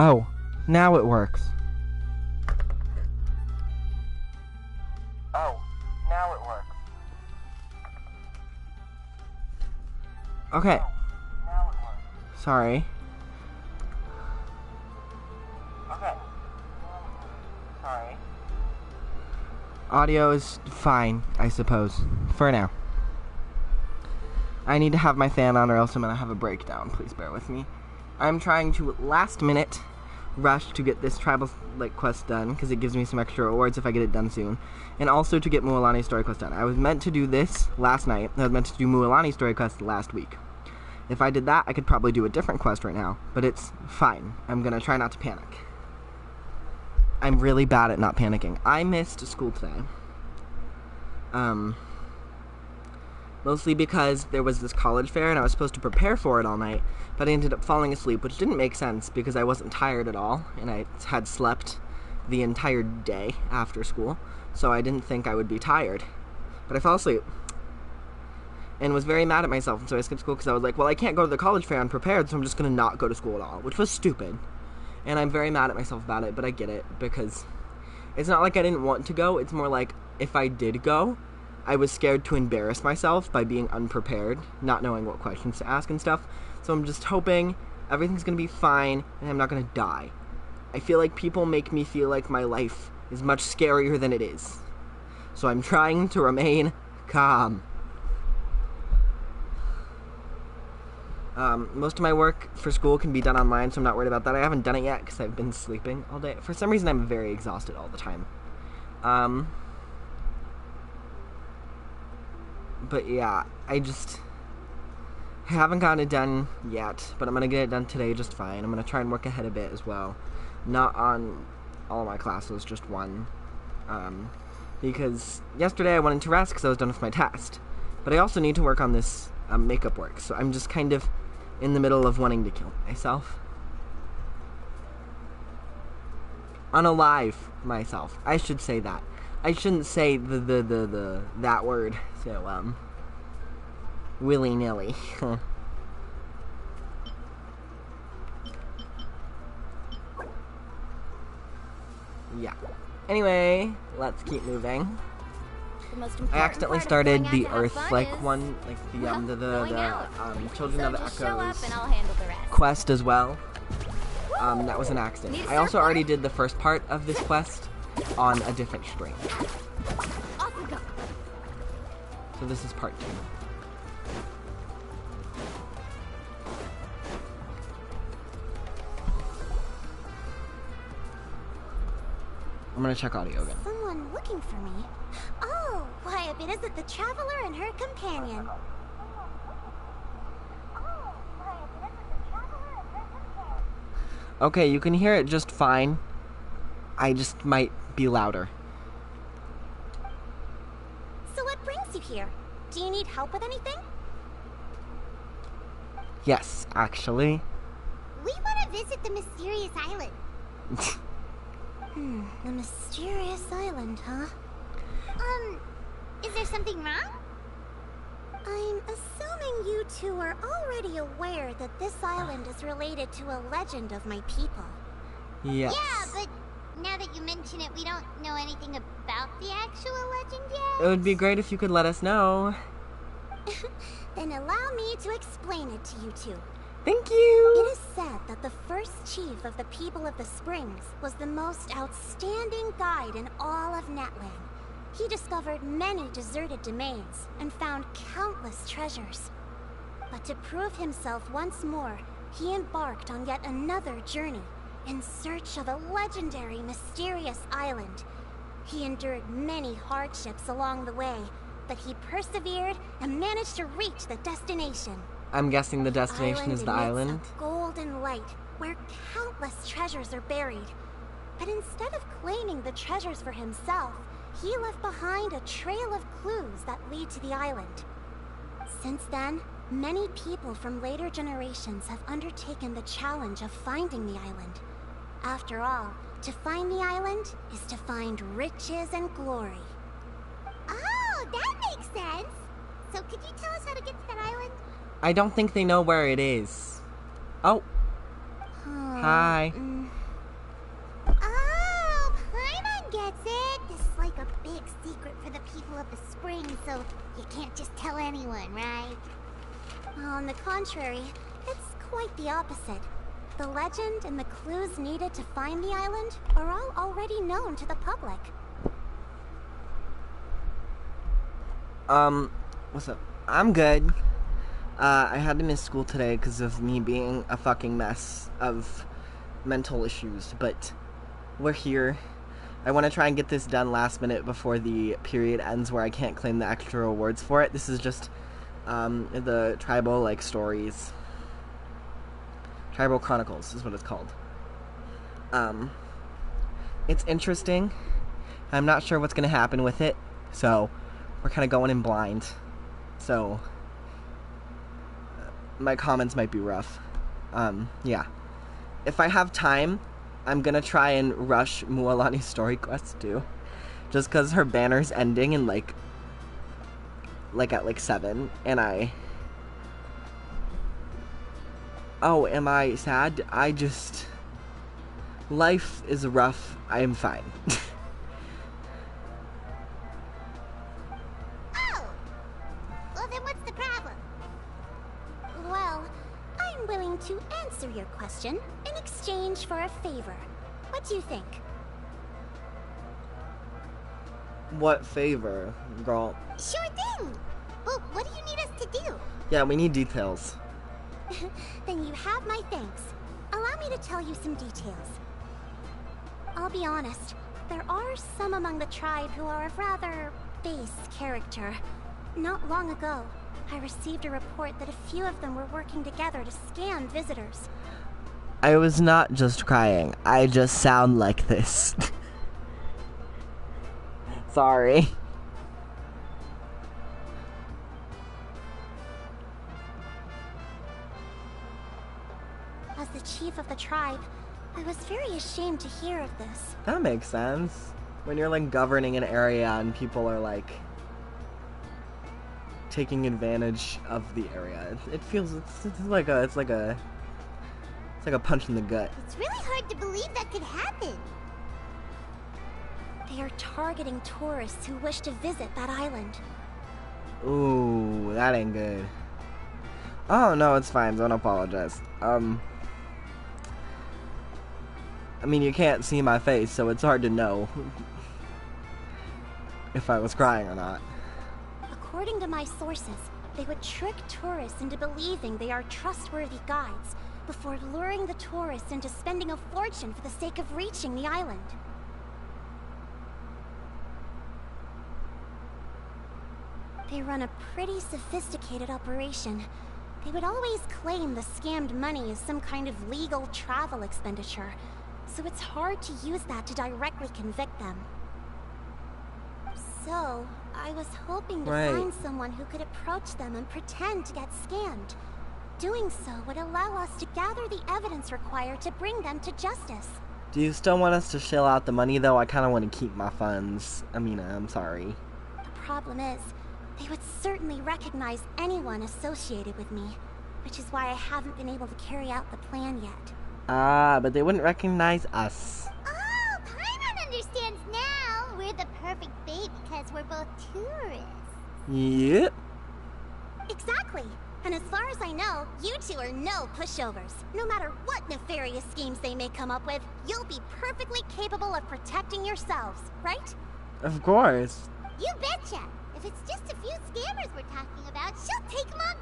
Oh, now it works. Oh, now it works. Okay. Oh, now it works. Sorry. Okay. Sorry. Audio is fine, I suppose. For now. I need to have my fan on or else I'm going to have a breakdown. Please bear with me. I'm trying to last minute rush to get this tribal quest done because it gives me some extra rewards if I get it done soon. And also to get Mualani's story quest done. I was meant to do this last night. I was meant to do Mualani's story quest last week. If I did that, I could probably do a different quest right now. But it's fine. I'm going to try not to panic. I'm really bad at not panicking. I missed school today. Mostly because there was this college fair and I was supposed to prepare for it all night, but I ended up falling asleep, which didn't make sense because I wasn't tired at all, and I had slept the entire day after school, so I didn't think I would be tired. But I fell asleep, and was very mad at myself, and so I skipped school because I was like, well, I can't go to the college fair unprepared, so I'm just going to not go to school at all, which was stupid. And I'm very mad at myself about it, but I get it, because it's not like I didn't want to go, it's more like, if I did go, I was scared to embarrass myself by being unprepared, not knowing what questions to ask and stuff, so I'm just hoping everything's going to be fine and I'm not going to die. I feel like people make me feel like my life is much scarier than it is, so I'm trying to remain calm. Most of my work for school can be done online, so I'm not worried about that. I haven't done it yet because I've been sleeping all day. For some reason, I'm very exhausted all the time. But yeah, I haven't gotten it done yet, but I'm going to get it done today just fine. I'm going to try and work ahead a bit as well. Not on all of my classes, just one. Because yesterday I wanted to rest because I was done with my test. But I also need to work on this makeup work, so I'm just kind of in the middle of wanting to kill myself. Unalive myself. I should say that. I shouldn't say that word, so, willy-nilly. Yeah. Anyway, let's keep moving. I accidentally started the Earth, one, the Children of the Echoes quest as well. That was an accident. I also already did the first part of this quest on a different string. So this is part 2. I'm gonna check audio again. Someone looking for me? Oh, why, if it isn't the traveler and her companion. Okay, you can hear it just fine. I just might be louder. So what brings you here? Do you need help with anything? Yes, actually. We want to visit the mysterious island. The mysterious island, huh? Is there something wrong? I'm assuming you two are already aware that this island is related to a legend of my people. Yes. Yeah, but now that you mention it, we don't know anything about the actual legend yet. It would be great if you could let us know. Then allow me to explain it to you two. Thank you! It is said that the first chief of the people of the Springs was the most outstanding guide in all of Netland. He discovered many deserted domains and found countless treasures. But to prove himself once more, he embarked on yet another journey in search of a legendary, mysterious island. He endured many hardships along the way, but he persevered and managed to reach the destination. I'm guessing the destination is the island. A golden light where countless treasures are buried. But instead of claiming the treasures for himself, he left behind a trail of clues that lead to the island. Since then, many people from later generations have undertaken the challenge of finding the island. After all, to find the island is to find riches and glory. Oh, that makes sense! So could you tell us how to get to that island? I don't think they know where it is. Oh. Hi. spring, so you can't just tell anyone, right? On the contrary, it's quite the opposite. The legend and the clues needed to find the island are all already known to the public. What's up? I'm good. I had to miss school today because of me being a fucking mess of mental issues, but we're here. I want to try and get this done last minute before the period ends where I can't claim the extra rewards for it. This is just, the tribal, stories. Tribal Chronicles is what it's called. It's interesting. I'm not sure what's going to happen with it, so we're kind of going in blind. So, my comments might be rough. Yeah. If I have time, I'm going to try and rush Mualani's story quest too. Just because her banner's ending in, at 7, and Oh, am I sad? Life is rough. I am fine. Oh! Well, then what's the problem? Well, I'm willing to answer your question in exchange for a favor. What do you think? What favor, girl? Sure thing! Well, what do you need us to do? Yeah, we need details. Then you have my thanks. Allow me to tell you some details. I'll be honest, there are some among the tribe who are of rather base character. Not long ago, I received a report that a few of them were working together to scam visitors. I was not just crying. I just sound like this. Sorry. As the chief of the tribe, I was very ashamed to hear of this. That makes sense. When you're governing an area and people are taking advantage of the area, it feels it's like a punch in the gut. It's really hard to believe that could happen. They are targeting tourists who wish to visit that island. Ooh, that ain't good. Oh no, it's fine. Don't apologize. I mean, you can't see my face, so it's hard to know if I was crying or not. According to my sources, they would trick tourists into believing they are trustworthy guides before luring the tourists into spending a fortune for the sake of reaching the island. They run a pretty sophisticated operation. They would always claim the scammed money is some kind of legal travel expenditure, so it's hard to use that to directly convict them. So, I was hoping to find someone who could approach them and pretend to get scammed. Doing so would allow us to gather the evidence required to bring them to justice. Do you still want us to shell out the money, though? I kind of want to keep my funds. Amina, I'm sorry. The problem is, they would certainly recognize anyone associated with me, which is why I haven't been able to carry out the plan yet. Ah, but they wouldn't recognize us. Oh, Paimon understands now. We're the perfect bait because we're both tourists. Yep. Exactly. And as far as I know, you two are no pushovers. No matter what nefarious schemes they may come up with, you'll be perfectly capable of protecting yourselves, right? Of course. You betcha. If it's just a few scammers we're talking about, she'll take them all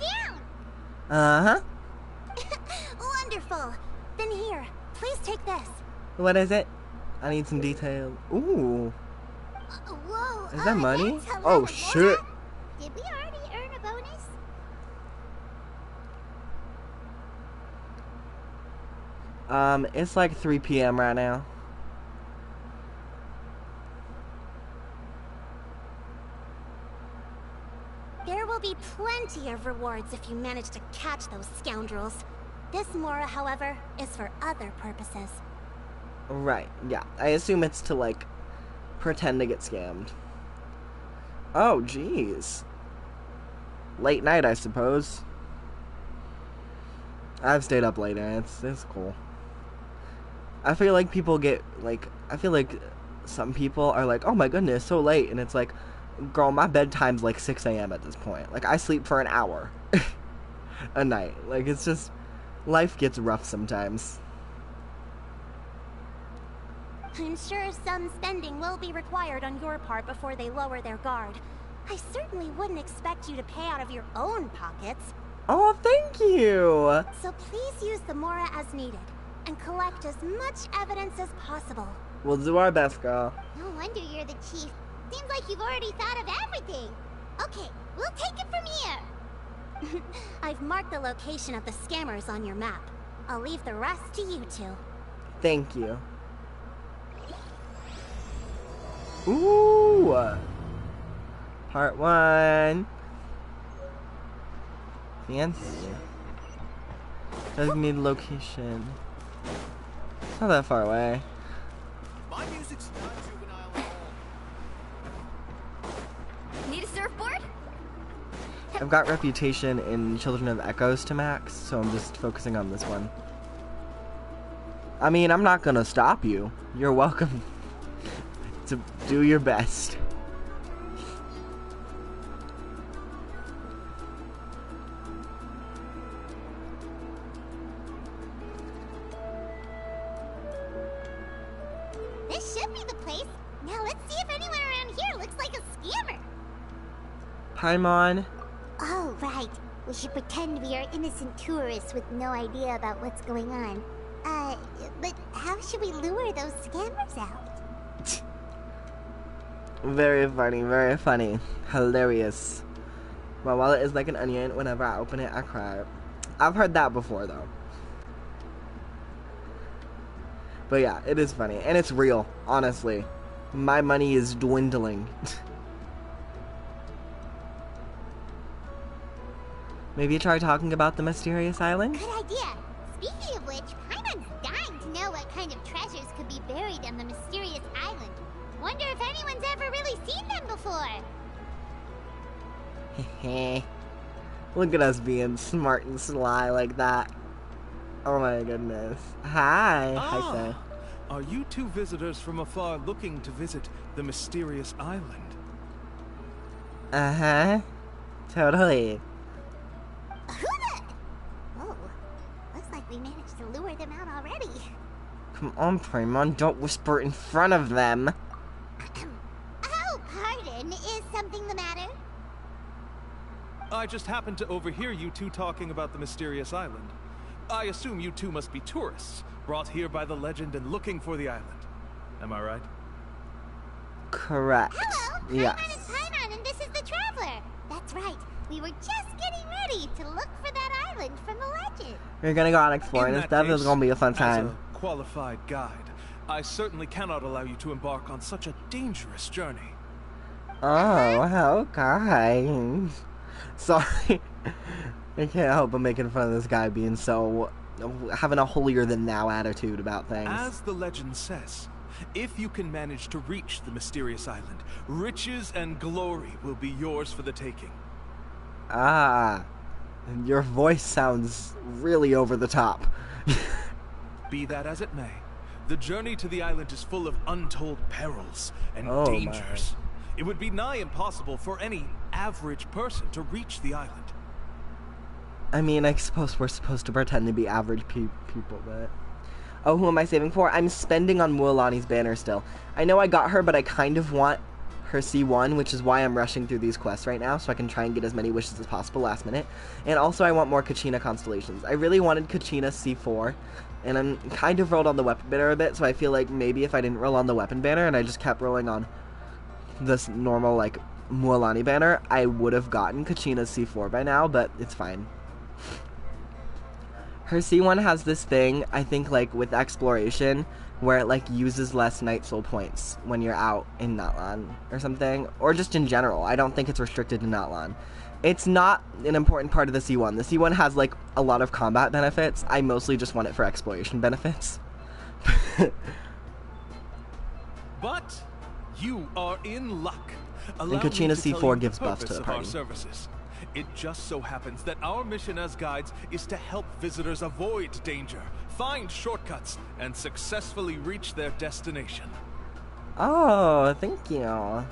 down. Uh-huh. Wonderful. Then here, please take this. What is it? I need some detail. Ooh. Whoa. Is that money? That's a lot Oh, of shit. more. Did we already earn a bonus? It's 3 p.m. right now. There will be plenty of rewards if you manage to catch those scoundrels. This Mora, however, is for other purposes. Right, yeah. I assume it's to, pretend to get scammed. Oh, jeez. Late night, I suppose. I've stayed up late, and it's cool. I feel like people get, I feel like some people are like, oh my goodness, so late, and it's like, Girl, my bedtime's like 6 a.m. at this point. Like, I sleep for an hour a night. Like, it's just, life gets rough sometimes. I'm sure some spending will be required on your part before they lower their guard. I certainly wouldn't expect you to pay out of your own pockets. Oh, thank you! So please use the Mora as needed, and collect as much evidence as possible. We'll do our best, girl. No wonder you're the chief. Seems like you've already thought of everything. Okay, we'll take it from here. I've marked the location of the scammers on your map. I'll leave the rest to you two. Thank you. Ooh! Part 1. Fancy. Doesn't need location. It's not that far away. My music's not juvenile at all. Need a surfboard? I've got reputation in Children of Echoes to max, so I'm just focusing on this one. I mean, I'm not gonna stop you. You're welcome to do your best. This should be the place. Now let's see if anyone around here looks like a scammer. Paimon. Oh, right. We should pretend we are innocent tourists with no idea about what's going on. But how should we lure those scammers out? Very funny, very funny. Hilarious. My wallet is like an onion. Whenever I open it, I cry. I've heard that before, though. But yeah, it is funny. And it's real, honestly. My money is dwindling. Maybe try talking about the mysterious island? Good idea. Speaking of which, Paimon's dying to know what kind of treasures could be buried on the mysterious island. Wonder if anyone's ever really seen them before. Hehe. Look at us being smart and sly like that. Oh my goodness. Hi. Hi, Faye. Are you two visitors from afar looking to visit the mysterious island? Uh-huh. Totally. Who the? Oh, looks like we managed to lure them out already. Come on, Paimon. Don't whisper in front of them. Oh, pardon. Is something the matter? I just happened to overhear you two talking about the mysterious island. I assume you two must be tourists, brought here by the legend and looking for the island. Am I right? Correct. Hello, Yes. Paimon is Paimon, and this is the Traveler. That's right. We were just getting ready to look for that island from the legend. We're gonna go out exploring In and that stuff. It's case, gonna be a fun time. As a qualified guide, I certainly cannot allow you to embark on such a dangerous journey. Oh, how kind. Sorry. I can't help but making fun of this guy being so... having a holier-than-thou attitude about things. As the legend says, if you can manage to reach the mysterious island, riches and glory will be yours for the taking. Ah. Your voice sounds really over the top. Be that as it may, the journey to the island is full of untold perils and Oh, dangers. It would be nigh impossible for any average person to reach the island. I mean, I suppose we're supposed to pretend to be average people, but... Oh, who am I saving for? I'm spending on Mualani's banner still. I know I got her, but I kind of want her C1, which is why I'm rushing through these quests right now, so I can try and get as many wishes as possible last minute. And also, I want more Kachina constellations. I really wanted Kachina C4, and I'm kind of rolled on the weapon banner a bit, so I feel like maybe if I didn't roll on the weapon banner and I just kept rolling on this normal, like, Mualani banner, I would have gotten Kachina's C4 by now, but it's fine. Her C1 has this thing, I think, like, with exploration, where it, like, uses less Night Soul points when you're out in Natlan or something. Or just in general. I don't think it's restricted to Natlan. It's not an important part of the C1. The C1 has, like, a lot of combat benefits. I mostly just want it for exploration benefits. But you are in luck. And Allow me Kachina to tell C4 you gives the buffs to purpose the of our party. services. It just so happens that our mission as guides is to help visitors avoid danger, find shortcuts, and successfully reach their destination. Oh, thank you.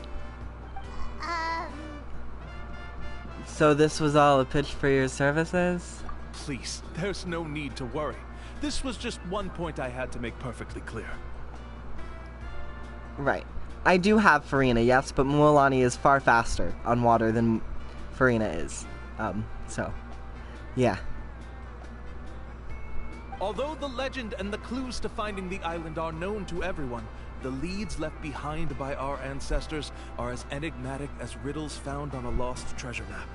So this was all a pitch for your services? Please, there's no need to worry. This was just one point I had to make perfectly clear. Right. I do have Farina, yes, but Mualani is far faster on water than Farina is. So, yeah. Although the legend and the clues to finding the island are known to everyone, the leads left behind by our ancestors are as enigmatic as riddles found on a lost treasure map.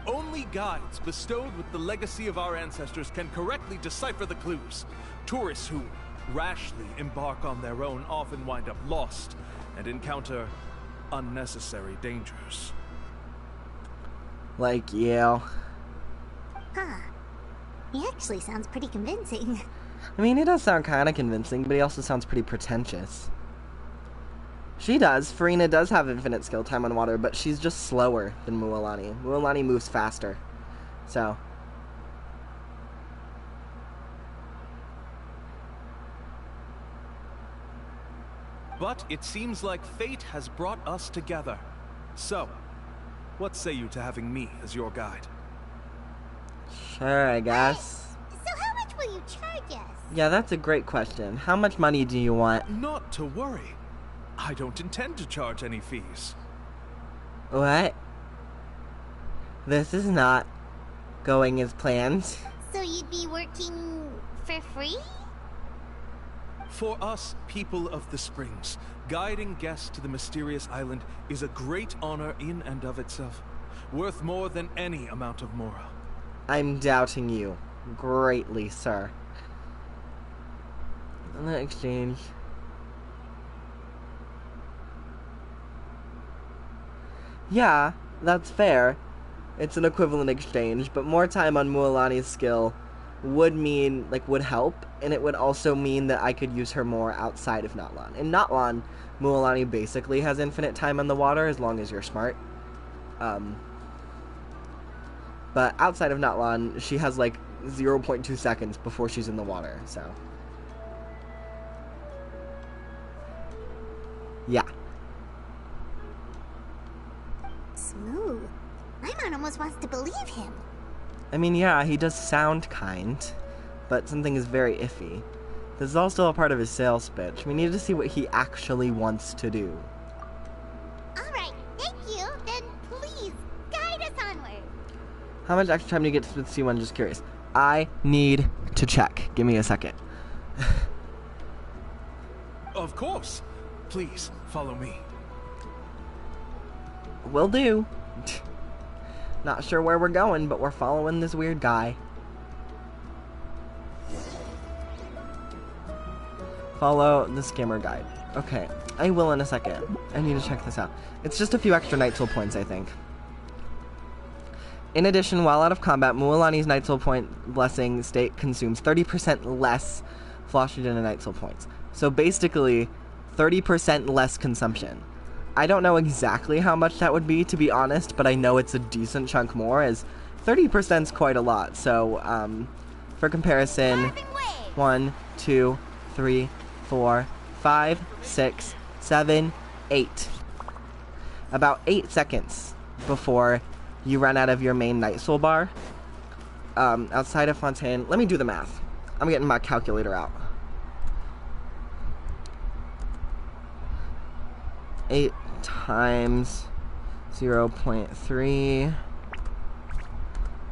Only guides bestowed with the legacy of our ancestors can correctly decipher the clues. Tourists who rashly embark on their own often wind up lost and encounter unnecessary dangers. Like you. Huh. He actually sounds pretty convincing. I mean, he does sound kind of convincing, but he also sounds pretty pretentious. She does. Farina does have infinite skill time on water, but she's just slower than Mualani. Mualani moves faster. So. But it seems like fate has brought us together. So, what say you to having me as your guide? Sure, I guess. So how much will you charge us? Yeah, that's a great question. How much money do you want? Not to worry. I don't intend to charge any fees. What? This is not going as planned. So you'd be working for free? For us, people of the Springs, guiding guests to the mysterious island is a great honor in and of itself, worth more than any amount of mora. I'm doubting you greatly, sir. In exchange. Yeah, that's fair. It's an equivalent exchange, but more time on Mualani's skill would mean, would help, and it would also mean that I could use her more outside of Natlan. In Natlan, Mualani basically has infinite time on the water as long as you're smart. But outside of Natlan, she has 0.2 seconds before she's in the water, so. Yeah. Smooth. Paimon almost wants to believe him. I mean, yeah, he does sound kind, but something is very iffy. This is also a part of his sales pitch. We need to see what he actually wants to do. Alright, thank you. Then please, guide us onward. How much extra time do you get to see one? Just curious. I need to check. Give me a second. Of course. Please, follow me. Will do. Not sure where we're going, but we're following this weird guy. Follow the scammer guide. Okay, I will in a second. I need to check this out. It's just a few extra Night Soul points, I think. In addition, while out of combat, Mualani's Night Soul point blessing state consumes 30% less Phlogiston and Night Soul points. So basically, 30% less consumption. I don't know exactly how much that would be, to be honest, but I know it's a decent chunk more, as 30% is quite a lot. So, for comparison, 1, 2, 3, 4, 5, 6, 7, 8. About 8 seconds before you run out of your main Night Soul bar. Outside of Fontaine, let me do the math. I'm getting my calculator out. 8 times 0.3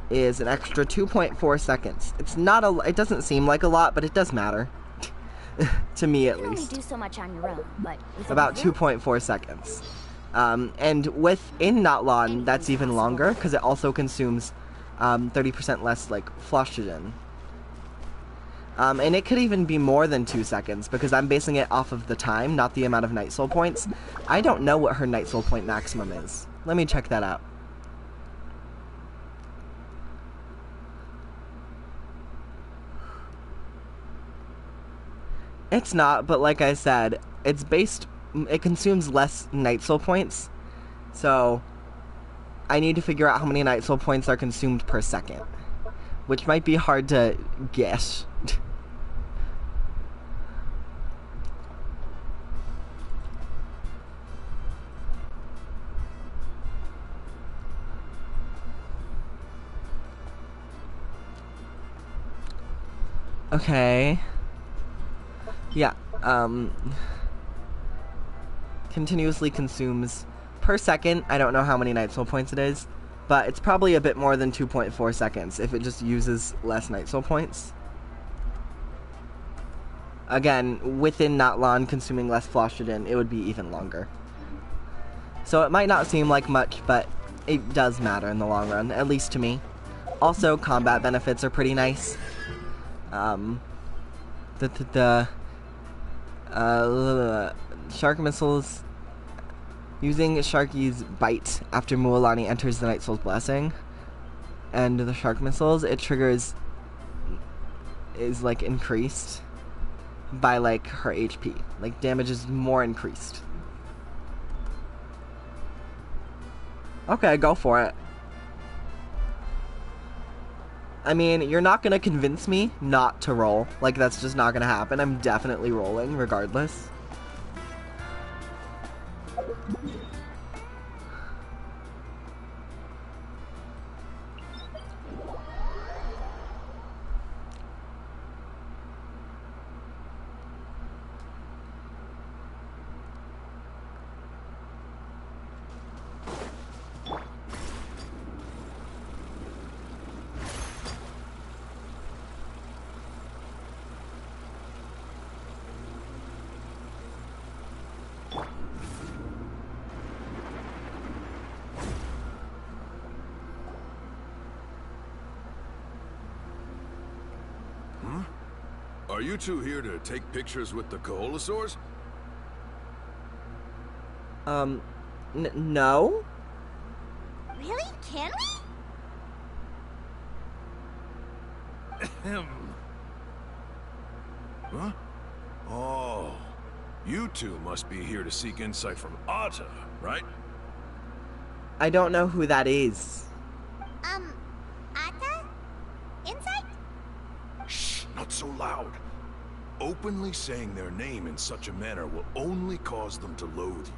is an extra 2.4 seconds. It's not a. It doesn't seem like a lot, but it does matter. To me, at least. You can only do so much on your own, but about 2.4 seconds. And within Natlan, that's even longer because it also consumes 30% less Phlogiston. And it could even be more than 2 seconds, because I'm basing it off of the time, not the amount of Night Soul points. I don't know what her Night Soul point maximum is. Let me check that out. It's not, but like I said, it consumes less Night Soul points, so I need to figure out how many Night Soul points are consumed per second, which might be hard to guess. Okay. Yeah, continuously consumes per second. I don't know how many Night Soul points it is, but it's probably a bit more than 2.4 seconds if it just uses less Night Soul points. Again, within not long consuming less Phlostrigen, it would be even longer. So it might not seem like much, but it does matter in the long run, at least to me. Also, combat benefits are pretty nice. Shark missiles. Using Sharky's bite after Mualani enters the Night Soul's blessing, and the shark missiles, it triggers is like increased by like her HP. Like damage is more increased. Okay, go for it. I mean, you're not gonna convince me not to roll. Like, that's just not gonna happen. I'm definitely rolling regardless. Are you two here to take pictures with the Koholosaurs? No? Really? Can we? Huh? Oh, you two must be here to seek insight from Atta, right? I don't know who that is. Atta? Insight? Shh, not so loud. Openly saying their name in such a manner will only cause them to loathe you.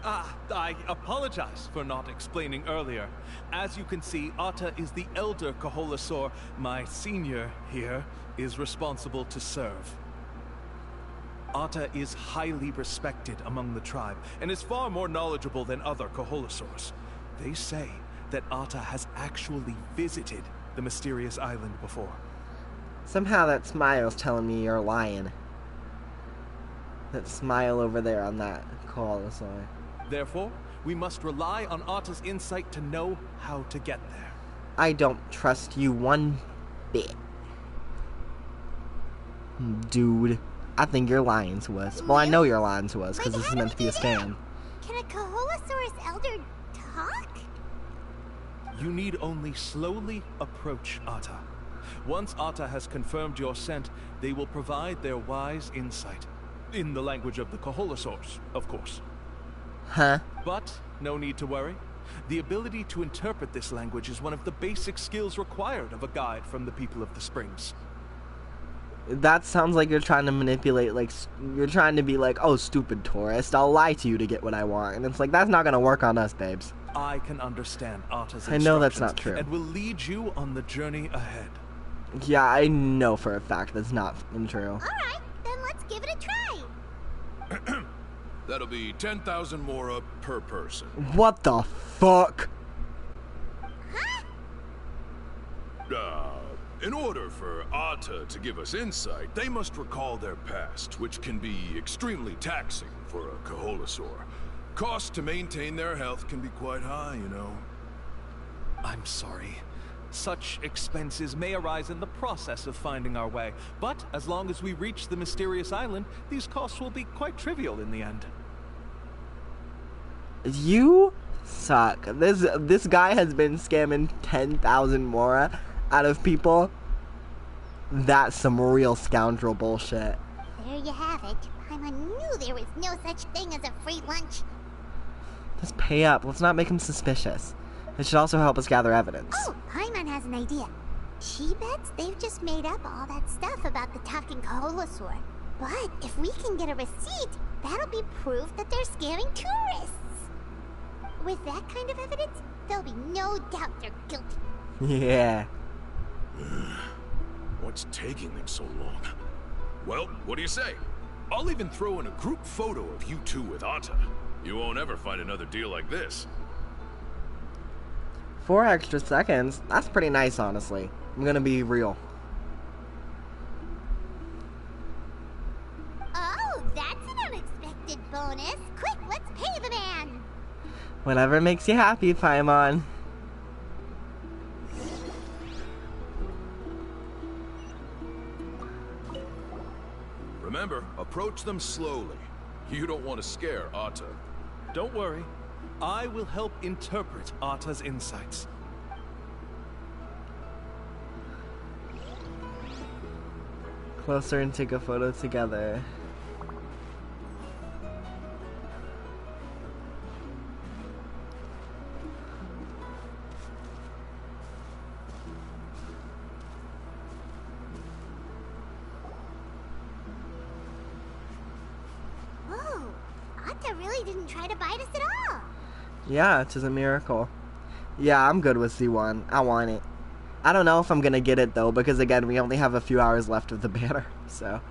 I apologize for not explaining earlier. As you can see, Atta is the elder Koholosaur. My senior here is responsible to serve. Atta is highly respected among the tribe, and is far more knowledgeable than other Koholosaurs. They say that Atta has actually visited the mysterious island before. Somehow that smile's telling me you're lying. That smile over there on that Koholosaur. Therefore, we must rely on Atta's insight to know how to get there. I don't trust you one bit. Dude, I think you're lying to us. Well, I know you're lying to us, because this is meant to be a scam. Can a Koholosaurus elder talk? You need only slowly approach Atta. Once Atta has confirmed your scent, they will provide their wise insight. In the language of the Koholosaurs, of course. Huh? But no need to worry. The ability to interpret this language is one of the basic skills required of a guide from the people of the Springs. That sounds like you're trying to manipulate, like, you're trying to be like, oh, stupid tourist, I'll lie to you to get what I want. And it's like, that's not gonna work on us, babes. I can understand Atta's I know that's instructions not true. and will lead you on the journey ahead. Yeah, I know for a fact that's not true. Alright, then let's give it a try. That'll be 10,000 mora per person. What the fuck? In order for Atta to give us insight, they must recall their past, which can be extremely taxing for a Koholosaur. Cost to maintain their health can be quite high, you know. I'm sorry. Such expenses may arise in the process of finding our way, but as long as we reach the mysterious island, these costs will be quite trivial in the end. You suck. This guy has been scamming 10,000 mora out of people. That's some real scoundrel bullshit. There you have it. Paimon knew there was no such thing as a free lunch. Just pay up. Let's not make him suspicious. It should also help us gather evidence. Oh, Paimon has an idea. She bets they've just made up all that stuff about the talking Koholosaur. But if we can get a receipt, that'll be proof that they're scamming tourists. With that kind of evidence, there'll be no doubt they're guilty. Yeah. What's taking them so long? Well, what do you say? I'll even throw in a group photo of you two with Atta. You won't ever find another deal like this. 4 extra seconds? That's pretty nice, honestly. I'm gonna be real. Oh, that's an unexpected bonus. Quick, let's pay the man. Whatever makes you happy, Paimon. Remember, approach them slowly. You don't want to scare Atta. Don't worry. I will help interpret Atta's insights. Closer and take a photo together. Whoa, Atta really didn't try to bite us at all. Yeah, it is a miracle. Yeah, I'm good with C1. I want it. I don't know if I'm gonna get it though, because again, we only have a few hours left of the banner, so.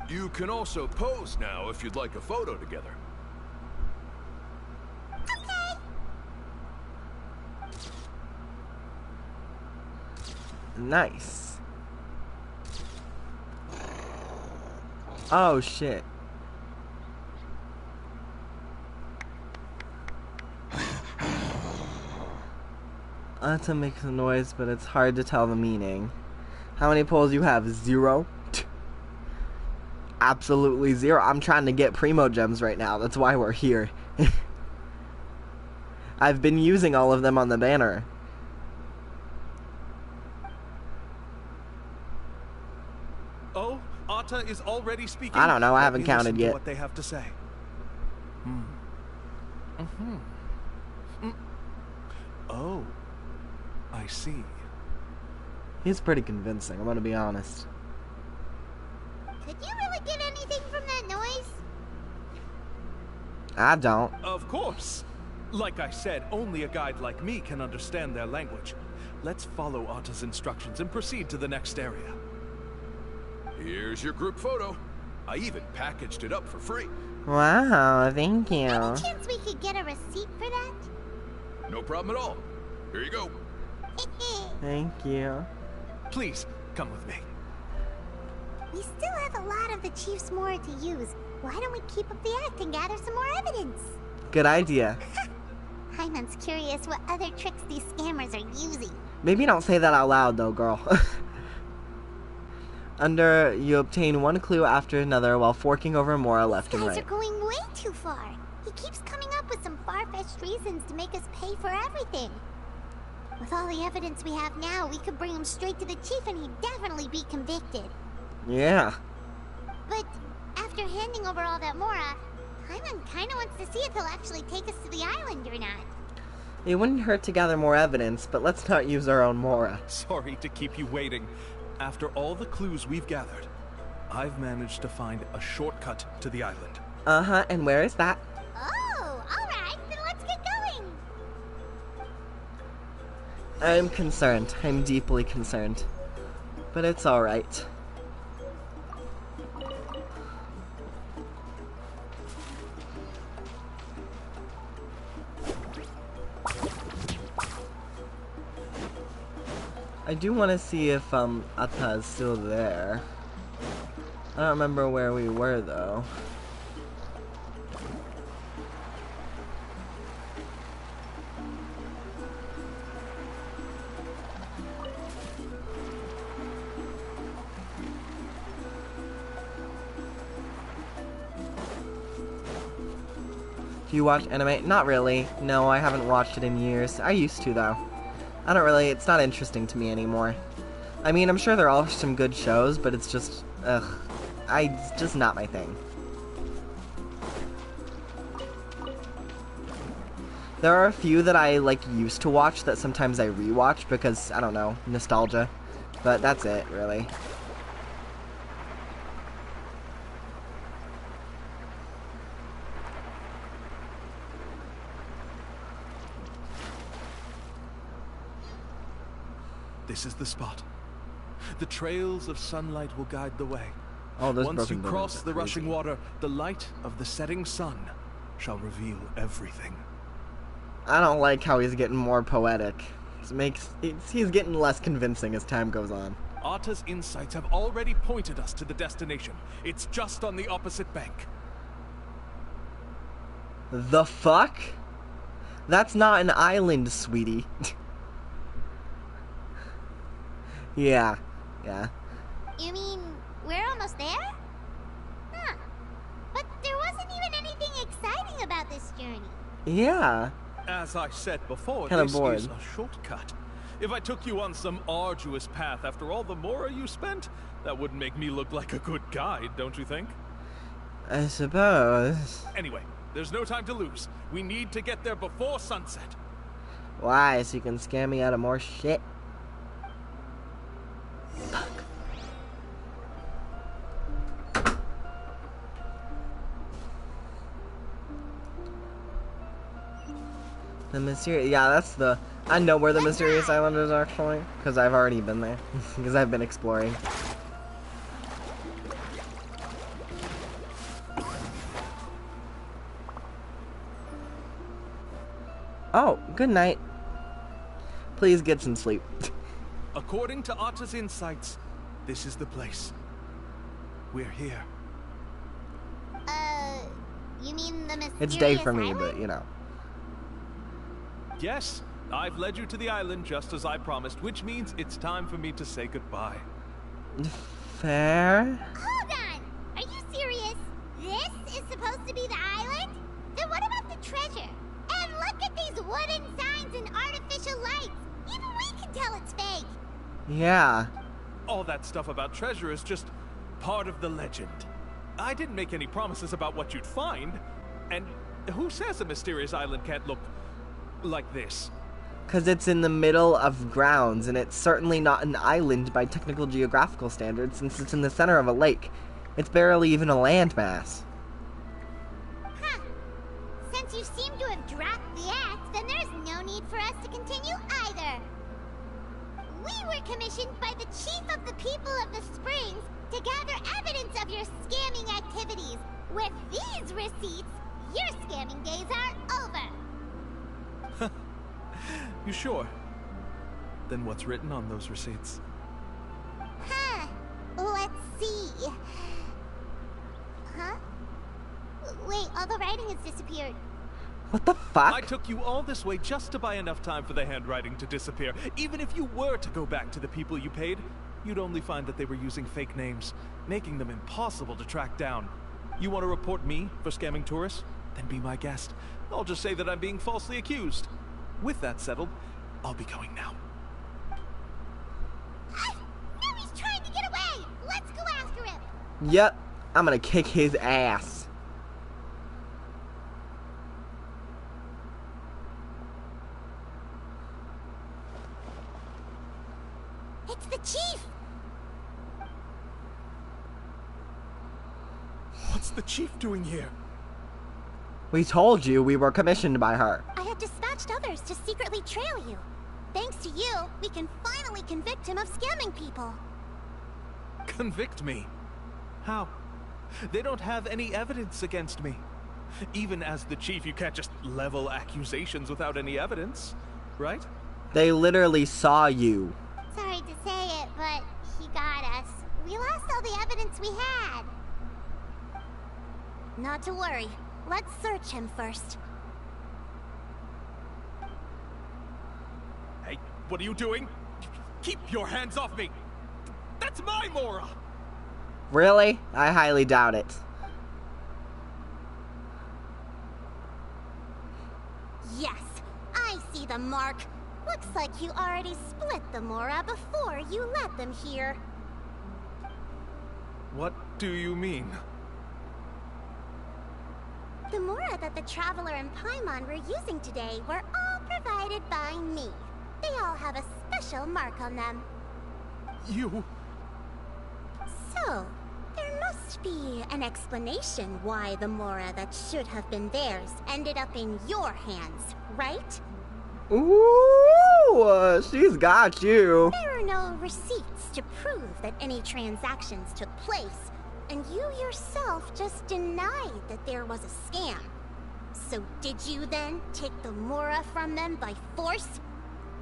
You can also pose now if you'd like a photo together. Okay. Nice. Oh shit. Atta makes a noise, but it's hard to tell the meaning. How many pulls you have? 0? Absolutely 0. I'm trying to get Primo Gems right now. That's why we're here. I've been using all of them on the banner. Oh, Atta is already speaking. I don't know. I Let haven't me counted listen to yet. what they have to say. Oh, I see. He's pretty convincing, I'm gonna be honest. Could you really get anything from that noise? I don't. Of course. Like I said, only a guide like me can understand their language. Let's follow Atta's instructions and proceed to the next area. Here's your group photo. I even packaged it up for free. Wow, thank you. Any chance we could get a receipt for that? No problem at all. Here you go. Thank you. Please, come with me. We still have a lot of the Chief's Mora to use. Why don't we keep up the act and gather some more evidence? Good idea. Hyman's curious what other tricks these scammers are using. Maybe don't say that out loud though, girl. Under, you obtain one clue after another while forking over Mora left and These guys right. are going way too far. He keeps coming up with some far-fetched reasons to make us pay for everything. With all the evidence we have now, we could bring him straight to the chief and he'd definitely be convicted. Yeah. But after handing over all that Mora, Hyman kinda wants to see if he'll actually take us to the island or not. It wouldn't hurt to gather more evidence, but let's not use our own Mora. Sorry to keep you waiting. After all the clues we've gathered, I've managed to find a shortcut to the island. Uh-huh, and where is that? Oh, alright, then let's get going. I'm concerned. I'm deeply concerned. But it's alright. I do want to see if Atta is still there. I don't remember where we were though. Do you watch anime? Not really. No, I haven't watched it in years. I used to though. I don't really, it's not interesting to me anymore. I mean, I'm sure there are some good shows, but it's just, it's just not my thing. There are a few that I, used to watch that sometimes I rewatch because, I don't know, nostalgia. But that's it, really. This is the spot. The trails of sunlight will guide the way. Oh, those Once you broken cross buildings are the rushing crazy. water, the light of the setting sun shall reveal everything. I don't like how he's getting more poetic. He's getting less convincing as time goes on. Arta's insights have already pointed us to the destination. It's just on the opposite bank. The fuck? That's not an island, sweetie. Yeah. You mean we're almost there? Huh. But there wasn't even anything exciting about this journey. Yeah. As I said before, Kinda this bored. is a shortcut. If I took you on some arduous path after all the mora you spent, that wouldn't make me look like a good guide, don't you think? I suppose. Anyway, there's no time to lose. We need to get there before sunset. Why? So you can scam me out of more shit? Fuck. The mysterious... Yeah, that's the... I know where the mysterious island is, actually. Because I've already been there. Because I've been exploring. Oh, good night. Please get some sleep. According to Arta's insights, this is the place. We're here. You mean the mysterious It's day for me, island? but, you know. Yes, I've led you to the island just as I promised, which means it's time for me to say goodbye. Fair? Hold on! Are you serious? This is supposed to be the island? Then what about the treasure? And look at these wooden signs and artificial lights! Even we can tell it's fake! Yeah. All that stuff about treasure is just part of the legend. I didn't make any promises about what you'd find. And who says a mysterious island can't look like this? Because it's in the middle of grounds, and it's certainly not an island by technical geographical standards, since it's in the center of a lake. It's barely even a landmass. Huh. Since you seem to have dropped the axe, then there's no need for us to continue either. We were commissioned by the chief of the people of the Springs to gather evidence of your scamming activities. With these receipts, your scamming days are over. You sure? Then what's written on those receipts? Huh. Let's see. Huh? Wait, all the writing has disappeared. What the fuck? I took you all this way just to buy enough time for the handwriting to disappear. Even if you were to go back to the people you paid, you'd only find that they were using fake names, making them impossible to track down. You want to report me for scamming tourists? Then be my guest. I'll just say that I'm being falsely accused. With that settled, I'll be going now. Now he's trying to get away! Let's go after him! Yep. I'm gonna kick his ass. It's the chief! What's the chief doing here? We told you we were commissioned by her. I had dispatched others to secretly trail you. Thanks to you, we can finally convict him of scamming people. Convict me? How? They don't have any evidence against me. Even as the chief, you can't just level accusations without any evidence, right? They literally saw you. Sorry to say it, but he got us. We lost all the evidence we had. Not to worry. Let's search him first. Hey, what are you doing? Keep your hands off me! That's my Mora! Really? I highly doubt it. Yes, I see the mark. Looks like you already split the Mora before you let them here. What do you mean? The Mora that the Traveler and Paimon were using today were all provided by me. They all have a special mark on them. You... So, there must be an explanation why the Mora that should have been theirs ended up in your hands, right? Ooh! Oh, she's got you. There are no receipts to prove that any transactions took place, and you yourself just denied that there was a scam. So did you then take the Mora from them by force?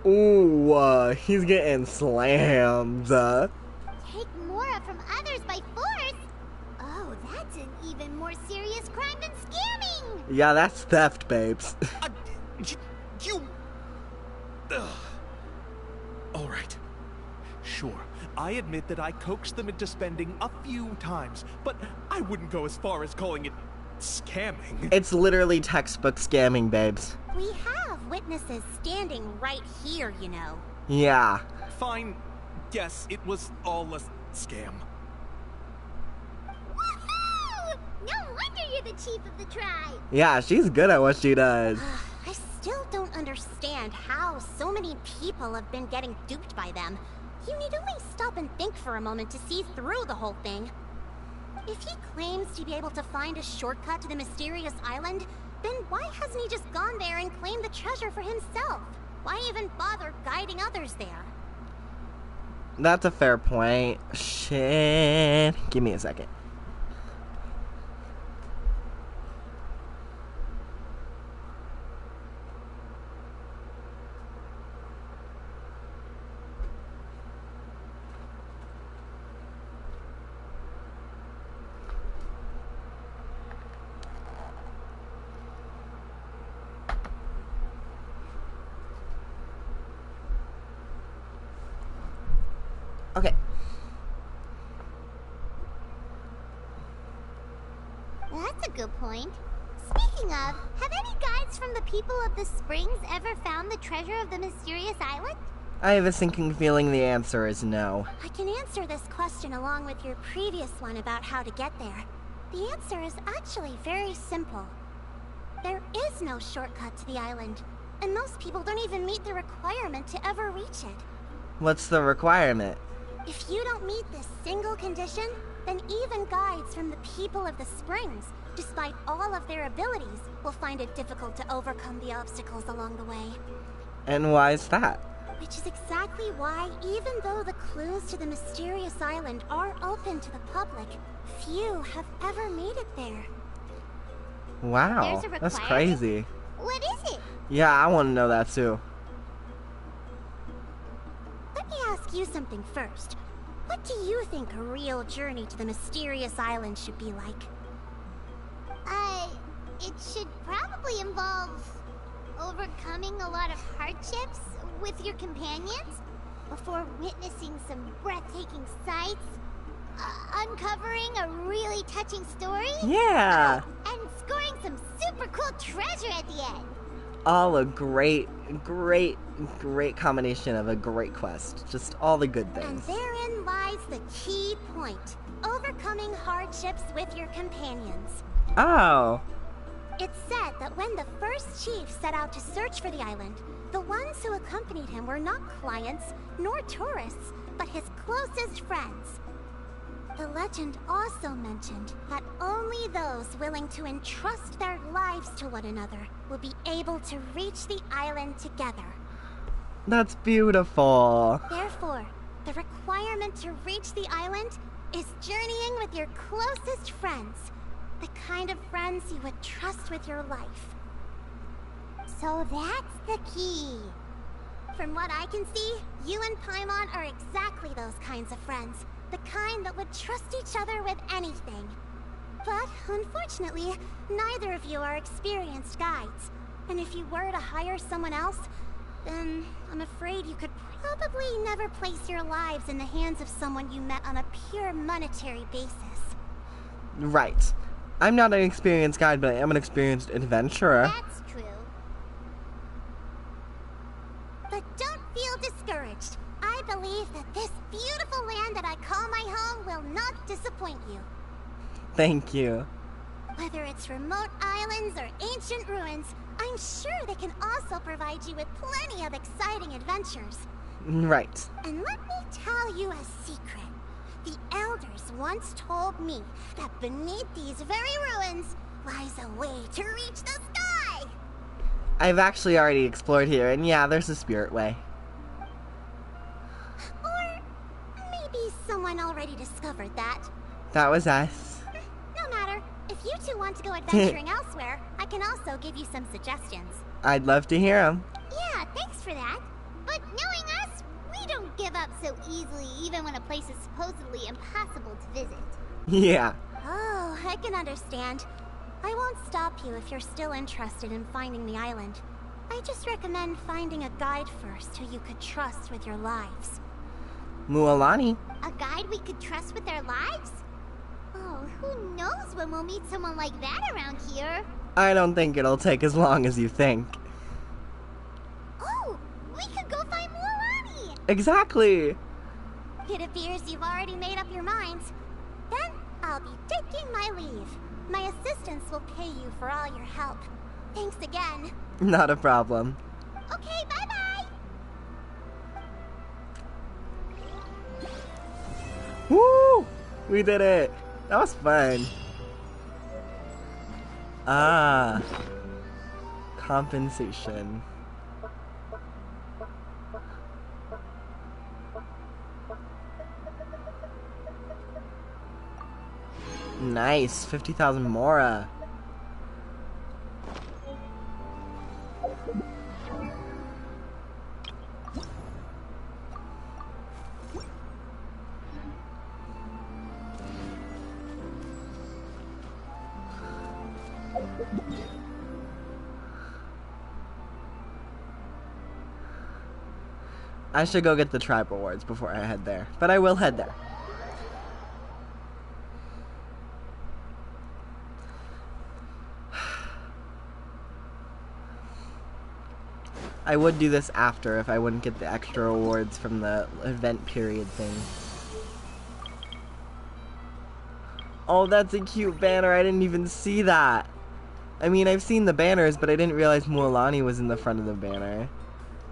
Ooh, he's getting slammed. Take Mora from others by force? Oh, that's an even more serious crime than scamming! Yeah, that's theft, babes. You... Ugh. All right. Sure, I admit that I coaxed them into spending a few times, but I wouldn't go as far as calling it scamming. It's literally textbook scamming, babes. We have witnesses standing right here, you know. Yeah. Fine. Yes, it was all a scam. Woohoo! No wonder you're the chief of the tribe! Yeah, she's good at what she does. I still don't understand how so many people have been getting duped by them. You need only stop and think for a moment to see through the whole thing. If he claims to be able to find a shortcut to the mysterious island, then why hasn't he just gone there and claimed the treasure for himself? Why even bother guiding others there? That's a fair point. Shit. Give me a second. Okay. That's a good point. Speaking of, have any guides from the people of the springs ever found the treasure of the mysterious island? I have a sinking feeling the answer is no. I can answer this question along with your previous one about how to get there. The answer is actually very simple. There is no shortcut to the island, and most people don't even meet the requirement to ever reach it. What's the requirement? If you don't meet this single condition, then even guides from the people of the springs, despite all of their abilities, will find it difficult to overcome the obstacles along the way. And why is that? Which is exactly why, even though the clues to the mysterious island are open to the public, few have ever made it there. Wow, There's a that's requirement? crazy. What is it? Yeah, I want to know that too. Let me ask you something first. What do you think a real journey to the mysterious island should be like? It should probably involve overcoming a lot of hardships with your companions before witnessing some breathtaking sights, uncovering a really touching story, Yeah. and scoring some super cool treasure at the end. All a great combination of a great quest. Just all the good And things. therein lies the key point. Overcoming hardships with your companions. Oh. It's said that when the first chief set out to search for the island, the ones who accompanied him were not clients nor tourists, but his closest friends. The legend also mentioned that only those willing to entrust their lives to one another will be able to reach the island together. That's beautiful. Therefore, the requirement to reach the island is journeying with your closest friends. The kind of friends you would trust with your life. So that's the key. From what I can see, you and Paimon are exactly those kinds of friends. The kind that would trust each other with anything. But, unfortunately, neither of you are experienced guides. And if you were to hire someone else, then I'm afraid you could probably never place your lives in the hands of someone you met on a pure monetary basis. Right. I'm not an experienced guide, but I am an experienced adventurer. That's true. But don't feel discouraged. I believe that this beautiful land that I call my home will not disappoint you. Thank you. Whether it's remote islands or ancient ruins, I'm sure they can also provide you with plenty of exciting adventures. Right. And let me tell you a secret. The elders once told me that beneath these very ruins lies a way to reach the sky. I've actually already explored here, and yeah, there's a spirit way. That was us. No matter. If you two want to go adventuring elsewhere, I can also give you some suggestions. I'd love to hear them. Yeah, thanks for that. But knowing us, we don't give up so easily even when a place is supposedly impossible to visit. Yeah. Oh, I can understand. I won't stop you if you're still interested in finding the island. I just recommend finding a guide first who you could trust with your lives. Mualani. A guide we could trust with our lives? Oh, who knows when we'll meet someone like that around here? I don't think it'll take as long as you think. Oh, we could go find Mualani! Exactly. It appears you've already made up your minds. Then, I'll be taking my leave. My assistants will pay you for all your help. Thanks again. Not a problem. Okay, bye-bye! Woo! We did it. That was fun. Ah. Compensation. Nice. 50,000 Mora. I should go get the tribe rewards before I head there, but I will head there. I would do this after if I wouldn't get the extra rewards from the event period thing. Oh, that's a cute banner. I didn't even see that. I mean, I've seen the banners, but I didn't realize Mualani was in the front of the banner.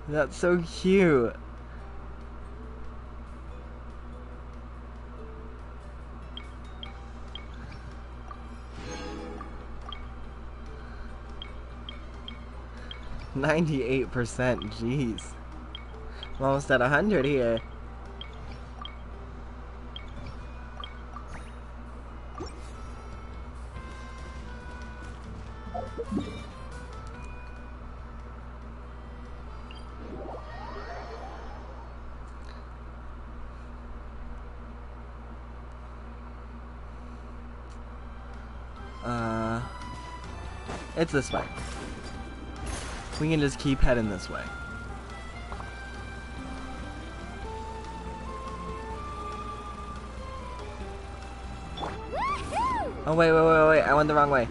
That's so cute. %98, jeez. I'm almost at 100 here. It's this way. We can just keep heading this way. Oh, wait. I went the wrong way.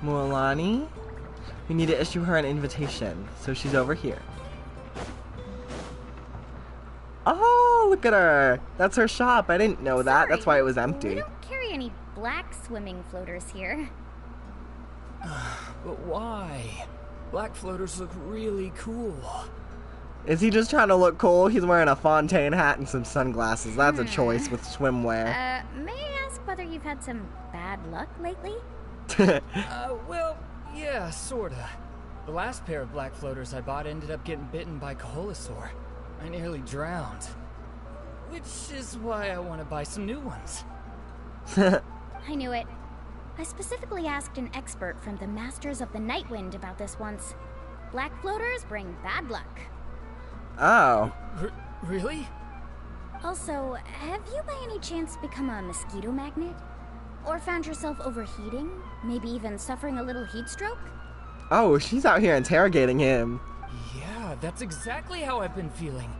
Mualani? We need to issue her an invitation, so she's over here. Oh, look at her. That's her shop. I didn't know that. That's why it was empty. We don't carry any black swimming floaters here. But why? Black floaters look really cool. Is he just trying to look cool? He's wearing a Fontaine hat and some sunglasses. That's a choice with swimwear. May I ask whether you've had some bad luck lately? Well, yeah, sorta. The last pair of black floaters I bought ended up getting bitten by Kaholasaur. I nearly drowned. Which is why I want to buy some new ones. I knew it. I specifically asked an expert from the Masters of the Nightwind about this once. Black floaters bring bad luck. Oh. Really? Also, have you by any chance become a mosquito magnet? Or found yourself overheating? Maybe even suffering a little heat stroke? Oh, she's out here interrogating him. Yeah, that's exactly how I've been feeling.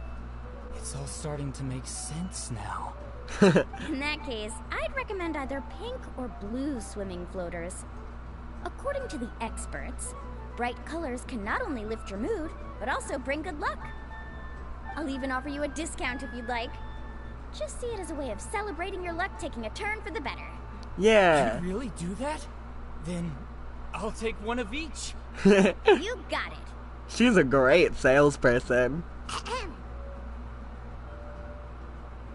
It's all starting to make sense now. In that case, I'd recommend either pink or blue swimming floaters. According to the experts, bright colors can not only lift your mood, but also bring good luck. I'll even offer you a discount if you'd like. Just see it as a way of celebrating your luck taking a turn for the better. Yeah. You really do that? Then I'll take one of each. You got it. She's a great salesperson.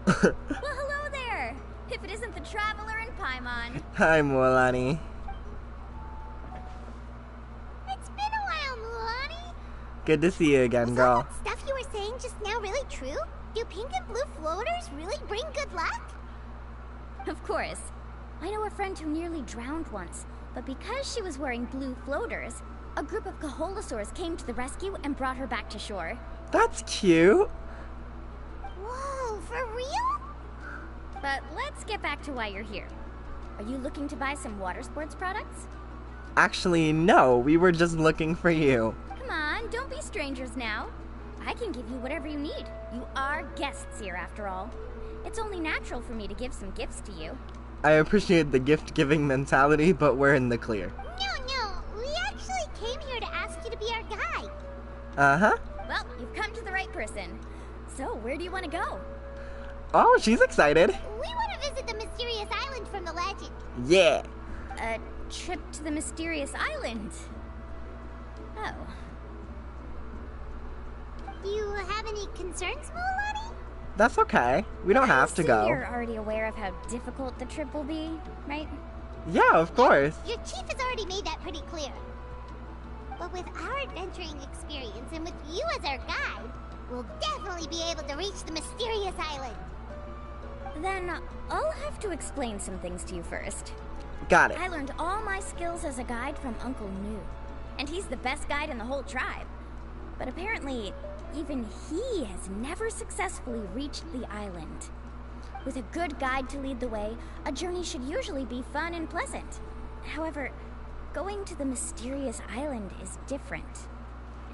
Well, hello there. If it isn't the Traveler in Paimon. Hi, Mualani. Good to see you again, girl. Was all that stuff you were saying just now really true? Do pink and blue floaters really bring good luck? Of course. I know a friend who nearly drowned once, but because she was wearing blue floaters, a group of Kaholasaurs came to the rescue and brought her back to shore. That's cute. Whoa, for real? But let's get back to why you're here. Are you looking to buy some water sports products? Actually, no. We were just looking for you. Come on, don't be strangers now. I can give you whatever you need. You are guests here, after all. It's only natural for me to give some gifts to you. I appreciate the gift-giving mentality, but we're in the clear. No. We actually came here to ask you to be our guide. Uh-huh. Well, you've come to the right person. So, where do you want to go? Oh, she's excited. We want to visit the mysterious island from the legend. Yeah. A trip to the mysterious island. Oh. Do you have any concerns, Mulani? That's okay. We don't have to go. You're already aware of how difficult the trip will be, right? Yeah, of course. Your chief has already made that pretty clear. But with our adventuring experience and with you as our guide, we'll definitely be able to reach the mysterious island. Then I'll have to explain some things to you first. Got it. I learned all my skills as a guide from Uncle Nu, and he's the best guide in the whole tribe. But apparently, even he has never successfully reached the island. With a good guide to lead the way, a journey should usually be fun and pleasant. However, going to the mysterious island is different,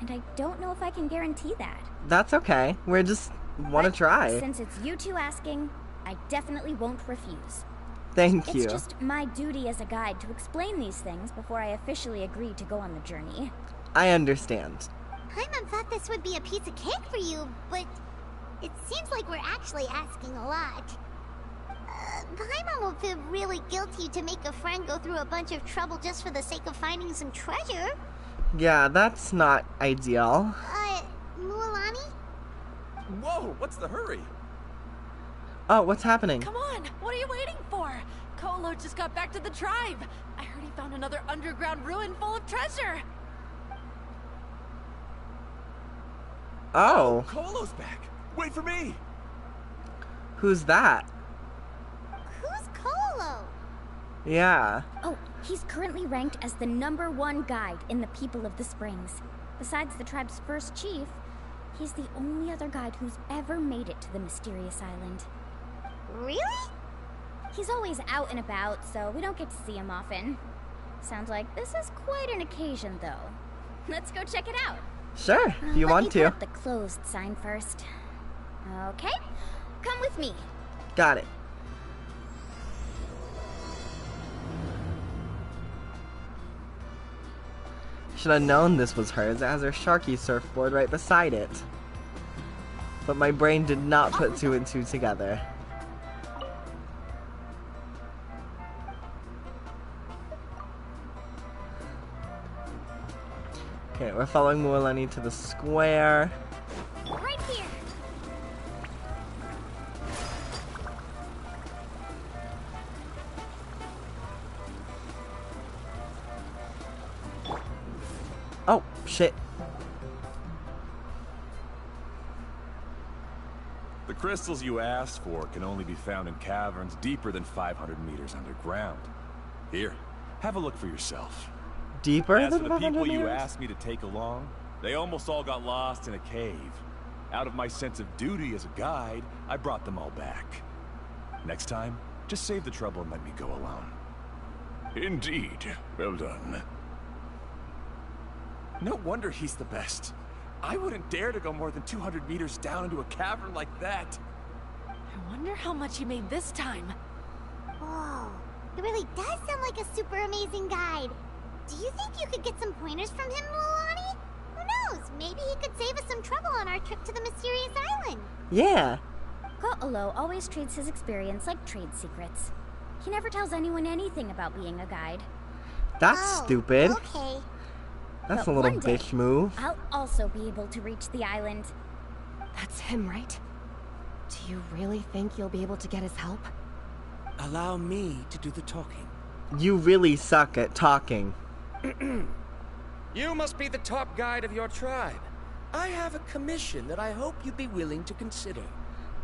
and I don't know if I can guarantee that. That's okay. We just want to try. Since it's you two asking, I definitely won't refuse. Thank you. It's just my duty as a guide to explain these things before I officially agree to go on the journey. I understand. Paimon thought this would be a piece of cake for you, but it seems like we're actually asking a lot. Paimon will feel really guilty to make a friend go through a bunch of trouble just for the sake of finding some treasure. Yeah, that's not ideal. Mualani? Whoa, what's the hurry? Oh, what's happening? Come on, what are you waiting for? Kolo just got back to the tribe. I heard he found another underground ruin full of treasure. Oh. Kolo's back. Wait for me. Who's that? Who's Kolo? Yeah. Oh, he's currently ranked as the #1 guide in the People of the Springs. Besides the tribe's first chief, he's the only other guide who's ever made it to the mysterious island. Really? He's always out and about, so we don't get to see him often. Sounds like this is quite an occasion, though. Let's go check it out. Sure, if you want Let me to. put up the closed sign first. Okay, come with me. Got it. Should have known this was hers. It has her Sharky surfboard right beside it. But my brain did not put two and two together. Okay, we're following Mualani to the square. Right here. Oh, shit. The crystals you asked for can only be found in caverns deeper than 500 meters underground. Here, have a look for yourself. Deeper As than for the 500 people you meters? asked me to take along, they almost all got lost in a cave. Out of my sense of duty as a guide, I brought them all back. Next time, just save the trouble and let me go alone. Indeed. Well done. No wonder he's the best. I wouldn't dare to go more than 200 meters down into a cavern like that. I wonder how much he made this time. Whoa, it really does sound like a super amazing guide. Do you think you could get some pointers from him, Mualani? Who knows? Maybe he could save us some trouble on our trip to the mysterious island. Yeah. Ko'olo always treats his experience like trade secrets. He never tells anyone anything about being a guide. That's Oh, stupid. Okay. That's But a little one day, bitch move. I'll also be able to reach the island. That's him, right? Do you really think you'll be able to get his help? Allow me to do the talking. You really suck at talking. You must be the top guide of your tribe. I have a commission that I hope you'd be willing to consider.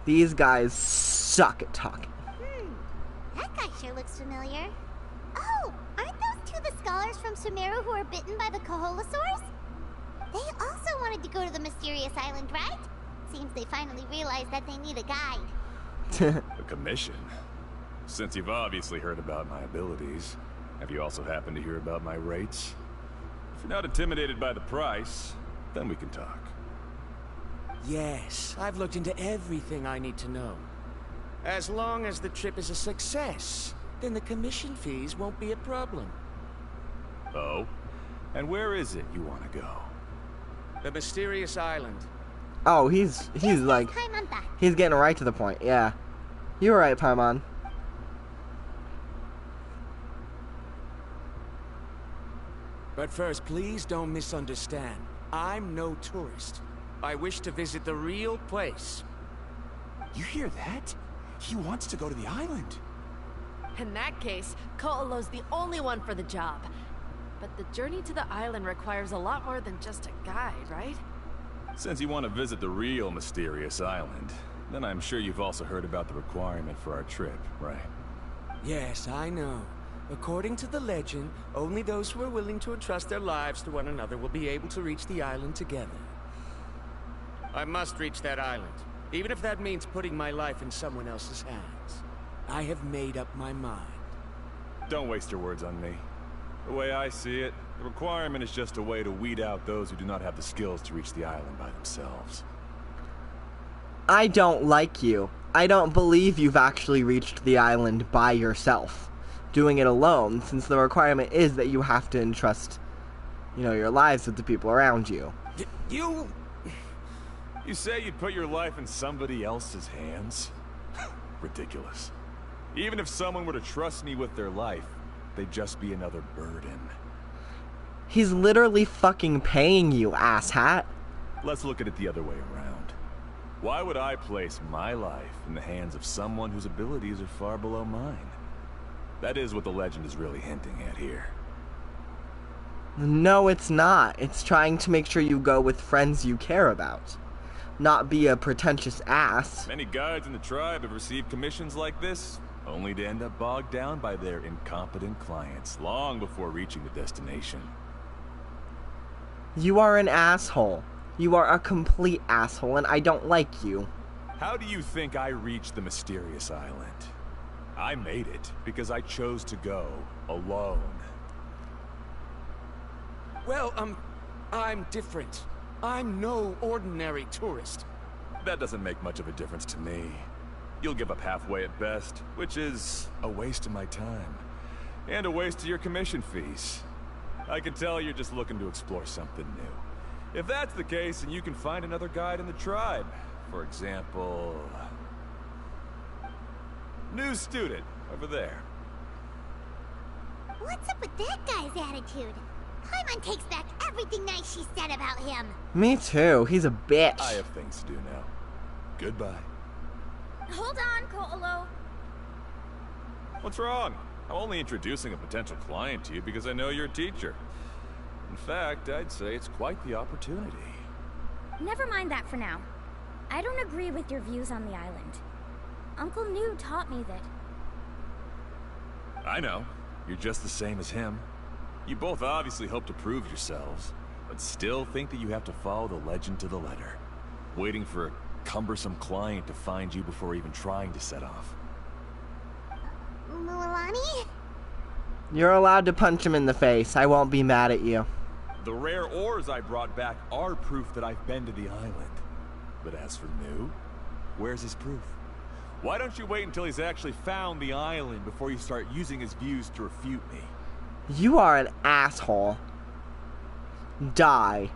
These guys suck at talking. That guy sure looks familiar. Oh, aren't those two the scholars from Sumeru who were bitten by the Kaholasaurs? They also wanted to go to the mysterious island, right? Seems they finally realized that they need a guide. A commission? Since you've obviously heard about my abilities, have you also happened to hear about my rates? If you're not intimidated by the price, then we can talk. Yes, I've looked into everything I need to know. As long as the trip is a success, then the commission fees won't be a problem. Oh? And where is it you want to go? The mysterious island. Oh, he's like, he's getting right to the point. Yeah, you're right, Paimon. But first, please don't misunderstand. I'm no tourist. I wish to visit the real place. You hear that? He wants to go to the island. In that case, Ko'olo's the only one for the job. But the journey to the island requires a lot more than just a guide, right? Since you want to visit the real mysterious island, then I'm sure you've also heard about the requirement for our trip, right? Yes, I know. According to the legend, only those who are willing to entrust their lives to one another will be able to reach the island together. I must reach that island, even if that means putting my life in someone else's hands. I have made up my mind. Don't waste your words on me. The way I see it, the requirement is just a way to weed out those who do not have the skills to reach the island by themselves. I don't like you. I don't believe you've actually reached the island by yourself, doing it alone, since the requirement is that you have to entrust, your lives with the people around you. You say you'd put your life in somebody else's hands? Ridiculous. Even if someone were to trust me with their life, they'd just be another burden. He's literally fucking paying you, asshat. Let's look at it the other way around. Why would I place my life in the hands of someone whose abilities are far below mine? That is what the legend is really hinting at here. No, it's not. It's trying to make sure you go with friends you care about. Not be a pretentious ass. Many guides in the tribe have received commissions like this, only to end up bogged down by their incompetent clients long before reaching the destination. You are an asshole. You are a complete asshole, and I don't like you. How do you think I reached the mysterious island? I made it because I chose to go alone. Well, I'm different. I'm no ordinary tourist. That doesn't make much of a difference to me. You'll give up halfway at best, which is a waste of my time. And a waste of your commission fees. I can tell you're just looking to explore something new. If that's the case, then you can find another guide in the tribe. For example... new student, over there. What's up with that guy's attitude? Paimon takes back everything nice she said about him. Me too. He's a bitch. I have things to do now. Goodbye. Hold on, Ko'olo. What's wrong? I'm only introducing a potential client to you because I know you're a teacher. In fact, I'd say it's quite the opportunity. Never mind that for now. I don't agree with your views on the island. Uncle New taught me that... I know. You're just the same as him. You both obviously hope to prove yourselves, but still think that you have to follow the legend to the letter, waiting for a cumbersome client to find you before even trying to set off. Mualani? You're allowed to punch him in the face. I won't be mad at you. The rare ores I brought back are proof that I've been to the island. But as for New, where's his proof? Why don't you wait until he's actually found the island before you start using his views to refute me? You are an asshole. Die.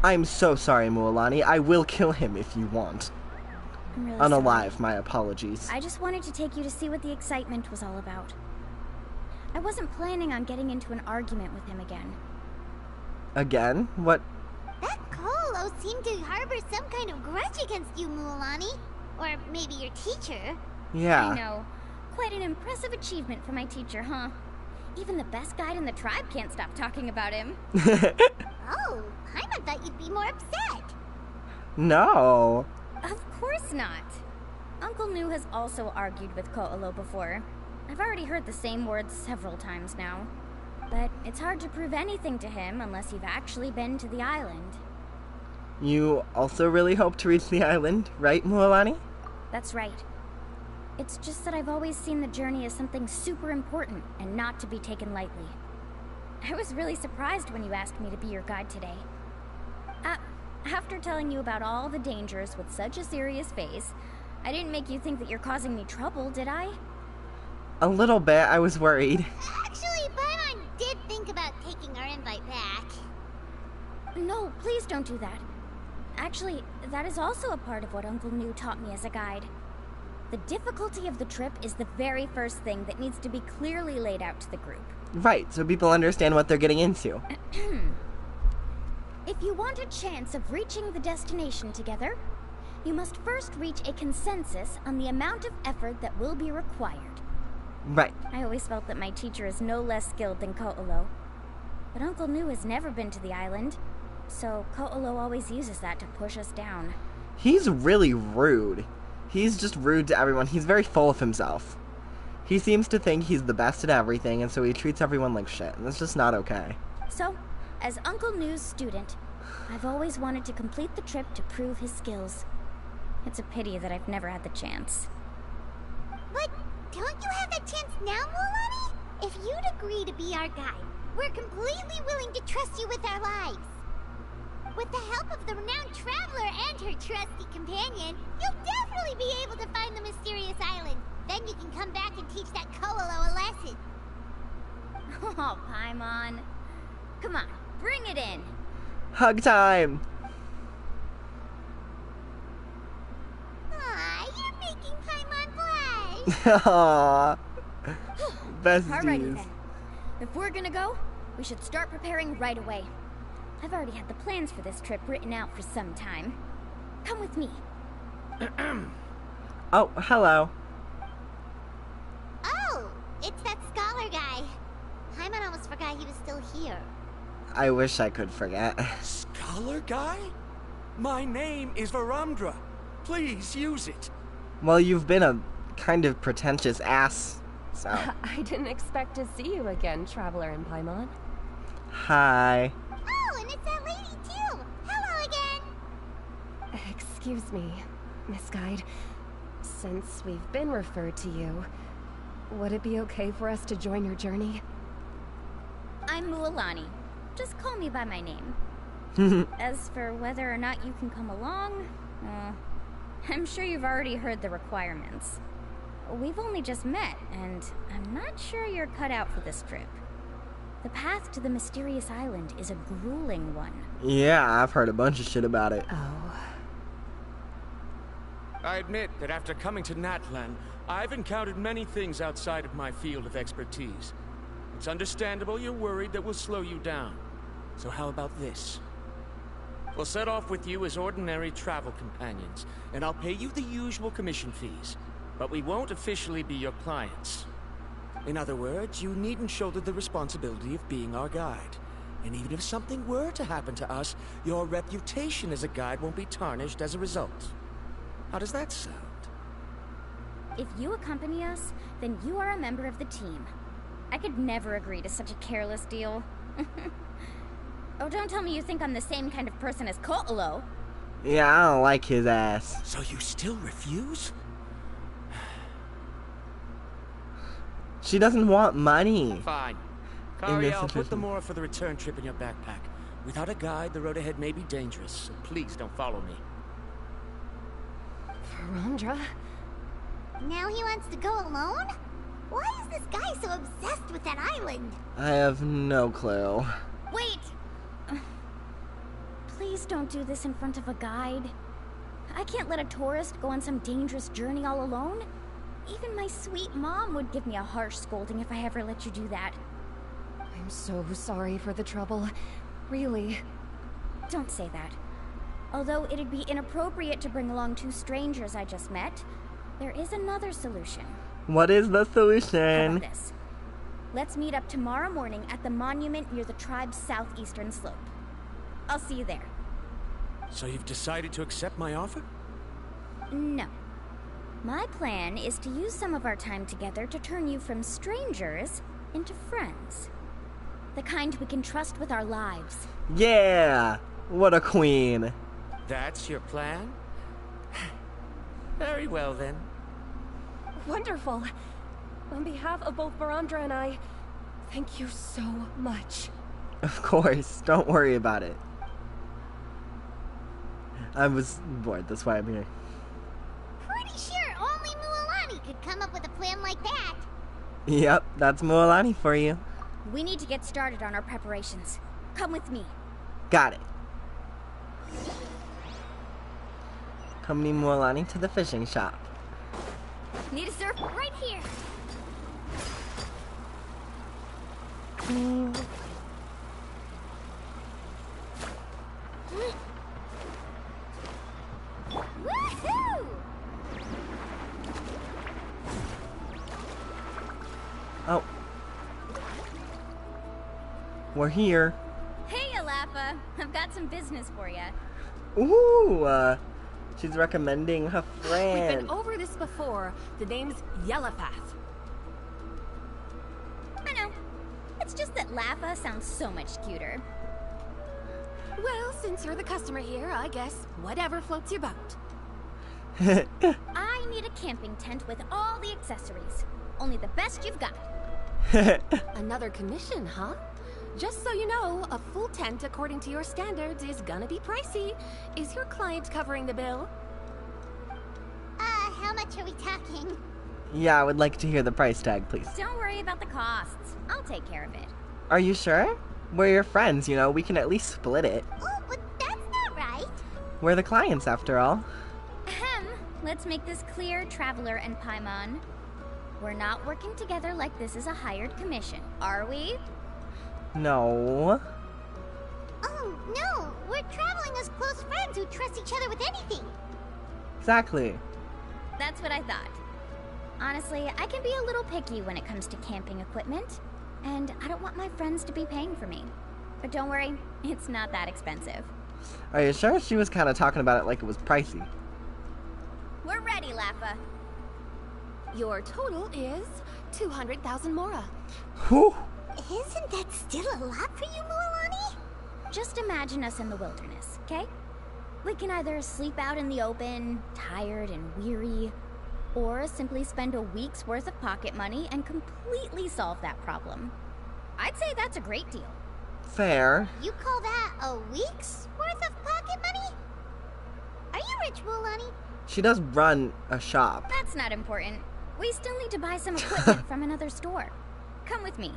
I'm so sorry, Mualani. I will kill him if you want. I'm really Unalive, sorry. my apologies. I just wanted to take you to see what the excitement was all about. I wasn't planning on getting into an argument with him again. Again? What? That Ko'olo seemed to harbor some kind of grudge against you, Mualani. Or maybe your teacher. Yeah. I know. Quite an impressive achievement for my teacher, huh? Even the best guide in the tribe can't stop talking about him. Oh, Paimon thought you'd be more upset. No. Of course not. Uncle Nu has also argued with Ko'olo before. I've already heard the same words several times now. But it's hard to prove anything to him unless you've actually been to the island. You also really hope to reach the island, right, Mualani? That's right. It's just that I've always seen the journey as something super important and not to be taken lightly. I was really surprised when you asked me to be your guide today. After telling you about all the dangers with such a serious face, I didn't make you think that you're causing me trouble, did I? A little bit. I was worried. Actually, Paimon did think about taking our invite back. No, please don't do that. Actually, that is also a part of what Uncle Nu taught me as a guide. The difficulty of the trip is the very first thing that needs to be clearly laid out to the group. Right, so people understand what they're getting into. If you want a chance of reaching the destination together, you must first reach a consensus on the amount of effort that will be required. Right. I always felt that my teacher is no less skilled than Ko'olo. But Uncle Nu has never been to the island, so Ko'olo always uses that to push us down. He's really rude. He's just rude to everyone. He's very full of himself. He seems to think he's the best at everything, and so he treats everyone like shit, and that's just not okay. So, as Uncle Nu's student, I've always wanted to complete the trip to prove his skills. It's a pity that I've never had the chance. But don't you have that chance now, Mualani? If you'd agree to be our guide, we're completely willing to trust you with our lives. With the help of the renowned traveler and her trusty companion, you'll definitely be able to find the mysterious island. Then you can come back and teach that Ko'olo a lesson. Oh, Paimon. Come on, bring it in. Hug time! Aw, you're making Paimon blush. Aww. Besties. Alrighty then. If we're gonna go, we should start preparing right away. I've already had the plans for this trip written out for some time. Come with me. Oh, hello. Oh, it's that scholar guy. Paimon almost forgot he was still here. I wish I could forget. Scholar guy? My name is Varamdra. Please use it. Well, you've been a kind of pretentious ass, so... I didn't expect to see you again, Traveler and Paimon. Hi. Oh, and it's that lady too. Hello again. Excuse me, Miss Guide. Since we've been referred to you, would it be okay for us to join your journey? I'm Mualani. Just call me by my name. As for whether or not you can come along, I'm sure you've already heard the requirements. We've only just met, and I'm not sure you're cut out for this trip. The path to the mysterious island is a grueling one. Yeah, I've heard a bunch of shit about it. Oh. I admit that after coming to Natlan, I've encountered many things outside of my field of expertise. It's understandable you're worried that we'll slow you down. So how about this? We'll set off with you as ordinary travel companions, and I'll pay you the usual commission fees. But we won't officially be your clients. In other words, you needn't shoulder the responsibility of being our guide. And even if something were to happen to us, your reputation as a guide won't be tarnished as a result. How does that sound? If you accompany us, then you are a member of the team. I could never agree to such a careless deal. Oh, don't tell me you think I'm the same kind of person as Ko'olo. Yeah, I don't like his ass. So you still refuse? She doesn't want money. Fine. Kari, I'll put the more for the return trip in your backpack. Without a guide, the road ahead may be dangerous, so please don't follow me. Varamdra? Now he wants to go alone? Why is this guy so obsessed with that island? I have no clue. Wait! Please don't do this in front of a guide. I can't let a tourist go on some dangerous journey all alone. Even my sweet mom would give me a harsh scolding if I ever let you do that. I'm so sorry for the trouble. Really. Don't say that. Although it'd be inappropriate to bring along two strangers I just met, there is another solution. What is the How solution? about this? Let's meet up tomorrow morning at the monument near the tribe's southeastern slope. I'll see you there. So you've decided to accept my offer? No. My plan is to use some of our time together to turn you from strangers into friends. The kind we can trust with our lives. Yeah! What a queen. That's your plan? Very well, then. Wonderful. On behalf of both Barandra and I, thank you so much. Of course, don't worry about it. I was bored, that's why I'm here. Pretty sure only Mualani could come up with a plan like that. Yep, that's Mualani for you. We need to get started on our preparations. Come with me. Got it. Accompany Mualani to the fishing shop. Need a surf right here. Woohoo! Oh. We're here. Hey, Alafa. I've got some business for you. Ooh, she's recommending her We've friend. been over this before. The name's Yellowpath. I know. It's just that Lafa sounds so much cuter. Well, since you're the customer here, I guess whatever floats your boat. I need a camping tent with all the accessories. Only the best you've got. Another commission, huh? Just so you know, a full tent according to your standards is gonna be pricey. Is your client covering the bill? How much are we talking? Yeah, I would like to hear the price tag, please. Don't worry about the costs. I'll take care of it. Are you sure? We're your friends, you know, we can at least split it. Oh, but that's not right. We're the clients, after all. Ahem. Let's make this clear, Traveler and Paimon. We're not working together like this is a hired commission, are we? No. Oh, no. We're traveling as close friends who trust each other with anything. Exactly. That's what I thought. Honestly, I can be a little picky when it comes to camping equipment, and I don't want my friends to be paying for me. But don't worry, it's not that expensive. Are you sure? She was kind of talking about it like it was pricey. We're ready, Lafa. Your total is 200,000 Mora. Whew. Isn't that still a lot for you, Mualani? Just imagine us in the wilderness, okay? We can either sleep out in the open, tired and weary, or simply spend a week's worth of pocket money and completely solve that problem. I'd say that's a great deal. Fair. You call that a week's worth of pocket money? Are you rich, Mualani? She does run a shop. That's not important. We still need to buy some equipment from another store. Come with me.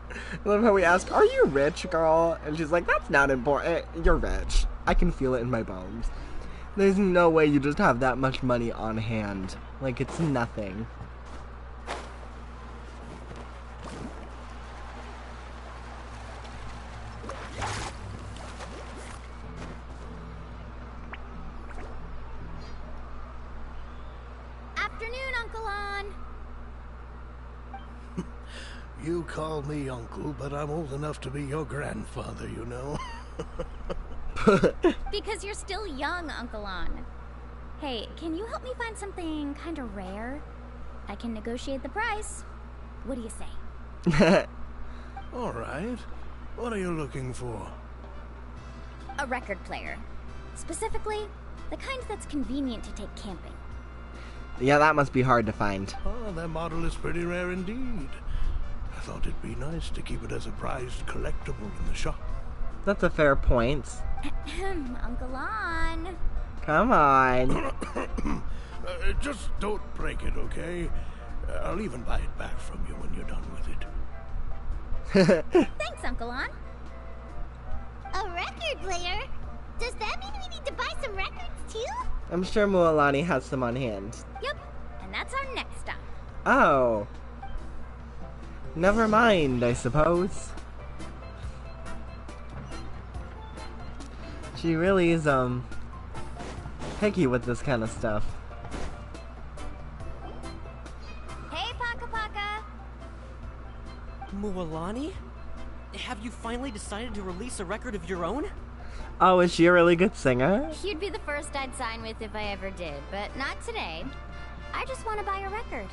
I love how we ask, are you rich, girl? And she's like, that's not important. You're rich. I can feel it in my bones. There's no way you just have that much money on hand. Like, it's nothing. Afternoon, Uncle On. You call me uncle, but I'm old enough to be your grandfather, you know. Because you're still young, Uncle On. Hey, can you help me find something kind of rare? I can negotiate the price. What do you say? All right. What are you looking for? A record player. Specifically, the kind that's convenient to take camping. Yeah, that must be hard to find. Oh, that model is pretty rare indeed. I thought it'd be nice to keep it as a prized collectible in the shop. That's a fair point. Uncle On. Come on. Just don't break it, okay? I'll even buy it back from you when you're done with it. Thanks, Uncle On. A record player? Does that mean we need to buy some records too? I'm sure Mualani has some on hand. Yep, and that's our next stop. Oh. Never mind, I suppose. She really is, picky with this kind of stuff. Hey, Paka Paka. Mualani? Have you finally decided to release a record of your own? Oh, is she a really good singer? You'd be the first I'd sign with if I ever did, but not today. I just want to buy a record.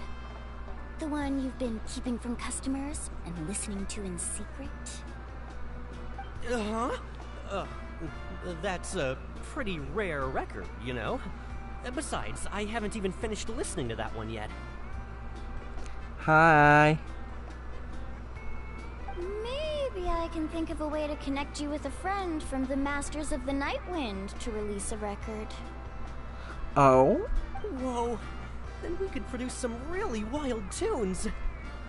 The one you've been keeping from customers and listening to in secret? That's a pretty rare record, you know? Besides, I haven't even finished listening to that one yet. Hi. Maybe I can think of a way to connect you with a friend from the Masters of the Nightwind to release a record. Oh? Whoa, then we could produce some really wild tunes.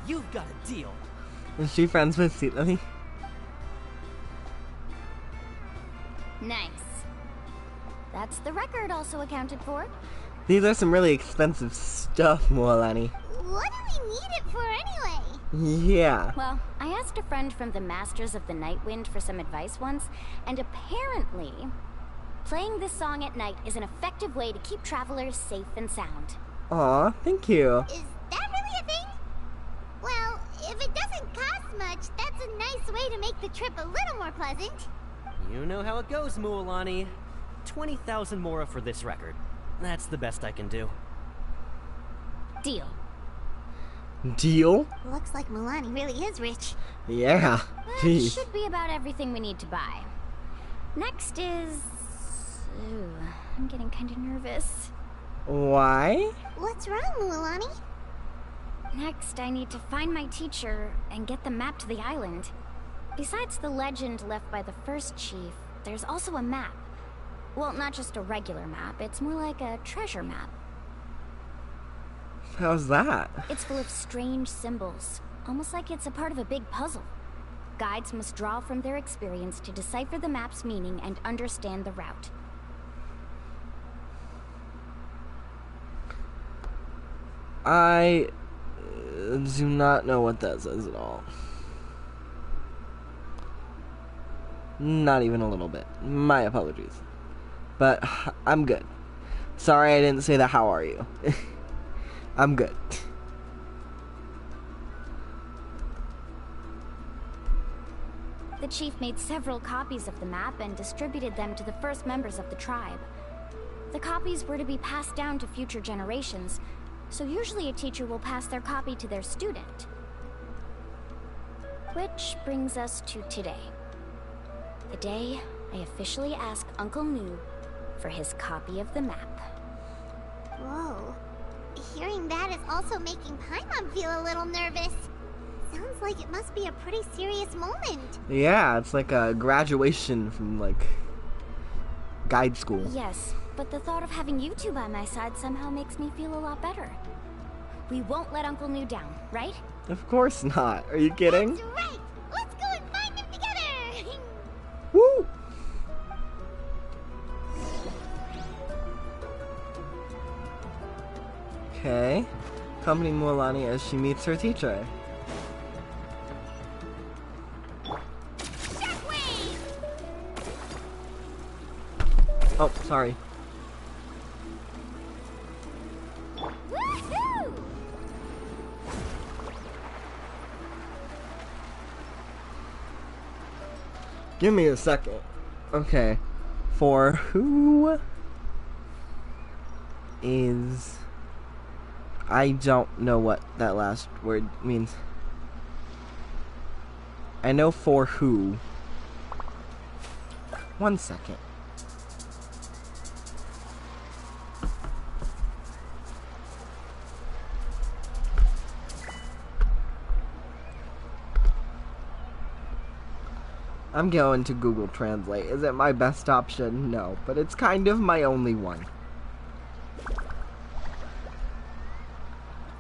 You've got a deal. Is she friends with Lily? Nice. That's the record also accounted for. These are some really expensive stuff, Mualani. What do we need it for anyway? Yeah. Well, I asked a friend from the Masters of the Nightwind for some advice once, and apparently, playing this song at night is an effective way to keep travelers safe and sound. Aw, thank you. Is that really a thing? Well, if it doesn't cost much, that's a nice way to make the trip a little more pleasant. You know how it goes, Mualani. 20,000 mora for this record. That's the best I can do. Deal. Deal? Looks like Mualani really is rich. Yeah. That Jeez. should be about everything we need to buy. Next is... Ooh, I'm getting kind of nervous. Why? What's wrong, Mualani? Next, I need to find my teacher and get the map to the island. Besides the legend left by the first chief, there's also a map. Well, not just a regular map, it's more like a treasure map. How's that? It's full of strange symbols, almost like it's a part of a big puzzle. Guides must draw from their experience to decipher the map's meaning and understand the route. I do not know what that says at all. Not even a little bit. My apologies. But I'm good. Sorry I didn't say the how are you. I'm good. The chief made several copies of the map and distributed them to the first members of the tribe. The copies were to be passed down to future generations, so usually a teacher will pass their copy to their student. Which brings us to today. The day I officially ask Uncle Nu for his copy of the map. Whoa. Hearing that is also making Paimon feel a little nervous. Sounds like it must be a pretty serious moment. Yeah, it's like a graduation from, like, guide school. Yes, but the thought of having you two by my side somehow makes me feel a lot better. We won't let Uncle Nu down, right? Of course not. Are you kidding? That's right! Let's go and find him together! Woo! Okay. Accompanying Mualani as she meets her teacher. Oh, sorry. Woohoo! Give me a second. Okay. For who is... I don't know what that last word means. I know for who. One second. I'm going to Google Translate. Is it my best option? No, but it's kind of my only one.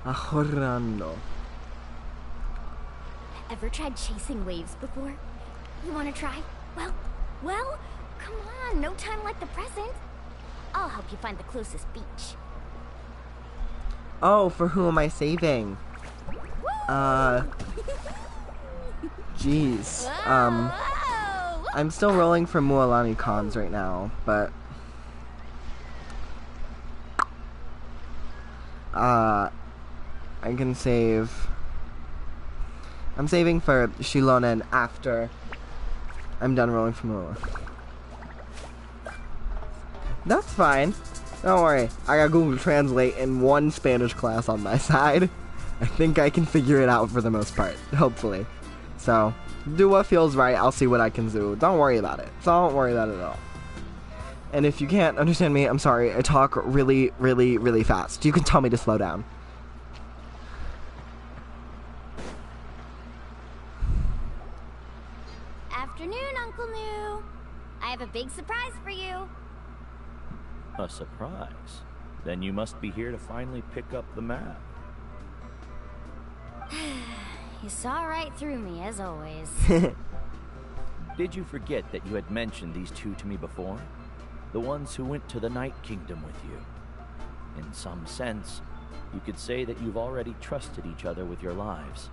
Ahorrando. Ever tried chasing waves before? You want to try? Well, come on, no time like the present. I'll help you find the closest beach. Oh, for who am I saving? Jeez. I'm still rolling for Mualani cons right now, but I can save I'm saving for Shilonen after I'm done rolling for Moa. That's fine. Don't worry. I got Google Translate and one Spanish class on my side. I think I can figure it out for the most part, hopefully. So, do what feels right. I'll see what I can do. Don't worry about it. Don't worry about it at all. And if you can't understand me, I'm sorry. I talk really, really, really fast. You can tell me to slow down. Afternoon, Uncle New. I have a big surprise for you. A surprise? Then you must be here to finally pick up the map. You saw right through me, as always. Did you forget that you had mentioned these two to me before? The ones who went to the Night Kingdom with you. In some sense, you could say that you've already trusted each other with your lives.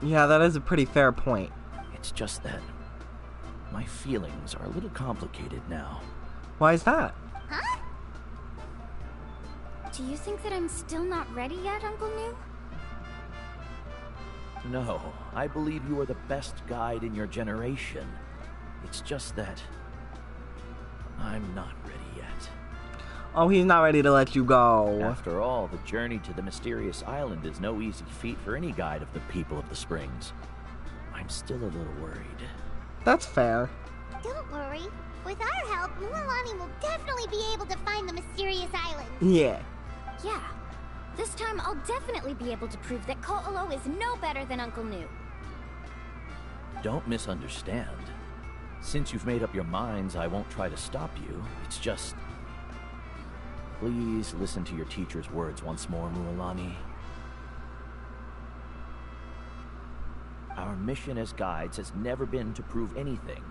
Yeah, that is a pretty fair point. It's just that my feelings are a little complicated now. Why is that? Huh? Do you think that I'm still not ready yet, Uncle New? No, I believe you are the best guide in your generation. It's just that I'm not ready yet. Oh, he's not ready to let you go. After all, the journey to the mysterious island is no easy feat for any guide of the people of the Springs. I'm still a little worried. That's fair. Don't worry. With our help, Mualani will definitely be able to find the mysterious island. Yeah. Yeah. This time I'll definitely be able to prove that Ko'olo is no better than Uncle New. Don't misunderstand. Since you've made up your minds, I won't try to stop you. It's just... Please listen to your teacher's words once more, Mualani. Our mission as guides has never been to prove anything.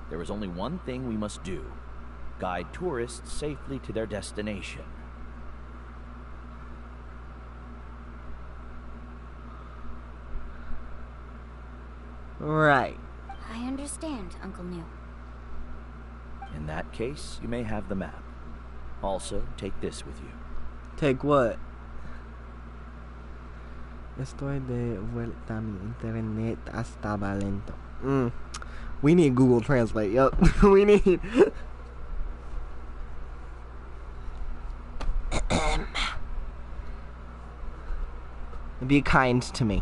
There is only one thing we must do. Guide tourists safely to their destination. Right. I understand, Uncle New. In that case, you may have the map. Also, take this with you. Take what? Estoy de vuelta. Mi internet estaba lento. We need Google Translate. Yep. We need... Be kind to me.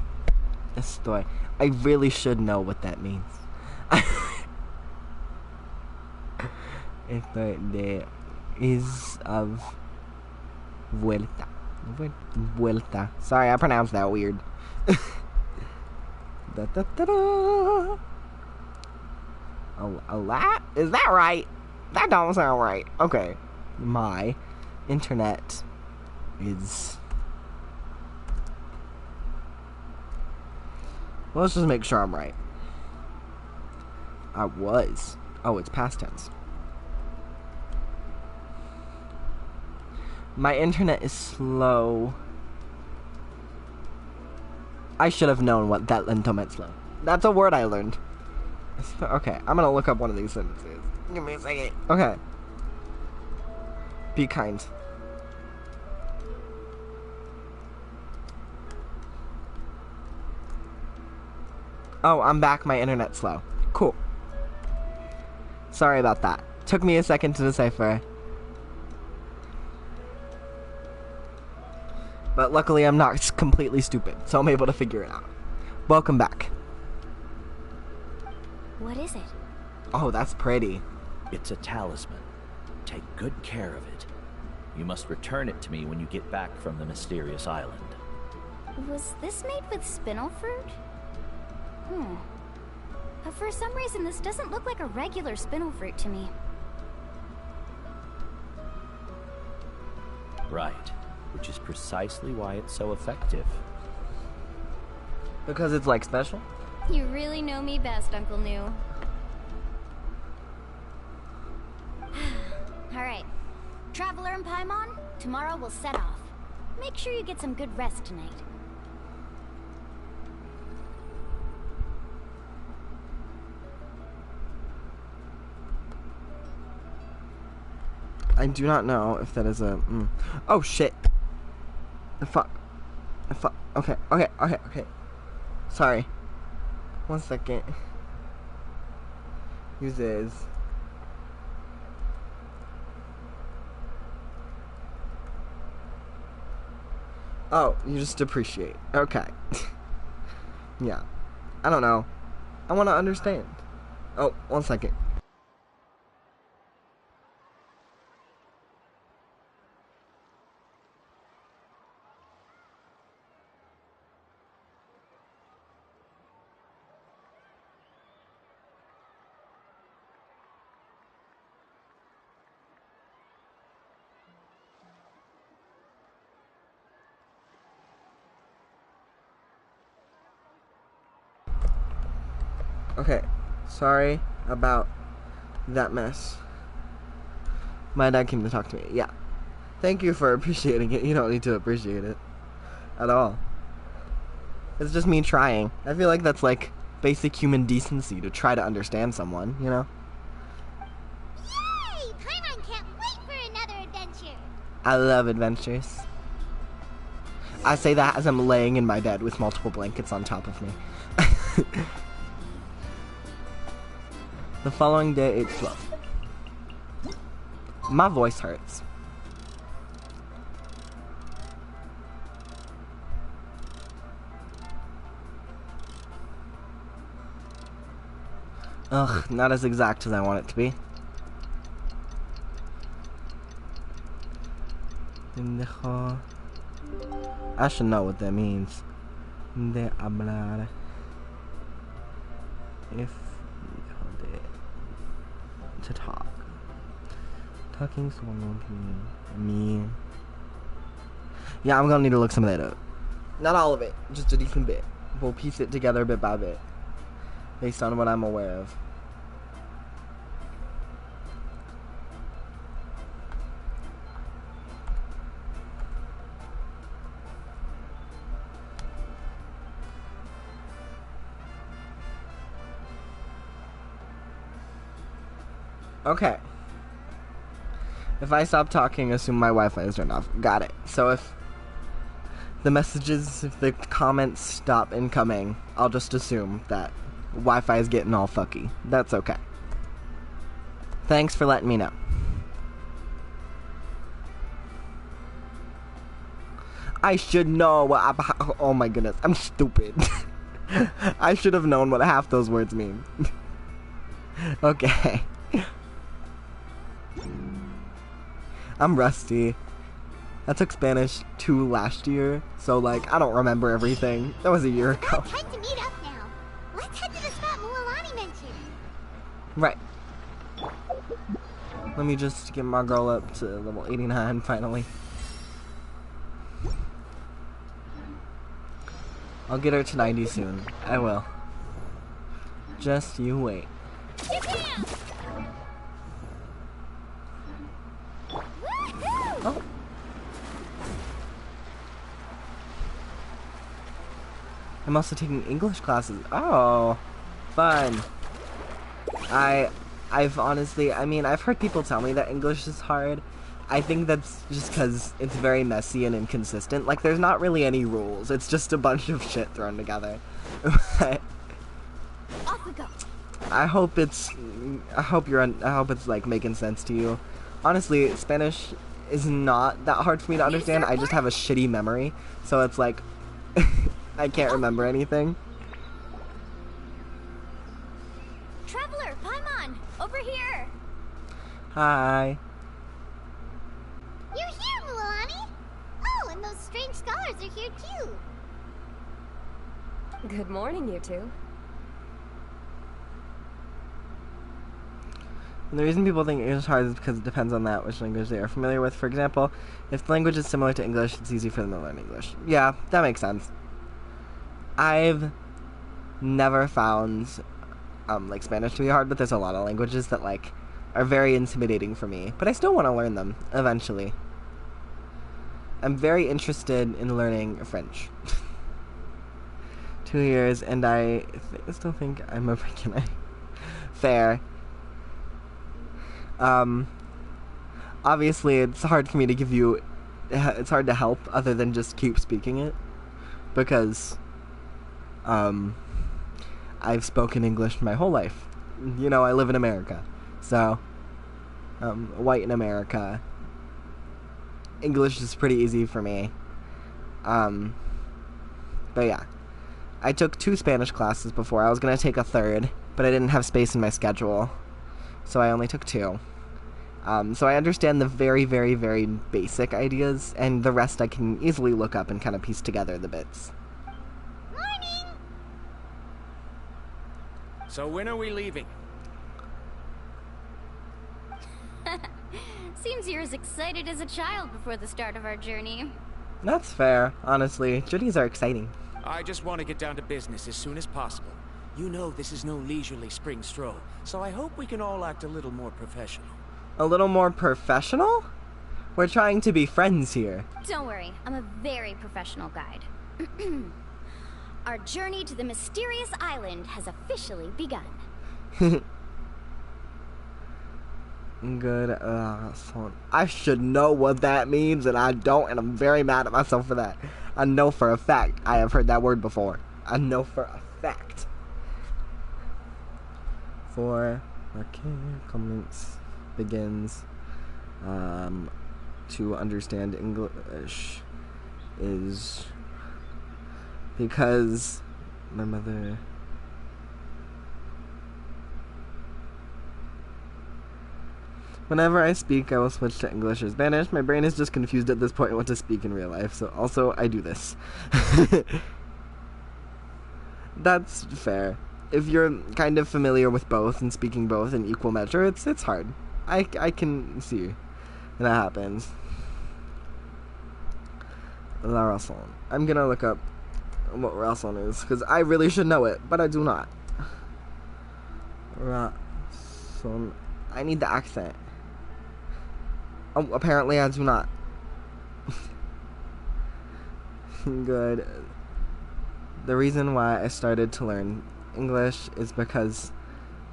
Estoy. I really should know what that means. Estoy de... is of... vuelta. Vuelta. Sorry, I pronounced that weird. Da, da, da, da. A lot? Is that right? That don't sound right. Okay. My internet is... Well, let's just make sure I'm right. I was. Oh, it's past tense. My internet is slow. I should have known what that lento meant slow. That's a word I learned. Okay, I'm gonna look up one of these sentences. Give me a second. Okay. Be kind. Oh, I'm back. My internet's slow. Cool. Sorry about that. Took me a second to decipher. But luckily I'm not completely stupid, so I'm able to figure it out. Welcome back. What is it? Oh, that's pretty. It's a talisman. Take good care of it. You must return it to me when you get back from the mysterious island. Was this made with spinel fruit? For some reason, this doesn't look like a regular spinel fruit to me. Right. Which is precisely why it's so effective. Because it's like special? You really know me best, Uncle New. Alright. Traveler and Paimon, tomorrow we'll set off. Make sure you get some good rest tonight. I do not know if that is a... Oh, shit. The fuck. The fuck. Okay. Sorry. 1 second. Uses. Oh, you just appreciate. Okay. Yeah. I don't know. I want to understand. Oh, 1 second. Okay, sorry about that mess. My dad came to talk to me. Yeah. Thank you for appreciating it. You don't need to appreciate it at all. It's just me trying. I feel like that's like basic human decency to try to understand someone, you know? Yay! Paimon can't wait for another adventure. I love adventures. I say that as I'm laying in my bed with multiple blankets on top of me. The following day, 8:12. My voice hurts. Ugh, not as exact as I want it to be. I should know what that means. De hablar. If to talk. Talking someone me. Yeah, I'm gonna need to look some of that up. Not all of it, just a decent bit. We'll piece it together bit by bit, based on what I'm aware of. Okay. If I stop talking, assume my Wi-Fi is turned off. Got it. So if the messages, if the comments stop incoming, I'll just assume that Wi-Fi is getting all fucky. That's okay. Thanks for letting me know. I should know what oh my goodness, I'm stupid. I should have known what half those words mean. Okay. I'm rusty. I took Spanish 2 last year, so like I don't remember everything. That was a year ago. Time to meet up now. Let's head to the spot Mualani mentioned. Right. Let me just get my girl up to level 89 finally. I'll get her to 90 soon. I will. Just you wait. Oh. I'm also taking English classes. Oh, fun. I've honestly, I mean, I've heard people tell me that English is hard. I think that's just because it's very messy and inconsistent. Like, there's not really any rules. It's just a bunch of shit thrown together. Off we go. I hope it's like making sense to you. Honestly, Spanish is not that hard for me to understand. I just have a shitty memory, so it's like I can't remember anything. Traveler, Paimon, over here. Hi. You're here, Mualani. Oh, and those strange scholars are here too. Good morning, you two. And the reason people think English is hard is because it depends on which language they are familiar with. For example, if the language is similar to English, it's easy for them to learn English. Yeah, that makes sense. I've never found like Spanish to be hard, but there's a lot of languages that like are very intimidating for me. But I still want to learn them eventually. I'm very interested in learning French. 2 years, and I still think I'm a beginner. Fair. Obviously it's hard for me to give you, it's hard to help other than just keep speaking it, because I've spoken English my whole life. You know, I live in America. So, white in America. English is pretty easy for me. But yeah. I took 2 Spanish classes before. I was going to take a third, but I didn't have space in my schedule. So I only took 2. So I understand the very, very, very basic ideas, and the rest I can easily look up and kind of piece together the bits. Morning! So when are we leaving? Seems you're as excited as a child before the start of our journey. That's fair, honestly. Journeys are exciting. I just want to get down to business as soon as possible. You know this is no leisurely spring stroll, so I hope we can all act a little more professional. A little more professional? We're trying to be friends here. Don't worry, I'm a very professional guide. Our journey to the mysterious island has officially begun. Good. So I should know what that means, and I don't, and I'm very mad at myself for that. I know for a fact I have heard that word before. I know for a fact. For comments begins to understand English is because my mother whenever I speak, I will switch to English or Spanish. My brain is just confused at this point what to speak in real life, so also I do this. That's fair. If you're kind of familiar with both and speaking both in equal measure, it's hard. I can see that happens. La razón. I'm gonna look up what razón is, because I really should know it, but I do not. Razón. I need the accent. Oh, apparently I do not. Good. The reason why I started to learn English is because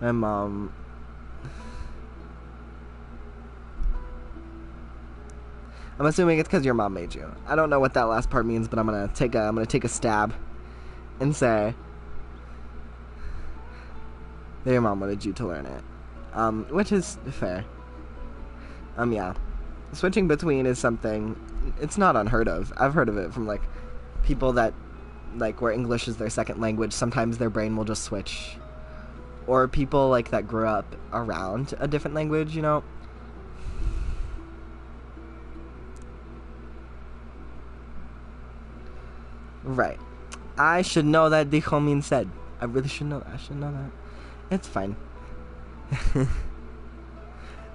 my mom I'm assuming it's because your mom made you. I don't know what that last part means, but I'm gonna take a stab and say that your mom wanted you to learn it. Which is fair. Yeah. Switching between is something, it's not unheard of. I've heard of it from, like, people that, like, where English is their second language. Sometimes their brain will just switch. Or people, like, that grew up around a different language, you know? Right. I should know that dijo means said. I really should know that. I should know that. It's fine.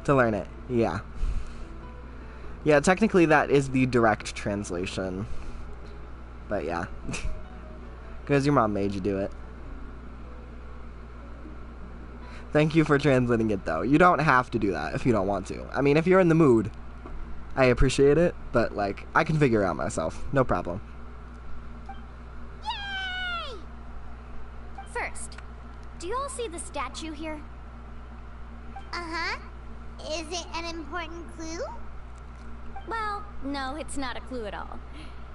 To learn it. Yeah. Yeah, technically that is the direct translation. But yeah. Because your mom made you do it. Thank you for translating it, though. You don't have to do that if you don't want to. I mean, if you're in the mood, I appreciate it, but, like, I can figure it out myself. No problem. Yay! First, do you all see the statue here? Uh-huh. Is it an important clue? Well, no, it's not a clue at all.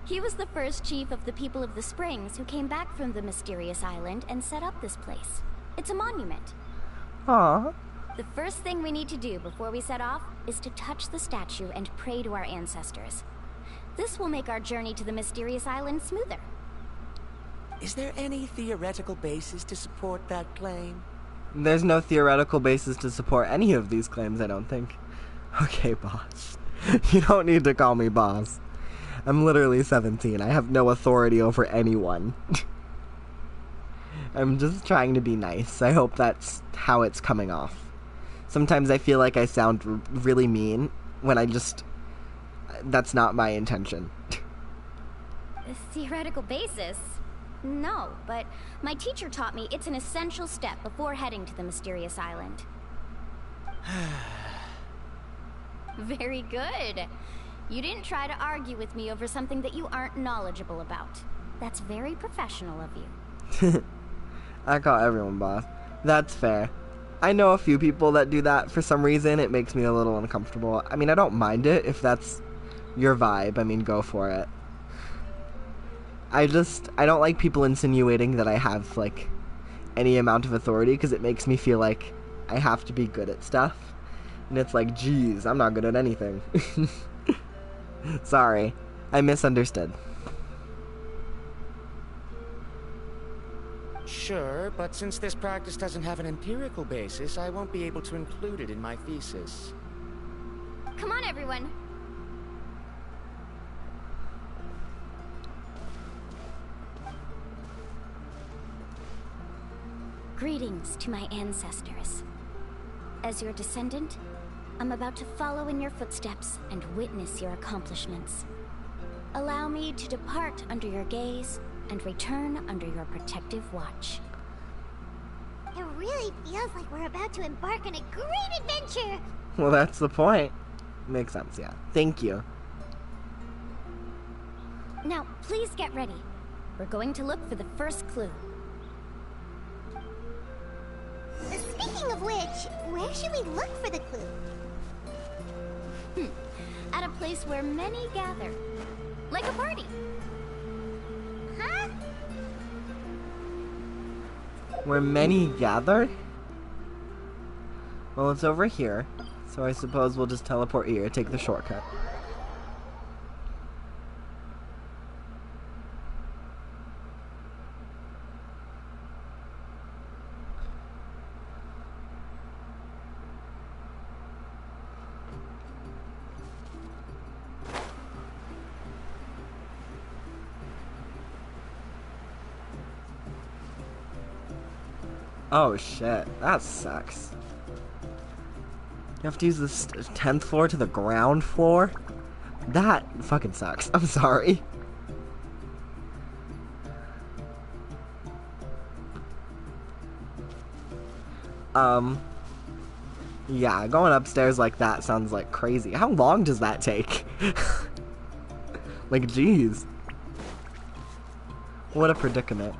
He was the first chief of the people of the Springs who came back from the mysterious island and set up this place. It's a monument. Aww. The first thing we need to do before we set off is to touch the statue and pray to our ancestors. This will make our journey to the mysterious island smoother. Is there any theoretical basis to support that claim? There's no theoretical basis to support any of these claims, I don't think. Okay, boss. You don't need to call me boss. I'm literally 17. I have no authority over anyone. I'm just trying to be nice. I hope that's how it's coming off. Sometimes I feel like I sound really mean when I just... That's not my intention. A theoretical basis? No, but my teacher taught me it's an essential step before heading to the mysterious island. Very good. You didn't try to argue with me over something that you aren't knowledgeable about. That's very professional of you. I call everyone boss. That's fair. I know a few people that do that for some reason. It makes me a little uncomfortable. I mean, I don't mind it if that's your vibe. I mean, go for it. I don't like people insinuating that I have, like, any amount of authority, because it makes me feel like I have to be good at stuff. And it's like, geez, I'm not good at anything. Sorry, I misunderstood. Sure, but since this practice doesn't have an empirical basis, I won't be able to include it in my thesis. Come on, everyone. Greetings to my ancestors. As your descendant, I'm about to follow in your footsteps and witness your accomplishments. Allow me to depart under your gaze and return under your protective watch. It really feels like we're about to embark on a great adventure! Well, that's the point. Makes sense, yeah. Thank you. Now, please get ready. We're going to look for the first clue. Speaking of which, where should we look for the clue? At a place where many gather. Like a party. Huh? Where many gather? Well, it's over here, so I suppose we'll just teleport here, take the shortcut. Oh shit, that sucks. You have to use this 10th floor to the ground floor? That fucking sucks. I'm sorry. Yeah, going upstairs like that sounds like crazy. How long does that take? Like, jeez. What a predicament.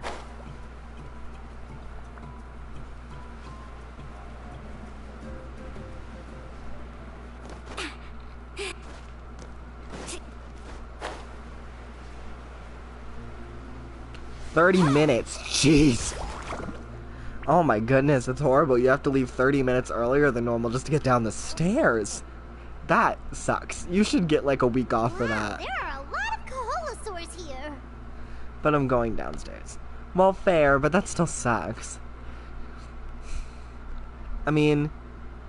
$30 minutes. Jeez. Oh my goodness, it's horrible. You have to leave 30 minutes earlier than normal just to get down the stairs. That sucks. You should get like a week off for that. There are a lot of Kaholosaurs here. But I'm going downstairs. Well, fair, but that still sucks. I mean,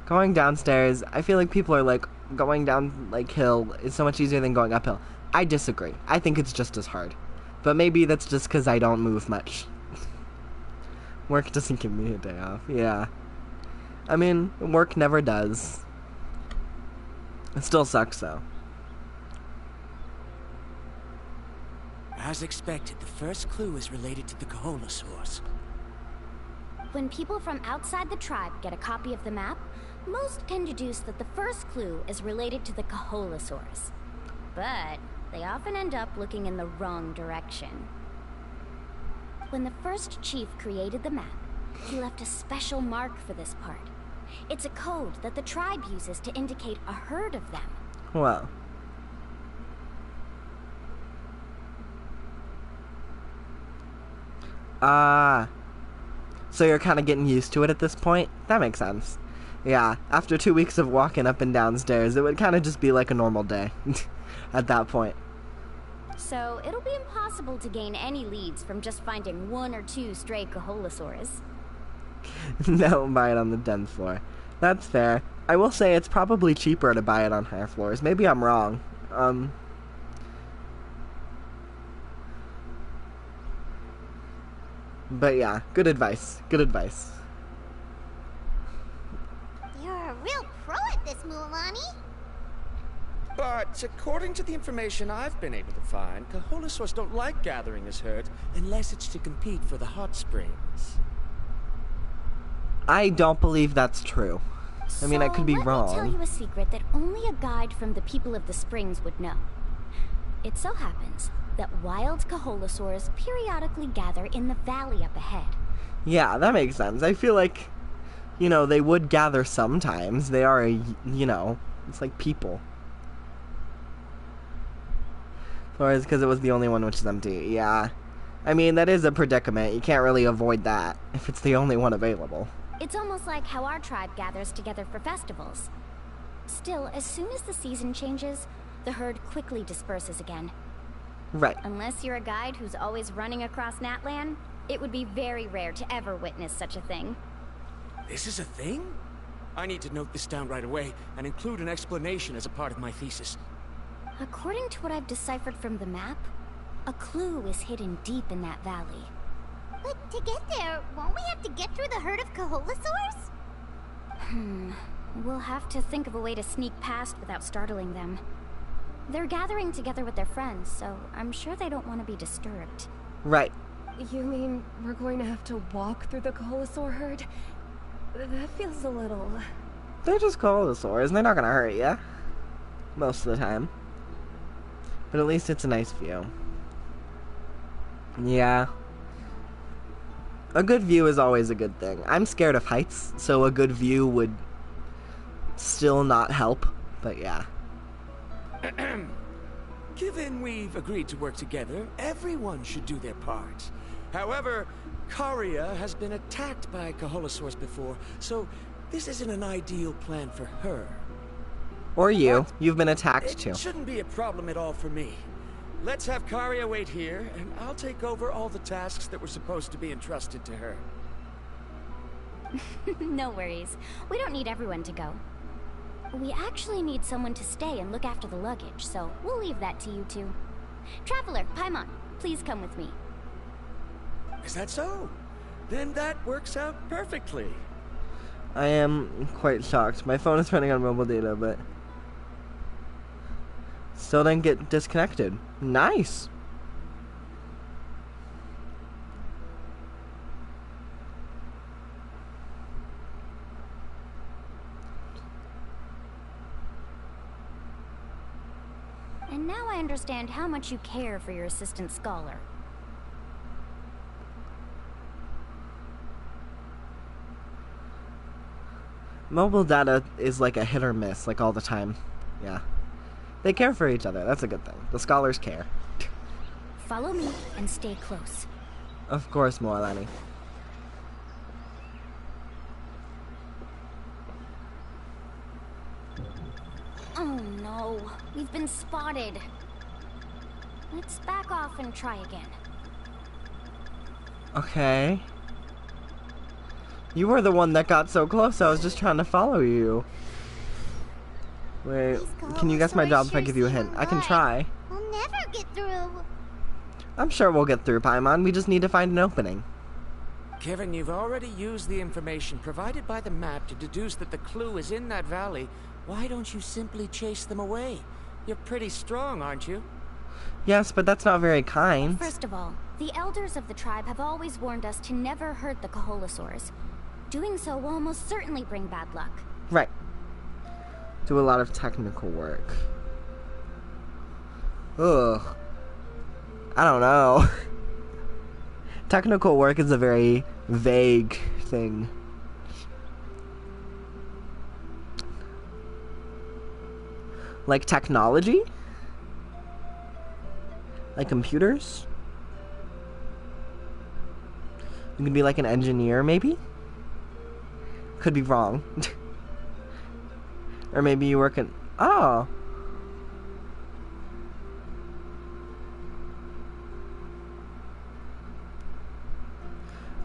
going downstairs, I feel like people are like, going down like hill is so much easier than going uphill. I disagree. I think it's just as hard. But maybe that's just because I don't move much. Work doesn't give me a day off. Yeah. I mean, work never does. It still sucks, though. As expected, the first clue is related to the Kaholosaurs. When people from outside the tribe get a copy of the map, most can deduce that the first clue is related to the Kaholosaurs. But they often end up looking in the wrong direction. When the first chief created the map, he left a special mark for this part. It's a code that the tribe uses to indicate a herd of them. Well. So you're kind of getting used to it at this point? That makes sense. Yeah, after 2 weeks of walking up and down stairs, it would kind of just be like a normal day at that point. So it'll be impossible to gain any leads from just finding 1 or 2 stray Kaholosaurs. No, buy it on the 10th floor. That's fair. I will say it's probably cheaper to buy it on higher floors. Maybe I'm wrong. But yeah, good advice. Good advice. You're a real pro at this, Mualani. But according to the information I've been able to find, Kaholosaurs don't like gathering as herds unless it's to compete for the hot springs. I don't believe that's true. I mean, I could be wrong. Let me tell you a secret that only a guide from the people of the springs would know. It so happens that wild Kaholosaurs periodically gather in the valley up ahead. Yeah, that makes sense. I feel like, you know, they would gather sometimes. They are, you know, it's like people. Or is it because it was the only one which is empty? Yeah. I mean, that is a predicament. You can't really avoid that if it's the only one available. It's almost like how our tribe gathers together for festivals. Still, as soon as the season changes, the herd quickly disperses again. Right. Unless you're a guide who's always running across Natlan, it would be very rare to ever witness such a thing. This is a thing? I need to note this down right away and include an explanation as a part of my thesis. According to what I've deciphered from the map, a clue is hidden deep in that valley. But to get there, won't we have to get through the herd of Kaholasaurs? We'll have to think of a way to sneak past without startling them. They're gathering together with their friends, so I'm sure they don't want to be disturbed. Right. You mean we're going to have to walk through the Kaholasaur herd? That feels a little... They're just Kaholasaurs, and they're not gonna hurt you. Most of the time. But at least it's a nice view. Yeah. A good view is always a good thing. I'm scared of heights, so a good view would still not help, but yeah. Given we've agreed to work together, everyone should do their part. However, Karia has been attacked by Kaholasaurs before, so this isn't an ideal plan for her. Or you. You've been attacked too. It shouldn't be a problem at all for me. Let's have Karia wait here, and I'll take over all the tasks that were supposed to be entrusted to her. No worries. We don't need everyone to go. We actually need someone to stay and look after the luggage, so we'll leave that to you two. Traveler, Paimon, please come with me. Is that so? Then that works out perfectly. I am quite shocked. My phone is running on mobile data, but still didn't get disconnected. Nice. And now I understand how much you care for your assistant scholar. Mobile data is like a hit or miss, like all the time. Yeah. They care for each other. That's a good thing. The scholars care. Follow me and stay close. Of course, Moalani. Oh no, we've been spotted. Let's back off and try again. Okay. You were the one that got so close, I was just trying to follow you. Wait, can you guess my job if I give you a hint? I can try. We'll never get through. I'm sure we'll get through, Paimon. We just need to find an opening. Given you've already used the information provided by the map to deduce that the clue is in that valley, why don't you simply chase them away? You're pretty strong, aren't you? Yes, but that's not very kind. First of all, the elders of the tribe have always warned us to never hurt the Kaholasaurs. Doing so will almost certainly bring bad luck. Right. Do a lot of technical work. Ugh. I don't know. Technical work is a very vague thing. Like technology? Like computers? You could be like an engineer, maybe? Could be wrong. Or maybe you work in... Oh!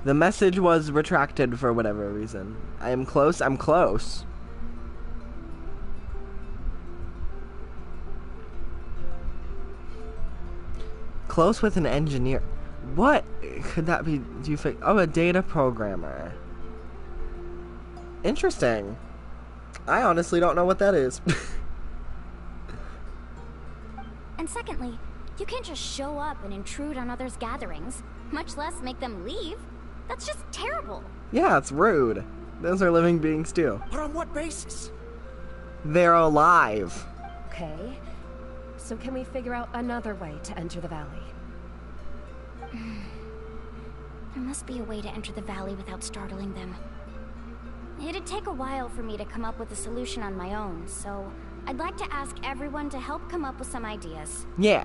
The message was retracted for whatever reason. I am close, I'm close. Close with an engineer. What could that be? Do you think? Oh, a data programmer. Interesting. I honestly don't know what that is. And secondly, you can't just show up and intrude on others' gatherings, much less make them leave. That's just terrible. Yeah, it's rude. Those are living beings too. But on what basis? They're alive. Okay. So can we figure out another way to enter the valley? There must be a way to enter the valley without startling them. It'd take a while for me to come up with a solution on my own, so I'd like to ask everyone to help come up with some ideas. Yeah.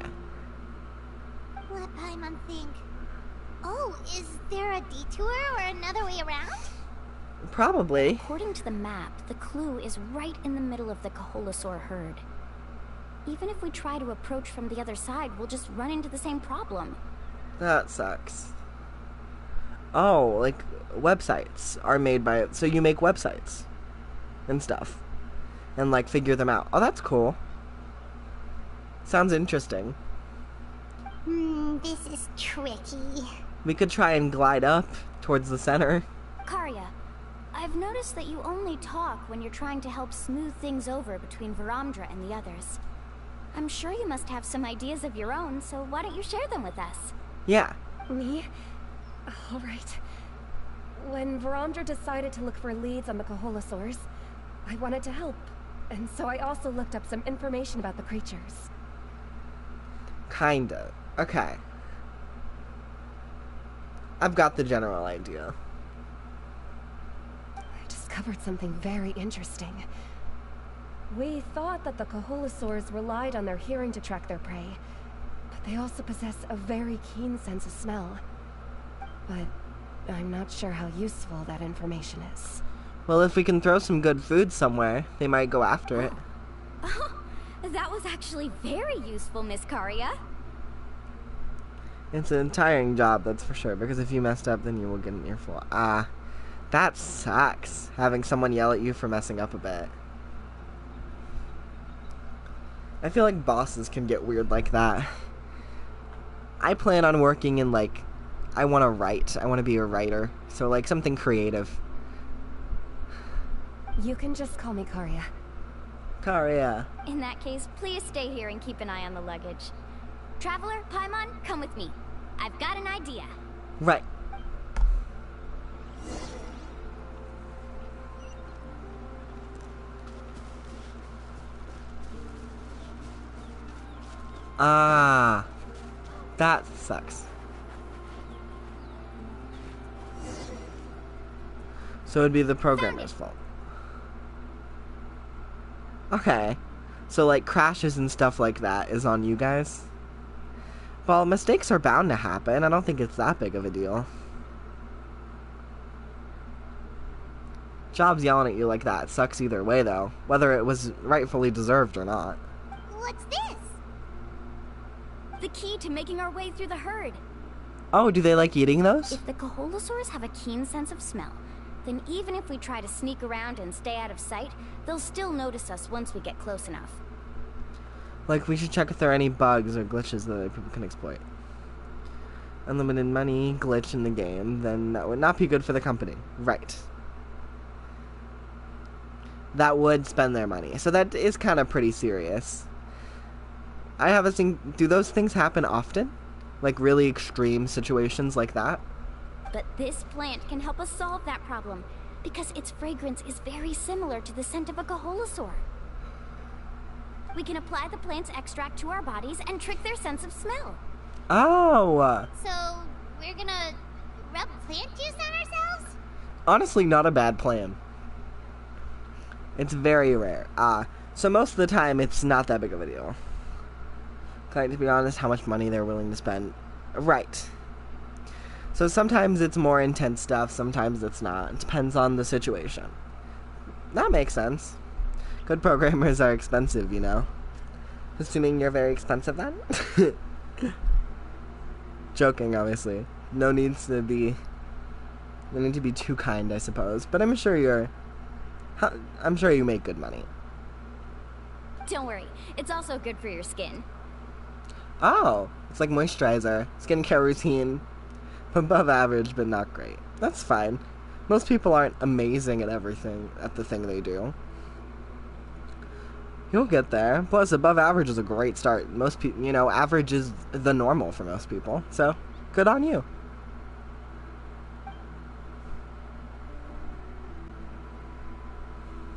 Let Paimon think. Oh, is there a detour or another way around? Probably. According to the map, the clue is right in the middle of the Kaholasaur herd. Even if we try to approach from the other side, we'll just run into the same problem. That sucks. Oh, like websites are made by it. So you make websites and stuff and like figure them out. Oh, that's cool. Sounds interesting. This is tricky. We could try and glide up towards the center. Karya, I've noticed that you only talk when you're trying to help smooth things over between Varamdra and the others. I'm sure you must have some ideas of your own, so why don't you share them with us? Yeah. Me? All right. When Varamdra decided to look for leads on the Kaholasaurs, I wanted to help, and so I also looked up some information about the creatures. Kinda. Okay. I've got the general idea. I discovered something very interesting. We thought that the Kaholasaurs relied on their hearing to track their prey, but they also possess a very keen sense of smell. But I'm not sure how useful that information is. Well, if we can throw some good food somewhere, they might go after it. Oh, that was actually very useful, Miss Karya. It's an tiring job, that's for sure, because if you messed up, then you will get an earful. That sucks, having someone yell at you for messing up a bit. I feel like bosses can get weird like that. I plan on working in, like, I want to write. I want to be a writer. So, like, something creative. You can just call me Karya. Karya. In that case, please stay here and keep an eye on the luggage. Traveler, Paimon, come with me. I've got an idea. Right. That sucks. So it'd be the programmer's fault. Okay. So, like, crashes and stuff like that is on you guys? Well, mistakes are bound to happen. I don't think it's that big of a deal. Jobs yelling at you like that sucks either way, though. Whether it was rightfully deserved or not. What's this? The key to making our way through the herd. Oh, do they like eating those? If the Kaholasaurs have a keen sense of smell, then even if we try to sneak around and stay out of sight, they'll still notice us once we get close enough. Like, we should check if there are any bugs or glitches that other people can exploit. Unlimited money glitch in the game, then that would not be good for the company. Right. That would spend their money. So that is kind of pretty serious. I have a thing. Do those things happen often? Like really extreme situations like that? But this plant can help us solve that problem, because its fragrance is very similar to the scent of a Kaholasaur. We can apply the plant's extract to our bodies and trick their sense of smell. Oh! So, we're gonna rub plant juice on ourselves? Honestly, not a bad plan. It's very rare. So most of the time, it's not that big of a deal. Like, to be honest, how much money they're willing to spend. Right. So sometimes it's more intense stuff, sometimes it's not. It depends on the situation. That makes sense. Good programmers are expensive, you know. Assuming you're very expensive then? Joking, obviously. No need to be too kind, I suppose. But I'm sure you make good money. Don't worry, it's also good for your skin. Oh, it's like moisturizer, skincare routine. Above average, but not great. That's fine. Most people aren't amazing at everything, at the thing they do. You'll get there. Plus, above average is a great start. Most people, you know, average is the normal for most people. So, good on you.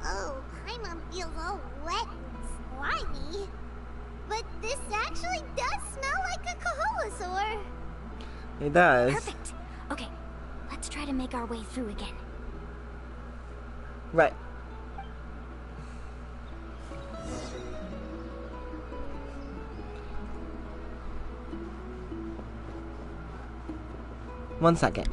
Oh, Paimon feels all wet and slimy. But this actually does smell like a Kaholasaur. It does. Perfect. Okay, let's try to make our way through again. Right. 1 second.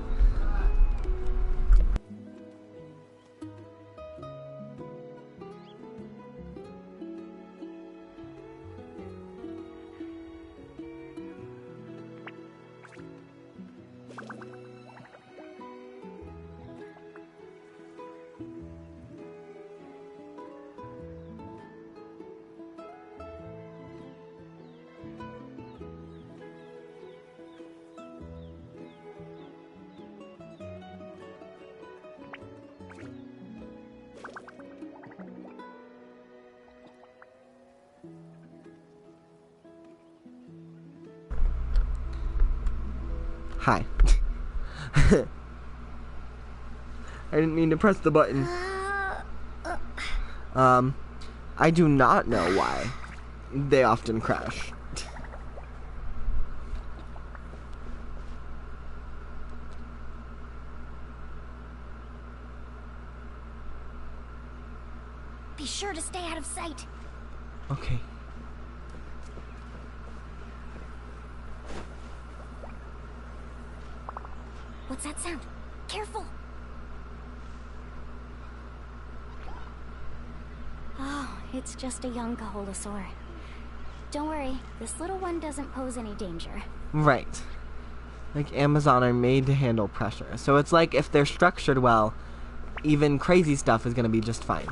Hi. I didn't mean to press the button. I do not know why. They often crash. Be sure to stay out of sight. Okay. What's that sound? Careful! Oh, it's just a young Kaholosaur. Don't worry, this little one doesn't pose any danger. Right. Like, Amazon are made to handle pressure. So it's like, if they're structured well, even crazy stuff is gonna be just fine.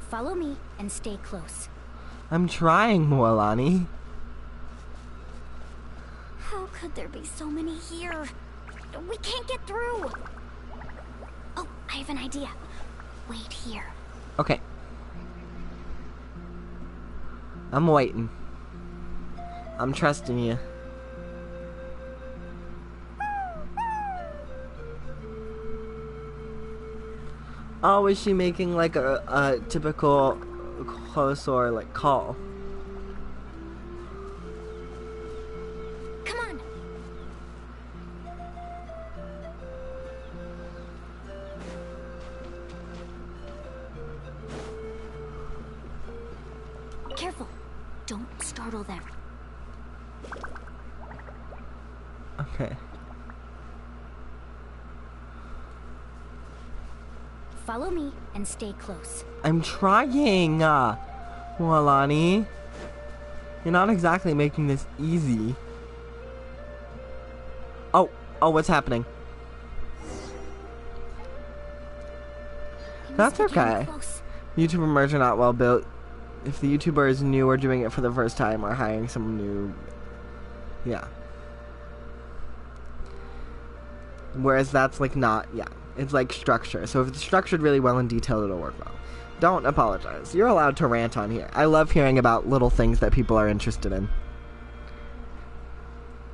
Follow me and stay close. I'm trying, Moalani. How could there be so many here? We can't get through. Oh, I have an idea. Wait here. Okay. I'm waiting. I'm trusting you. Oh, is she making like a typical Kaholosaur like call? Come on. Careful. Don't startle them. Okay. Follow me and stay close. I'm trying, Moalani. You're not exactly making this easy. Oh, what's happening? That's okay. YouTuber merge are not well built. If the YouTuber is new or doing it for the first time or hiring someone new, yeah. Whereas that's like not, yeah. It's like structure. So if it's structured really well and detailed, it'll work well. Don't apologize. You're allowed to rant on here. I love hearing about little things that people are interested in.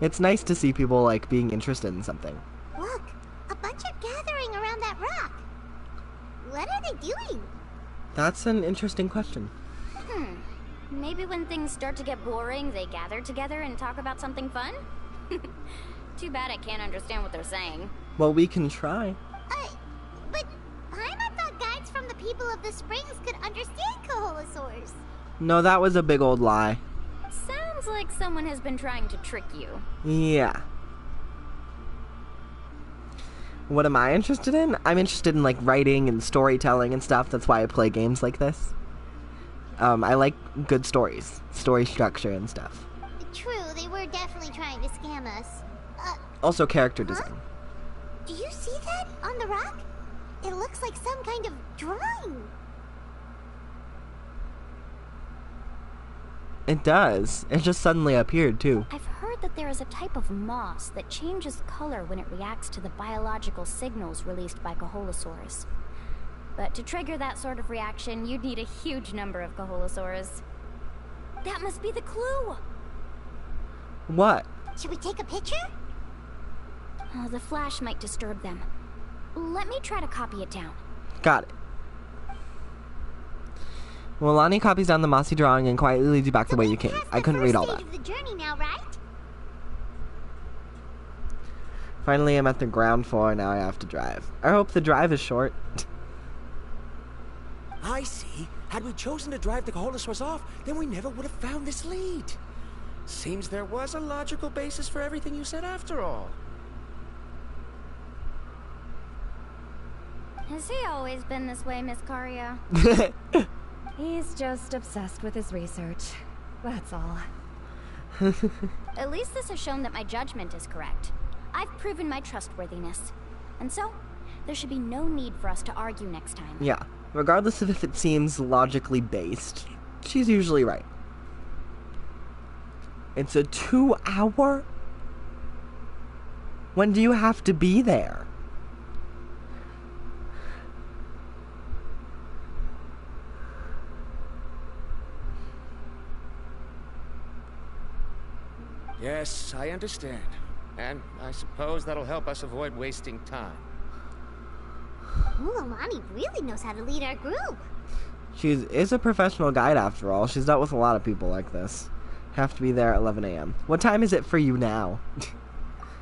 It's nice to see people like being interested in something. Look, a bunch are gathering around that rock. What are they doing? That's an interesting question. Maybe when things start to get boring, they gather together and talk about something fun? Too bad I can't understand what they're saying. Well, we can try. But Paimon thought guides from the people of the springs could understand Kaholosaurs. No, that was a big old lie. Sounds like someone has been trying to trick you. Yeah. What am I interested in? I'm interested in like writing and storytelling and stuff. That's why I play games like this. I like good stories, story structure and stuff. True, they were definitely trying to scam us. Also character design. Do you see that on the rock? It looks like some kind of drawing. It does. It just suddenly appeared too. I've heard that there is a type of moss that changes color when it reacts to the biological signals released by Kaholosaurs. But to trigger that sort of reaction, you'd need a huge number of Kaholosaurs. That must be the clue! What? Should we take a picture? Oh, the flash might disturb them. Let me try to copy it down. Got it. Well, Lonnie copies down the mossy drawing and quietly leads you back the way you came. I couldn't read all that. Of the journey now, right? Finally, I'm at the ground floor, now I have to drive. I hope the drive is short. I see. Had we chosen to drive the Coholosaurs off, then we never would have found this lead. Seems there was a logical basis for everything you said after all. Has he always been this way, Miss Caria? He's just obsessed with his research. That's all. At least this has shown that my judgment is correct. I've proven my trustworthiness. And so, there should be no need for us to argue next time. Yeah. Regardless of if it seems logically based, she's usually right. It's a 2-hour? When do you have to be there? Yes, I understand. And I suppose that'll help us avoid wasting time. Mulan really knows how to lead our group. She is a professional guide after all. She's dealt with a lot of people like this. Have to be there at 11 a.m. What time is it for you now?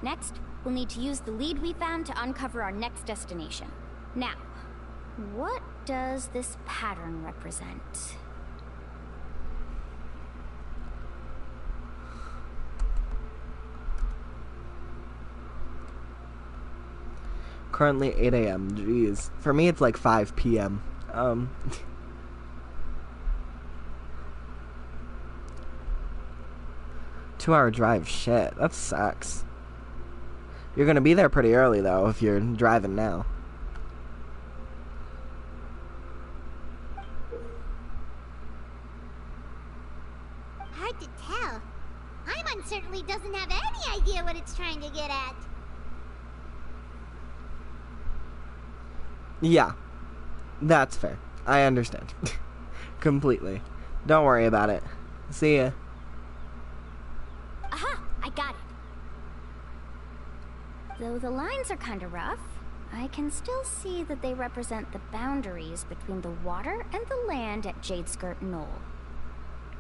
Next, we'll need to use the lead we found to uncover our next destination. Now, what does this pattern represent? Currently 8 a.m. Jeez. For me, it's like 5 p.m. 2-hour drive. Shit, that sucks. You're gonna be there pretty early, though, if you're driving now. Hard to tell. Paimon certainly doesn't have any idea what it's trying to get at. Yeah, that's fair. I understand. Completely. Don't worry about it. See ya. Aha! I got it. Though the lines are kinda rough, I can still see that they represent the boundaries between the water and the land at Jadeskirt Knoll.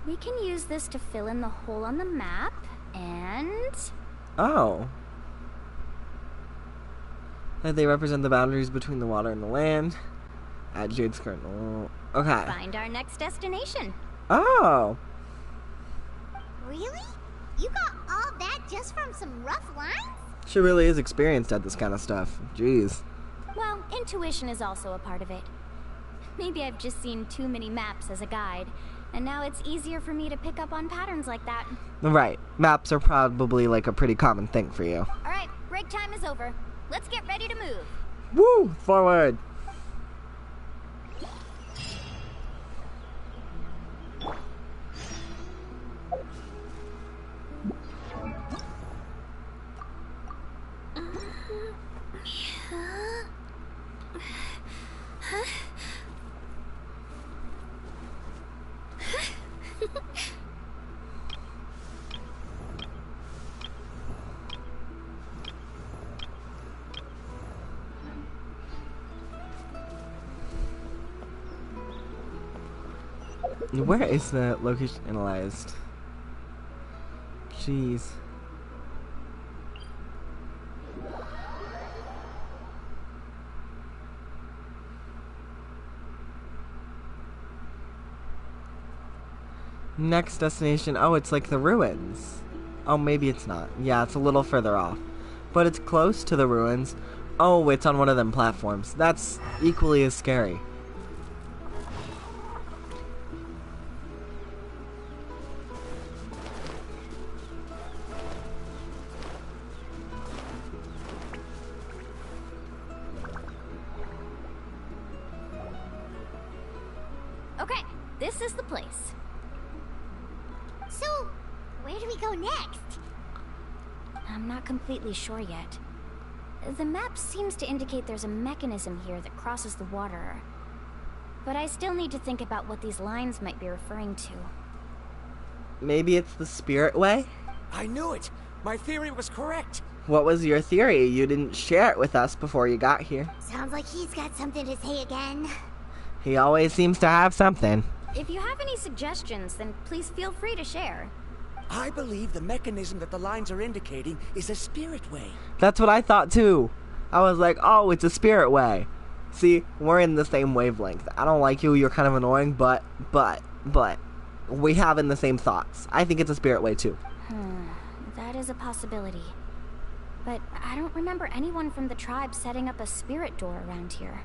We can use this to fill in the hole on the map, and... Oh. They represent the boundaries between the water and the land at Jadeskirt Knoll. Okay. find our next destination. Oh. Really? You got all that just from some rough lines? She really is experienced at this kind of stuff. Jeez. Well, intuition is also a part of it. Maybe I've just seen too many maps as a guide, and now it's easier for me to pick up on patterns like that. Right. Maps are probably like a pretty common thing for you. Alright, break time is over. Let's get ready to move. Woo! Forward! Where is the location analyzed? Jeez. Next destination. Oh, it's like the ruins. Oh, maybe it's not. Yeah, it's a little further off. But it's close to the ruins. Oh, it's on one of them platforms. That's equally as scary. Okay, this is the place. So, where do we go next? I'm not completely sure yet. The map seems to indicate there's a mechanism here that crosses the water. But I still need to think about what these lines might be referring to. Maybe it's the spirit way? I knew it! My theory was correct! What was your theory? You didn't share it with us before you got here. Sounds like he's got something to say again. He always seems to have something. If you have any suggestions, then please feel free to share. I believe the mechanism that the lines are indicating is a spirit way. That's what I thought too. I was like, oh, it's a spirit way. See, we're in the same wavelength. I don't like you, you're kind of annoying, but, we have in the same thoughts. I think it's a spirit way, too. That is a possibility. But I don't remember anyone from the tribe setting up a spirit door around here.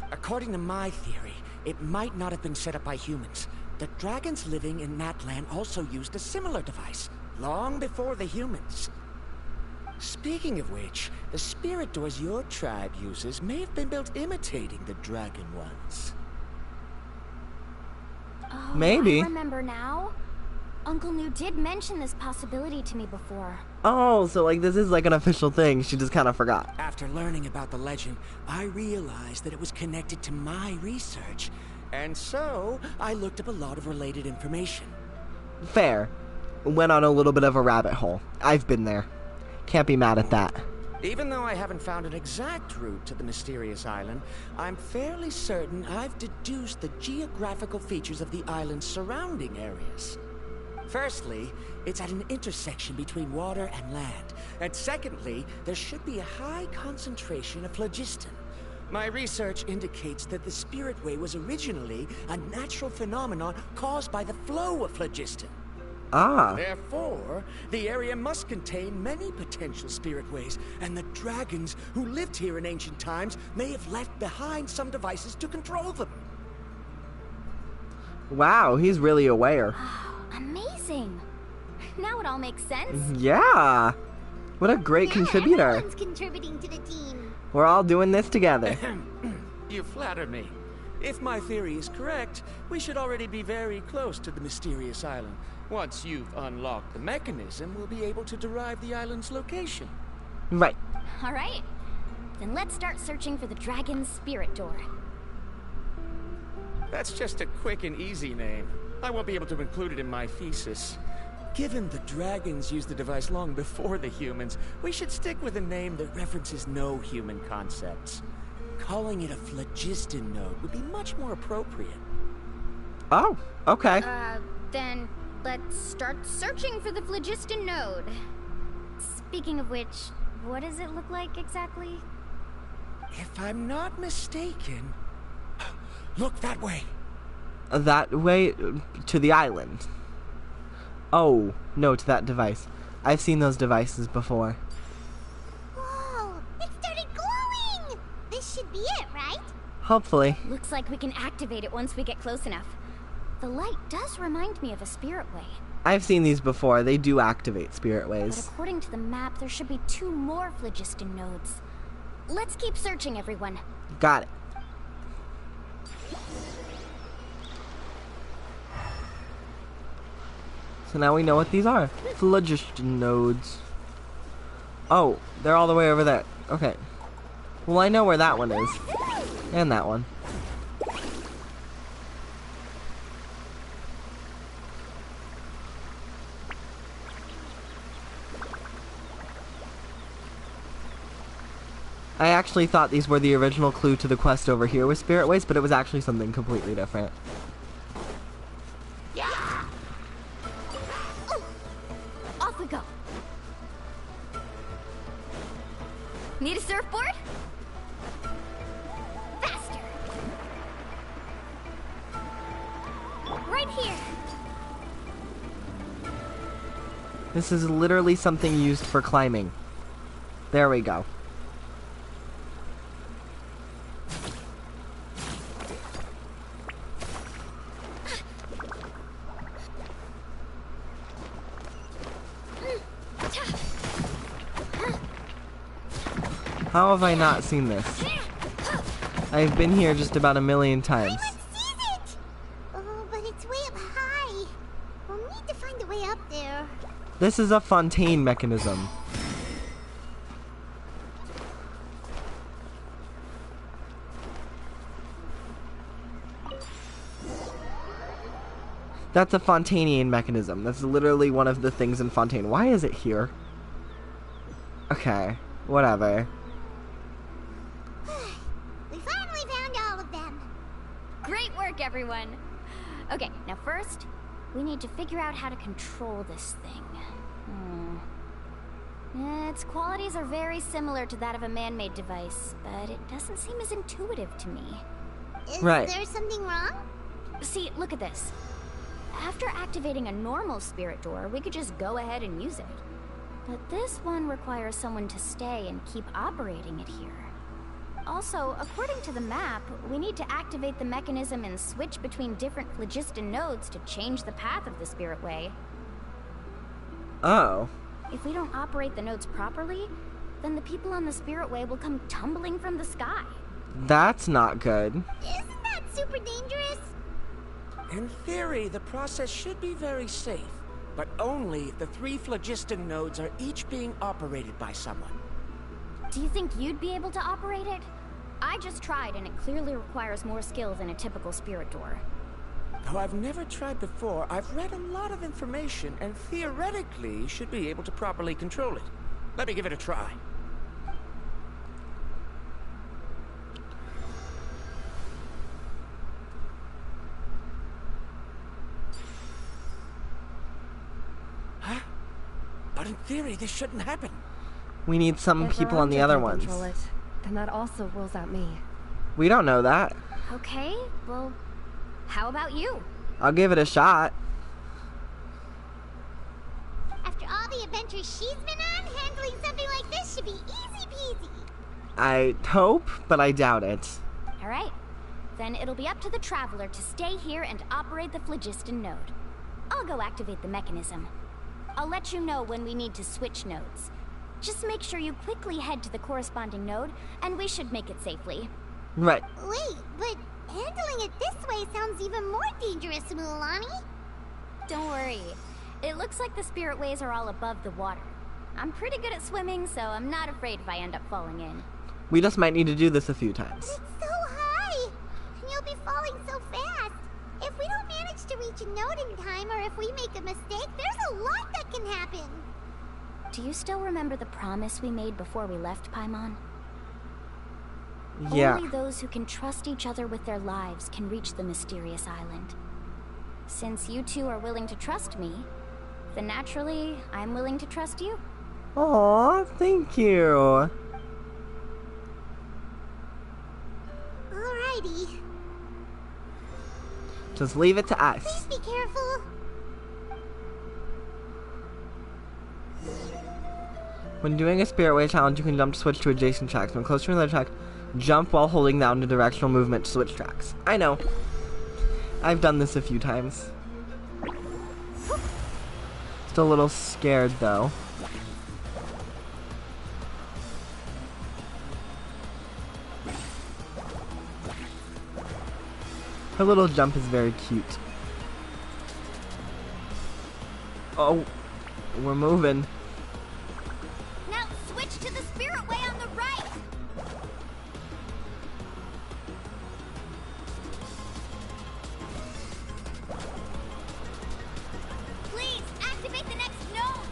According to my theory, it might not have been set up by humans. The dragons living in Natlan also used a similar device, long before the humans. Speaking of which, the spirit doors your tribe uses may have been built imitating the dragon ones. Oh, maybe. I remember now. Uncle New did mention this possibility to me before. Oh, so like this is like an official thing. She just kind of forgot. After learning about the legend, I realized that it was connected to my research. And so, I looked up a lot of related information. Fair. Went on a little bit of a rabbit hole. I've been there. Can't be mad at that. Even though I haven't found an exact route to the mysterious island, I'm fairly certain I've deduced the geographical features of the island's surrounding areas. Firstly, it's at an intersection between water and land. And secondly, there should be a high concentration of phlogiston. My research indicates that the Spirit Way was originally a natural phenomenon caused by the flow of phlogiston. Ah. Therefore, the area must contain many potential spirit ways, and the dragons who lived here in ancient times may have left behind some devices to control them. Wow, he's really aware. Amazing. Now it all makes sense. Yeah. What a great contributor. Everyone's contributing to the team. We're all doing this together. You flatter me. If my theory is correct, we should already be very close to the mysterious island. Once you've unlocked the mechanism, we'll be able to derive the island's location. Right. All right. Then let's start searching for the dragon's spirit door. That's just a quick and easy name. I won't be able to include it in my thesis. Given the dragons used the device long before the humans, we should stick with a name that references no human concepts. Calling it a phlogiston node would be much more appropriate. Oh, okay. Then let's start searching for the phlogiston node. Speaking of which, what does it look like exactly? If I'm not mistaken... Look that way! That way to the island. Oh, no, to that device. I've seen those devices before. Whoa! It started glowing! This should be it, right? Hopefully. Looks like we can activate it once we get close enough. The light does remind me of a spirit way. I've seen these before. They do activate spirit But ways. according to the map, there should be 2 more phlogiston nodes. Let's keep searching, everyone. Got it. So now we know what these are. Phlogiston nodes. Oh, they're all the way over there. Okay. Well, I know where that one is. And that one. I actually thought these were the original clue to the quest over here with Spirit Ways, but it was actually something completely different. Off we go. Need a surfboard? Faster. Right here. This is literally something used for climbing. There we go. How have I not seen this? I've been here just about a million times. Sees it! Oh, but it's way up high. We'll need to find a way up there. This is a fontaine mechanism. That's a Fontainian mechanism. That's literally one of the things in Fontaine. Why is it here? Okay, whatever. We finally found all of them. Great work, everyone. Okay, now first, we need to figure out how to control this thing. Its qualities are very similar to that of a man-made device, but it doesn't seem as intuitive to me. Is Right. there something wrong? See, look at this. After activating a normal spirit door, we could just go ahead and use it. But this one requires someone to stay and keep operating it here. Also, according to the map, we need to activate the mechanism and switch between different phlogiston nodes to change the path of the spirit way. Oh. If we don't operate the nodes properly, then the people on the spirit way will come tumbling from the sky. That's not good. Isn't that super dangerous? In theory, the process should be very safe, but only if the 3 phlogiston nodes are each being operated by someone. Do you think you'd be able to operate it? I just tried, and it clearly requires more skill than a typical spirit door. Though I've never tried before, I've read a lot of information and theoretically should be able to properly control it. Let me give it a try. Huh? But in theory, this shouldn't happen. We need some If people on the Veronica other can ones. control it, then that also rules out me. We don't know that. Okay, well, how about you? I'll give it a shot. After all the adventures she's been on, handling something like this should be easy peasy. I hope, but I doubt it. Alright, then it'll be up to the Traveler to stay here and operate the phlogiston node. I'll go activate the mechanism. I'll let you know when we need to switch nodes. Just make sure you quickly head to the corresponding node, and we should make it safely. Right. Wait, but handling it this way sounds even more dangerous, Mualani. Don't worry. It looks like the spirit ways are all above the water. I'm pretty good at swimming, so I'm not afraid if I end up falling in. We just might need to do this a few times. It's so high! And you'll be falling so fast. If we don't manage to reach a node in time, or if we make a mistake, there's a lot that can happen. Do you still remember the promise we made before we left Paimon? Yeah. Only those who can trust each other with their lives can reach the mysterious island. Since you two are willing to trust me, then naturally, I'm willing to trust you. Aw, thank you. Alrighty. Just leave it to us. Please be careful. When doing a Spirit Way challenge, you can jump to switch to adjacent tracks. When close to another track, jump while holding down the directional movement to switch tracks. I know. I've done this a few times. Still a little scared, though. Her little jump is very cute. Oh, we're moving. Now switch to the spirit way on the right! Please, activate the next node!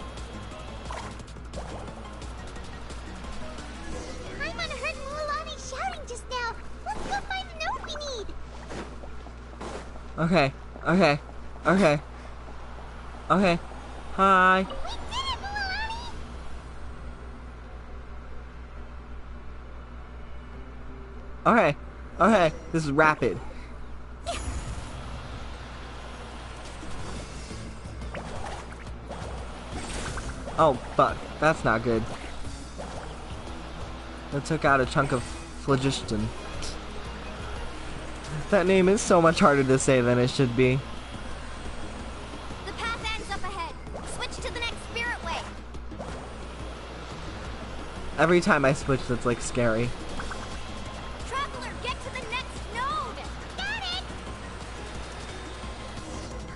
Paimon heard Mualani shouting just now. Let's go find the node we need. Okay, okay, okay. Okay. Hi. We did it, Mualani! Okay, okay. This is rapid. Oh, fuck. That's not good. That took out a chunk of phlogiston. That name is so much harder to say than it should be. The path ends up ahead. Switch to the next spirit way. Every time I switch, that's like scary. Traveler, get to the next node! Got it!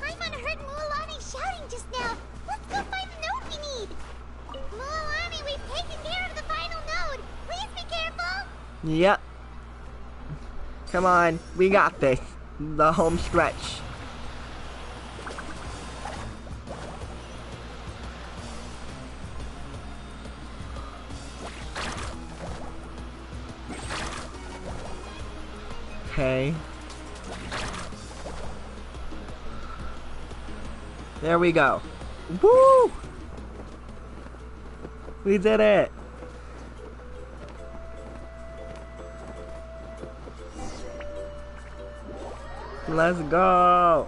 Paimon heard Mualani shouting just now. Let's go find the node we need. Mualani, we've taken care of the final node. Please be careful. Yep. Come on, we got this. The home stretch. Okay. There we go. Woo! We did it! Let's go!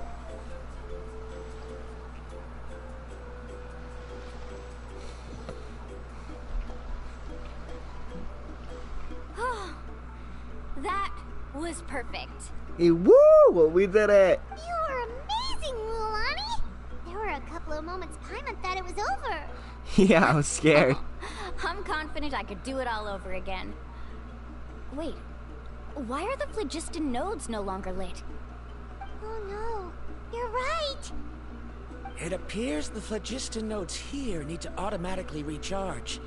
That was perfect. Woo! We did it! You were amazing, Mualani! There were a couple of moments Paimon thought it was over. Yeah, I was scared. I'm confident I could do it all over again. Wait, why are the phlogiston nodes no longer lit? Oh no, you're right! It appears the phlogiston nodes here need to automatically recharge.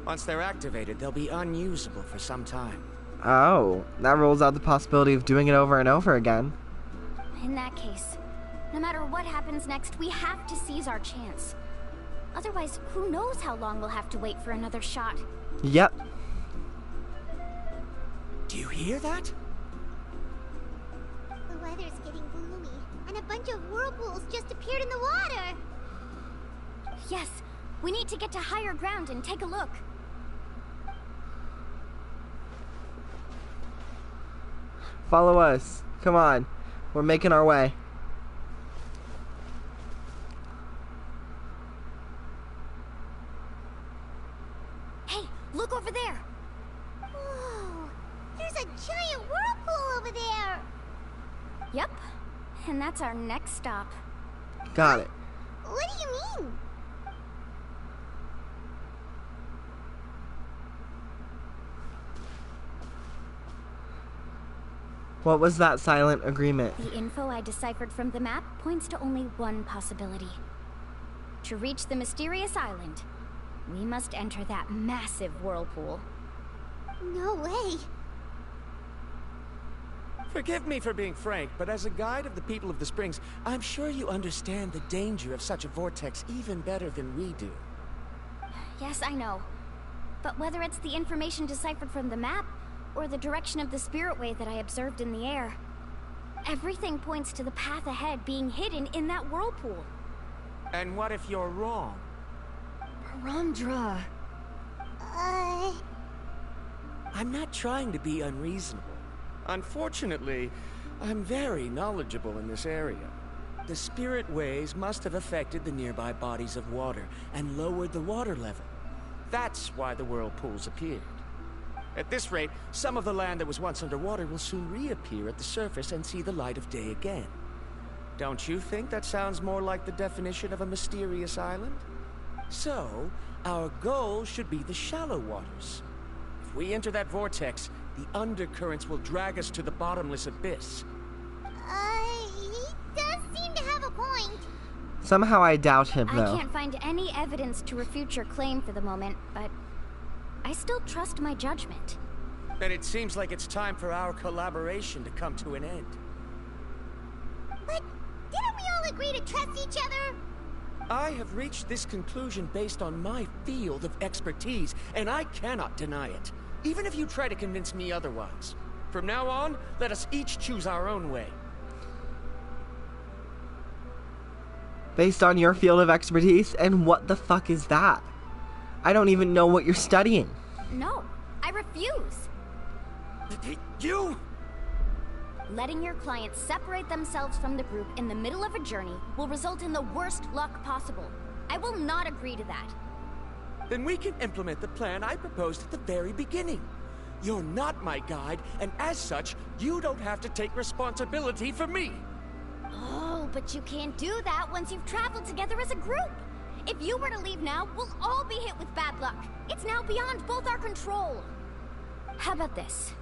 Once they're activated, they'll be unusable for some time. Oh, that rules out the possibility of doing it over and over again. In that case, no matter what happens next, we have to seize our chance. Otherwise, who knows how long we'll have to wait for another shot. Yep. Do you hear that? The weather's getting gloomy, and a bunch of whirlpools just appeared in the water! Yes, we need to get to higher ground and take a look. Follow us. Come on. We're making our way. Hey, look over there! Whoa! There's a giant whirlpool over there! Yep, and that's our next stop. Got it. What do you mean? What was that silent agreement? The info I deciphered from the map points to only one possibility. To reach the mysterious island, we must enter that massive whirlpool. No way! Forgive me for being frank, but as a guide of the people of the Springs, I'm sure you understand the danger of such a vortex even better than we do. Yes, I know. But whether it's the information deciphered from the map, or the direction of the spirit wave that I observed in the air, everything points to the path ahead being hidden in that whirlpool. And what if you're wrong? Parandra. I'm not trying to be unreasonable. Unfortunately, I'm very knowledgeable in this area. The spirit waves must have affected the nearby bodies of water and lowered the water level. That's why the whirlpools appeared. At this rate, some of the land that was once underwater will soon reappear at the surface and see the light of day again. Don't you think that sounds more like the definition of a mysterious island? So, our goal should be the shallow waters. If we enter that vortex, the undercurrents will drag us to the bottomless abyss. He does seem to have a point. Somehow I doubt him, though. I can't find any evidence to refute your claim for the moment, but I still trust my judgment. Then it seems like it's time for our collaboration to come to an end. But didn't we all agree to trust each other? I have reached this conclusion based on my field of expertise, and I cannot deny it, even if you try to convince me otherwise. From now on, let us each choose our own way. Based on your field of expertise? And what the fuck is that? I don't even know what you're studying. No, I refuse. You? Letting your clients separate themselves from the group in the middle of a journey will result in the worst luck possible. I will not agree to that. Then we can implement the plan I proposed at the very beginning. You're not my guide, and as such, you don't have to take responsibility for me. Oh, but you can't do that once you've traveled together as a group. If you were to leave now, we'll all be hit with bad luck. It's now beyond both our control. How about this?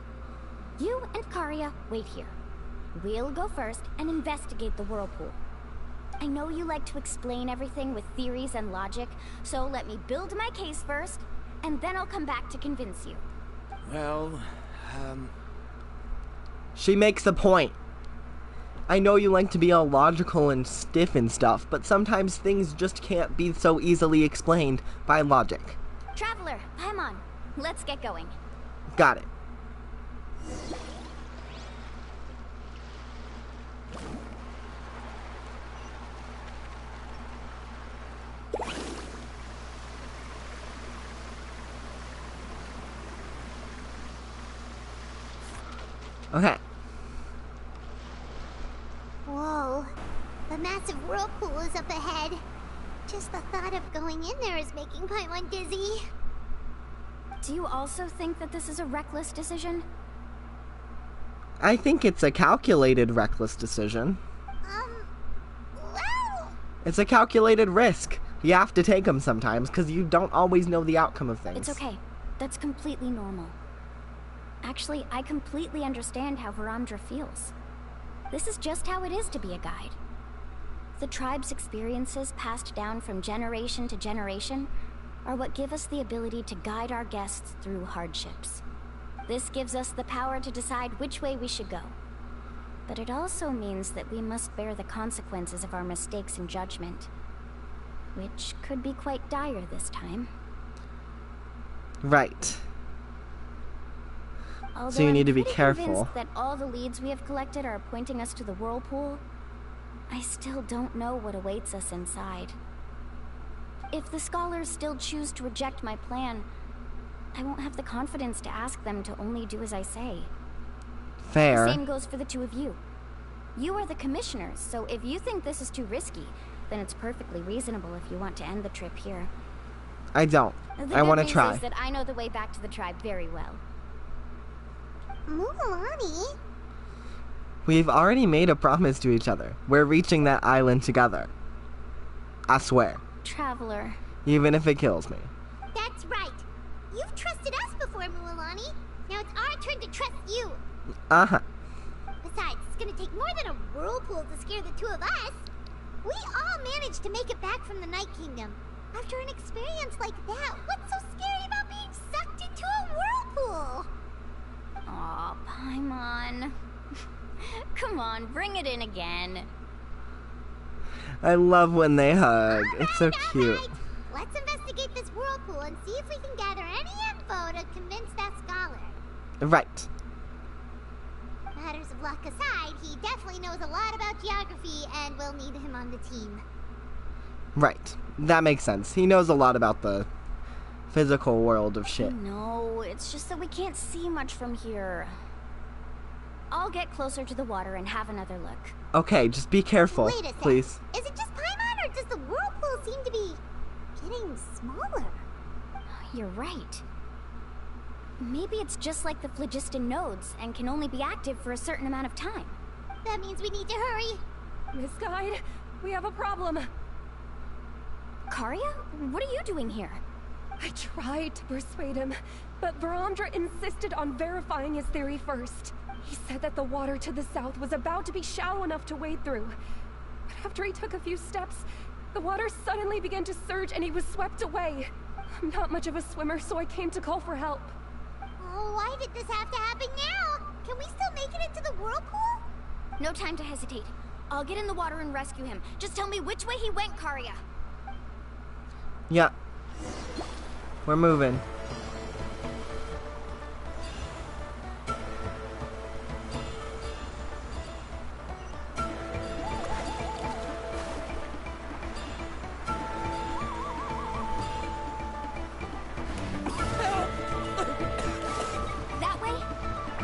You and Karia wait here. We'll go first and investigate the whirlpool. I know you like to explain everything with theories and logic, so let me build my case first, and then I'll come back to convince you. Well, She makes a point. I know you like to be all logical and stiff and stuff, but sometimes things just can't be so easily explained by logic. Traveler, Paimon, let's get going. Got it. Okay. Whoa. The massive whirlpool is up ahead. Just the thought of going in there is making Paimon dizzy. Do you also think that this is a reckless decision? I think it's a calculated, reckless decision. Well... It's a calculated risk. You have to take them sometimes, because you don't always know the outcome of things. It's okay. That's completely normal. Actually, I completely understand how Varamdra feels. This is just how it is to be a guide. The tribe's experiences passed down from generation to generation are what give us the ability to guide our guests through hardships. This gives us the power to decide which way we should go. But it also means that we must bear the consequences of our mistakes and judgment, which could be quite dire this time. Right. Although So you need to be I'm pretty careful. convinced that all the leads we have collected are pointing us to the whirlpool, I still don't know what awaits us inside. If the scholars still choose to reject my plan, I won't have the confidence to ask them to only do as I say. Fair. The same goes for the two of you. You are the commissioners, so if you think this is too risky, then it's perfectly reasonable if you want to end the trip here. I don't. The I good want to news try. is that I know the way back to the tribe very well. Mualani? We've already made a promise to each other. We're reaching that island together. I swear. Traveler. Even if it kills me. That's right. You've trusted us before, Mualani. Now it's our turn to trust you. Uh-huh. Besides, it's gonna take more than a whirlpool to scare the two of us. We all managed to make it back from the Night Kingdom. After an experience like that, what's so scary about being sucked into a whirlpool? Aw, Paimon. Come on, bring it in again. I love when they hug. It's so cute. Right. Let's investigate this whirlpool and see if we can gather any info to convince that scholar. Right. Matters of luck aside, he definitely knows a lot about geography, and we'll need him on the team. Right. That makes sense. He knows a lot about the physical world of shit. No, it's just that we can't see much from here. I'll get closer to the water and have another look. Okay, just be careful, Wait a sec. please. Is it just Paimon, or does the whirlpool seem to be getting smaller? You're right. Maybe it's just like the phlogiston nodes and can only be active for a certain amount of time. That means we need to hurry. Miss Guide, we have a problem. Karia? What are you doing here? I tried to persuade him, but Varamdra insisted on verifying his theory first. He said that the water to the south was about to be shallow enough to wade through. But after he took a few steps, the water suddenly began to surge and he was swept away. I'm not much of a swimmer, so I came to call for help. Oh, why did this have to happen now? Can we still make it into the whirlpool? No time to hesitate. I'll get in the water and rescue him. Just tell me which way he went, Karia. Yeah. We're moving. That way?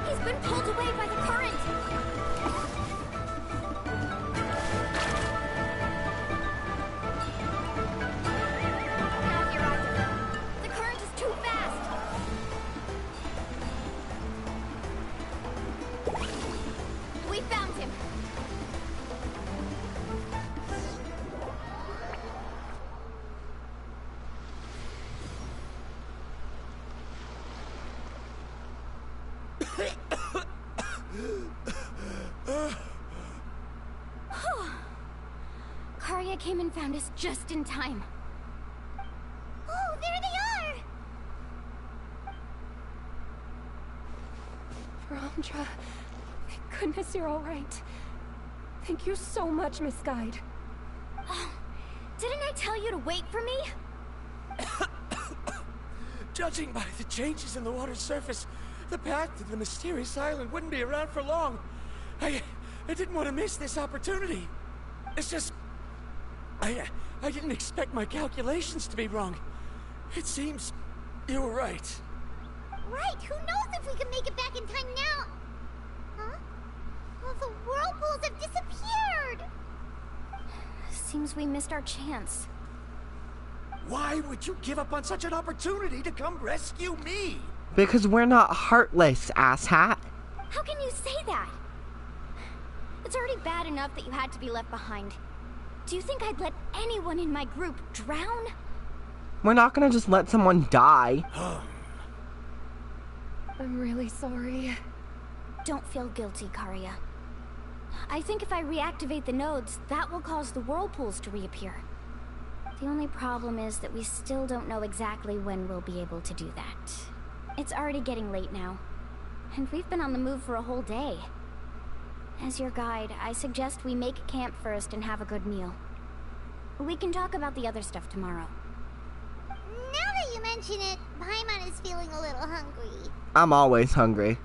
He's been pulled away by the current. Now you're out. The current is too fast. We found him. Karia came and found us just in time. Oh, there they are! Varamdra, thank goodness you're all right. Thank you so much, Miss Guide. Didn't I tell you to wait for me? Judging by the changes in the water's surface, the path to the mysterious island wouldn't be around for long. I didn't want to miss this opportunity. It's just... I didn't expect my calculations to be wrong. It seems you were right. Right, who knows if we can make it back in time now? Huh? The whirlpools have disappeared! Seems we missed our chance. Why would you give up on such an opportunity to come rescue me? Because we're not heartless, asshat. How can you say that? It's already bad enough that you had to be left behind. Do you think I'd let anyone in my group drown? We're not gonna just let someone die. I'm really sorry. Don't feel guilty, Karia. I think if I reactivate the nodes, that will cause the whirlpools to reappear. The only problem is that we still don't know exactly when we'll be able to do that. It's already getting late now, and we've been on the move for a whole day. As your guide, I suggest we make camp first and have a good meal. We can talk about the other stuff tomorrow. Now that you mention it, Paimon is feeling a little hungry. I'm always hungry.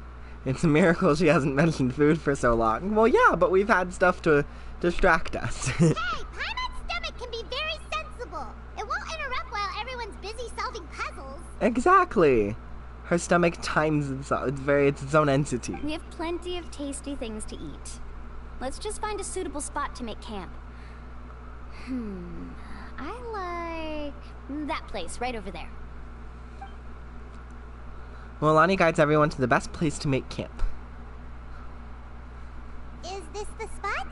It's a miracle she hasn't mentioned food for so long. Well, yeah, but we've had stuff to distract us. Hey, Paimon's stomach can be very sensible. It won't interrupt while everyone's busy solving puzzles. Exactly. Her stomach times itself. It's its own entity. We have plenty of tasty things to eat. Let's just find a suitable spot to make camp. I like that place right over there. Mualani guides everyone to the best place to make camp. Is this the spot?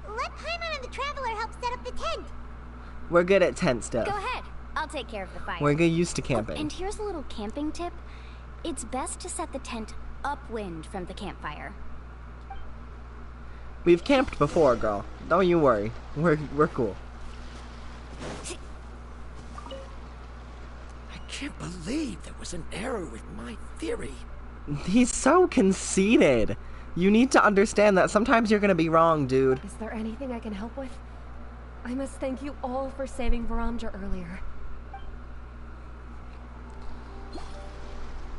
Let Paimon and the Traveler help set up the tent. We're good at tent stuff. Go ahead. I'll take care of the fire. We're good used to camping. Oh, and here's a little camping tip. It's best to set the tent upwind from the campfire. We've camped before, girl. Don't you worry. We're cool. I can't believe there was an error with my theory. He's so conceited. You need to understand that sometimes you're gonna be wrong, dude. Is there anything I can help with? I must thank you all for saving Varamja earlier.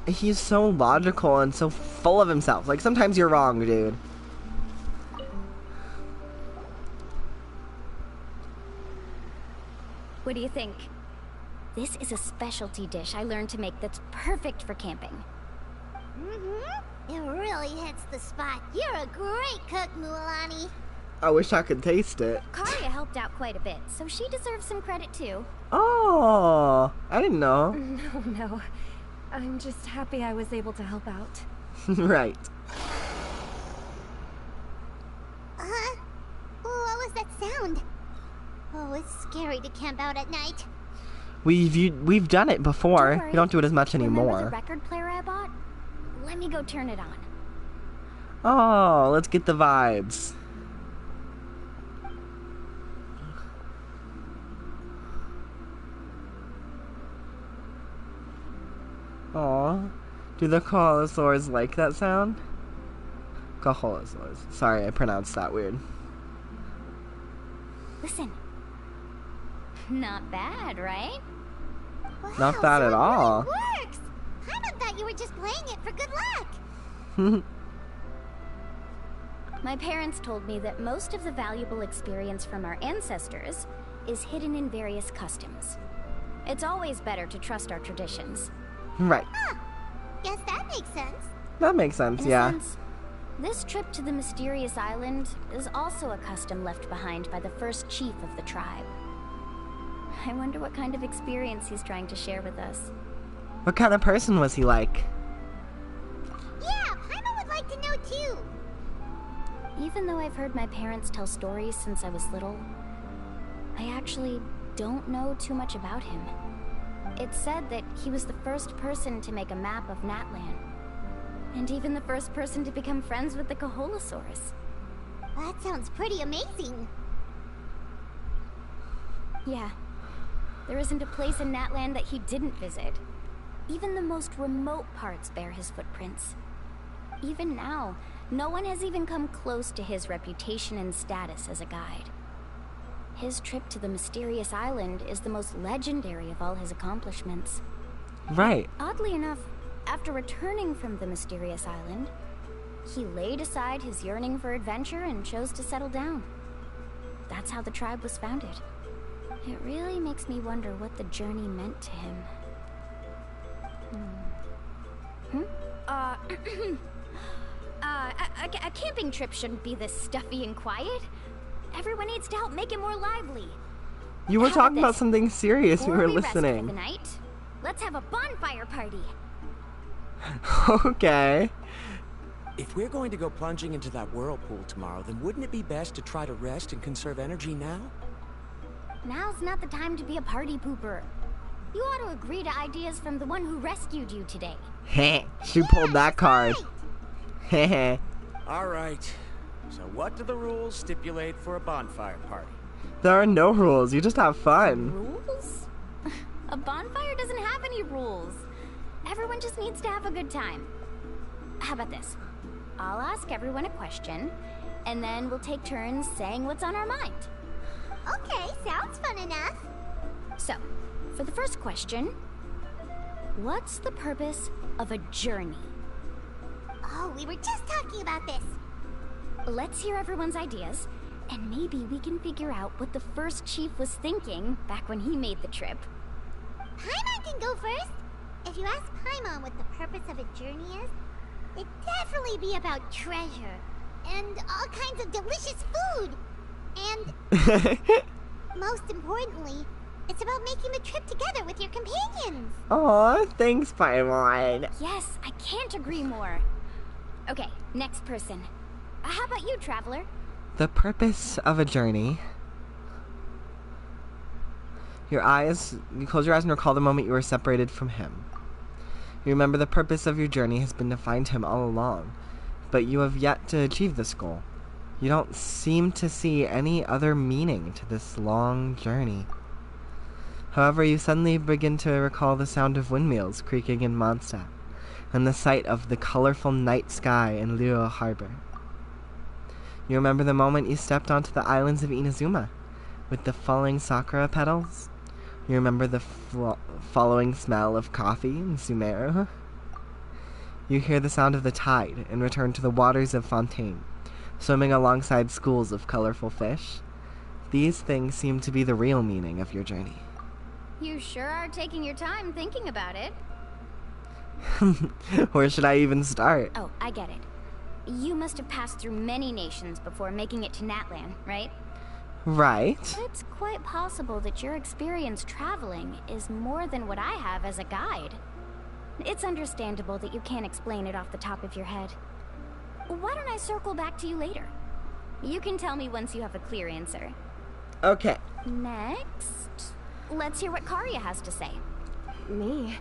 He's so logical and so full of himself. Like, sometimes you're wrong, dude. What do you think? This is a specialty dish I learned to make that's perfect for camping. It really hits the spot. You're a great cook, Mualani. I wish I could taste it. Karia helped out quite a bit, so she deserves some credit too. Oh, I didn't know. No. I'm just happy I was able to help out. Right. What was that sound? Oh, it's scary to camp out at night. We've done it before. Don't worry. We don't do it as much Remember anymore. the record player I bought? Let me go turn it on. Oh, let's get the vibes. Aw. Do the Kaholosaurs like that sound? Kaholosaurs. Sorry, I pronounced that weird. Listen. Not bad, right? Wow, Not bad so at it all. Really works. Paimon thought you were just playing it for good luck. My parents told me that most of the valuable experience from our ancestors is hidden in various customs. It's always better to trust our traditions. Right. Guess that makes sense. That makes sense, In a yeah. sense, this trip to the mysterious island is also a custom left behind by the first chief of the tribe. I wonder what kind of experience he's trying to share with us. What kind of person was he like? Yeah, Paimon would like to know too. Even though I've heard my parents tell stories since I was little, I actually don't know too much about him. It's said that he was the first person to make a map of Natlan, and even the first person to become friends with the Kaholosaurs. That sounds pretty amazing. Yeah. There isn't a place in Natlan that he didn't visit. Even the most remote parts bear his footprints. Even now, no one has even come close to his reputation and status as a guide. His trip to the mysterious island is the most legendary of all his accomplishments. Right. Oddly enough, after returning from the mysterious island, he laid aside his yearning for adventure and chose to settle down. That's how the tribe was founded. It really makes me wonder what the journey meant to him. A camping trip shouldn't be this stuffy and quiet. Everyone needs to help make it more lively. You were How talking about this? something serious. We Before were rest for the listening. night, let's have a bonfire party. Okay. If we're going to go plunging into that whirlpool tomorrow, then wouldn't it be best to try to rest and conserve energy now? Now's not the time to be a party pooper. You ought to agree to ideas from the one who rescued you today. Heh. She pulled that card. Heh. All right. So what do the rules stipulate for a bonfire party? There are no rules. You just have fun. Rules? A bonfire doesn't have any rules. Everyone just needs to have a good time. How about this? I'll ask everyone a question, and then we'll take turns saying what's on our mind. Okay, sounds fun enough. So, for the first question, what's the purpose of a journey? Oh, we were just talking about this. Let's hear everyone's ideas, and maybe we can figure out what the first chief was thinking back when he made the trip. Paimon can go first. If you ask Paimon what the purpose of a journey is, it'd definitely be about treasure and all kinds of delicious food. And most importantly, it's about making the trip together with your companions. Aw, thanks, Paimon. Yes, I can't agree more. Okay, next person. How about you, Traveler? The purpose of a journey. You close your eyes and recall the moment you were separated from him. You remember the purpose of your journey has been to find him all along, but you have yet to achieve this goal. You don't seem to see any other meaning to this long journey. However, you suddenly begin to recall the sound of windmills creaking in Mondstadt, and the sight of the colorful night sky in Luo Harbor. You remember the moment you stepped onto the islands of Inazuma, with the falling sakura petals. You remember the following smell of coffee in Sumeru. You hear the sound of the tide and return to the waters of Fontaine, swimming alongside schools of colorful fish. These things seem to be the real meaning of your journey. You sure are taking your time thinking about it. Where should I even start? Oh, I get it. You must have passed through many nations before making it to Natlan, right? Right. It's quite possible that your experience traveling is more than what I have as a guide. It's understandable that you can't explain it off the top of your head. Why don't I circle back to you later? You can tell me once you have a clear answer. Okay. Next, let's hear what Karya has to say. Me?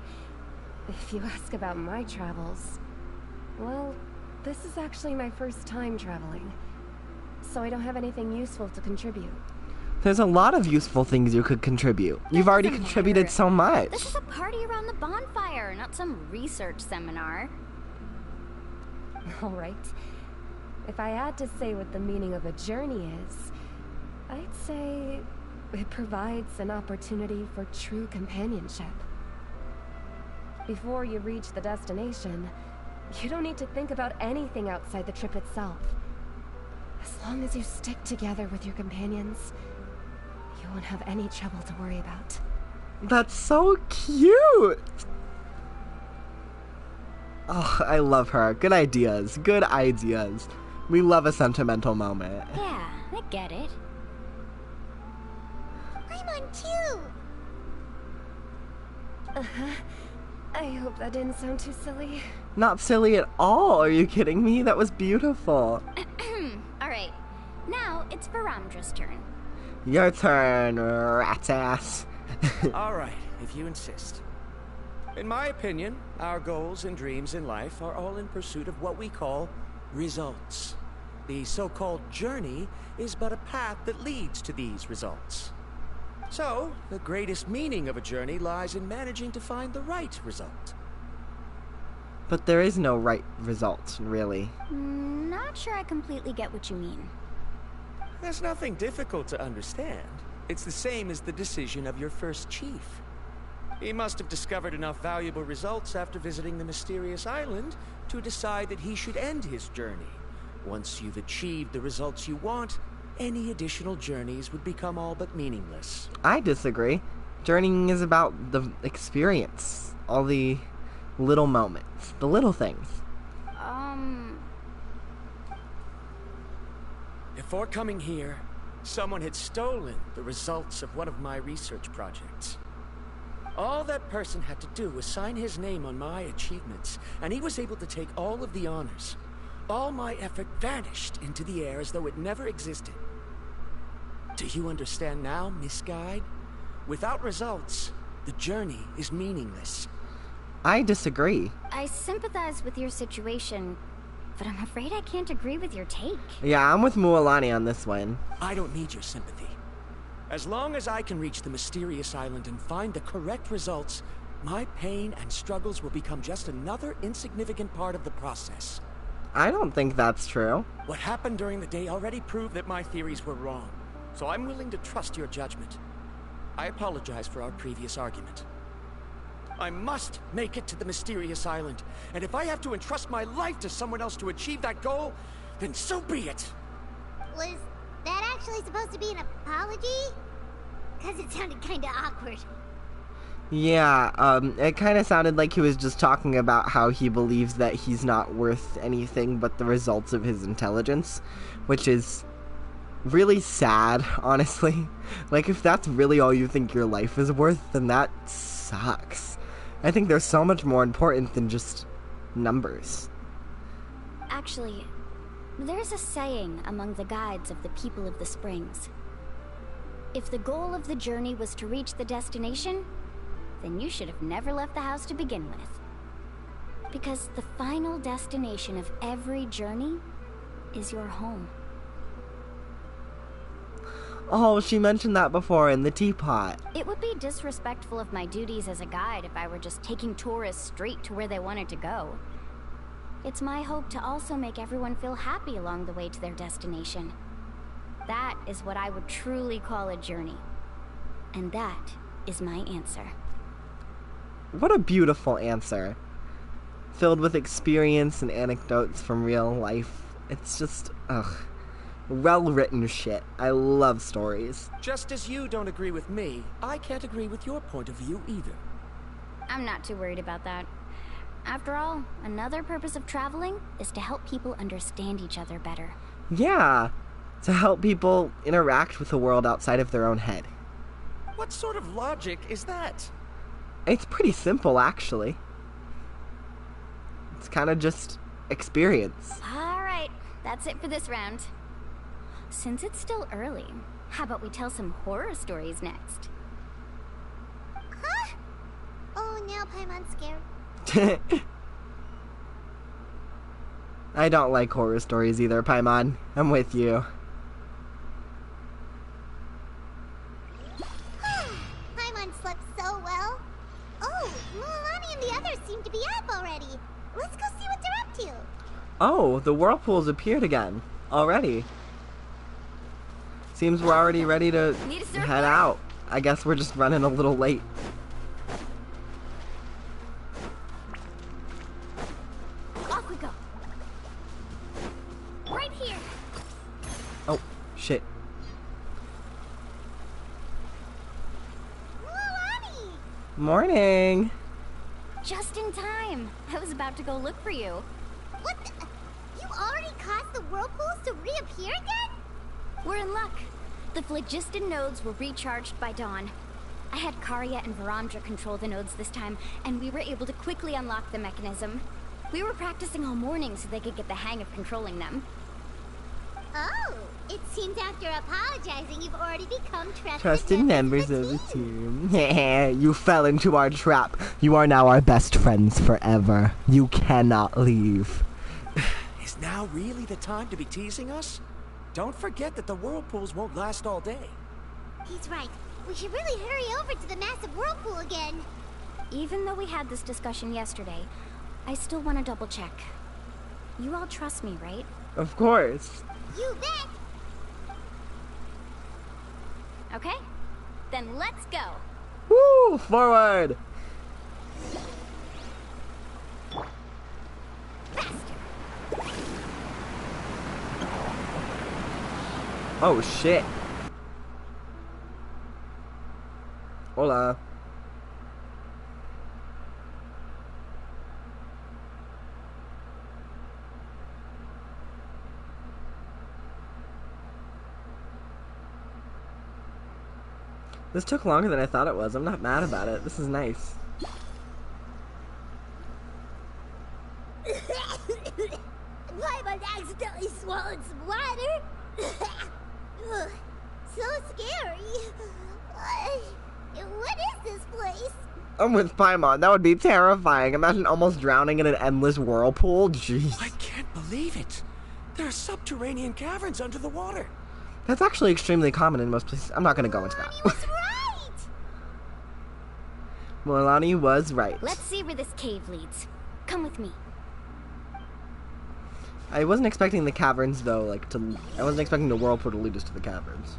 If you ask about my travels, well, this is actually my first time traveling, so I don't have anything useful to contribute. There's a lot of useful things you could contribute. You've already contributed so much. This is a party around the bonfire, not some research seminar. All right. If I had to say what the meaning of a journey is, I'd say it provides an opportunity for true companionship. Before you reach the destination, you don't need to think about anything outside the trip itself. As long as you stick together with your companions, you won't have any trouble to worry about. That's so cute! Oh, I love her. Good ideas. Good ideas. We love a sentimental moment. Yeah, I get it. I'm on too. Uh-huh. I hope that didn't sound too silly. Not silly at all. Are you kidding me? That was beautiful. Alright, now it's Varandra's turn. Your turn, rat's ass. All right, if you insist. In my opinion, our goals and dreams in life are all in pursuit of what we call results. The so-called journey is but a path that leads to these results. So, the greatest meaning of a journey lies in managing to find the right result. But there is no right result, really. Not sure I completely get what you mean. There's nothing difficult to understand. It's the same as the decision of your first chief. He must have discovered enough valuable results after visiting the mysterious island to decide that he should end his journey. Once you've achieved the results you want, any additional journeys would become all but meaningless. I disagree. Journeying is about the experience. All the little moments. The little things. Before coming here, someone had stolen the results of one of my research projects. All that person had to do was sign his name on my achievements, and he was able to take all of the honors. All my effort vanished into the air as though it never existed. Do you understand now, Miss Guide? Without results, the journey is meaningless. I disagree. I sympathize with your situation, but I'm afraid I can't agree with your take. Yeah, I'm with Mualani on this one. I don't need your sympathy. As long as I can reach the mysterious island and find the correct results, my pain and struggles will become just another insignificant part of the process. I don't think that's true. What happened during the day already proved that my theories were wrong, so I'm willing to trust your judgment. I apologize for our previous argument. I must make it to the mysterious island, and if I have to entrust my life to someone else to achieve that goal, then so be it! Was that actually supposed to be an apology? Because it sounded kinda awkward. Yeah, it kind of sounded like he was just talking about how he believes that he's not worth anything but the results of his intelligence, which is really sad, honestly. Like, if that's really all you think your life is worth, then that sucks. I think they're so much more important than just numbers. Actually, there's a saying among the guides of the people of the Springs. If the goal of the journey was to reach the destination, then you should have never left the house to begin with. Because the final destination of every journey is your home. Oh, she mentioned that before in the teapot. It would be disrespectful of my duties as a guide if I were just taking tourists straight to where they wanted to go. It's my hope to also make everyone feel happy along the way to their destination. That is what I would truly call a journey. And that is my answer. What a beautiful answer. Filled with experience and anecdotes from real life. It's just, well-written shit. I love stories. Just as you don't agree with me, I can't agree with your point of view either. I'm not too worried about that. After all, another purpose of traveling is to help people understand each other better. Yeah, to help people interact with the world outside of their own head. What sort of logic is that? It's pretty simple, actually. It's kind of just experience. Alright, that's it for this round. Since it's still early, how about we tell some horror stories next? Huh? Oh, now Paimon's scared. I don't like horror stories either, Paimon. I'm with you. Paimon slept so well. Oh, Mualani and the others seem to be up already. Let's go see what they're up to. Oh, the whirlpools appeared again. Already. Seems we're already ready to head out. I guess we're just running a little late. Off we go. Right here. Oh, shit. Mualani! Morning. Just in time. I was about to go look for you. What the? You already caused the whirlpools to reappear again? We're in luck. The phlogiston nodes were recharged by dawn. I had Karya and Varamdra control the nodes this time, and we were able to quickly unlock the mechanism. We were practicing all morning so they could get the hang of controlling them. Oh, it seems after apologizing, you've already become Trusted members of the team. You fell into our trap. You are now our best friends forever. You cannot leave. Is now really the time to be teasing us? Don't forget that the whirlpools won't last all day. He's right. We should really hurry over to the massive whirlpool again. Even though we had this discussion yesterday, I still want to double check. You all trust me, right? Of course. You bet! Okay, then let's go. Woo! Forward! Oh shit. Hola. This took longer than I thought it was. I'm not mad about it. This is nice. Paimon accidentally swallowed some water. Ugh, so scary. What is this place? I'm with Paimon. That would be terrifying. Imagine almost drowning in an endless whirlpool. Jeez. I can't believe it. There are subterranean caverns under the water. That's actually extremely common in most places. I'm not going to go into that. He was right. Milani was right. Let's see where this cave leads. Come with me. I wasn't expecting the caverns, though, I wasn't expecting the whirlpool to lead us to the caverns.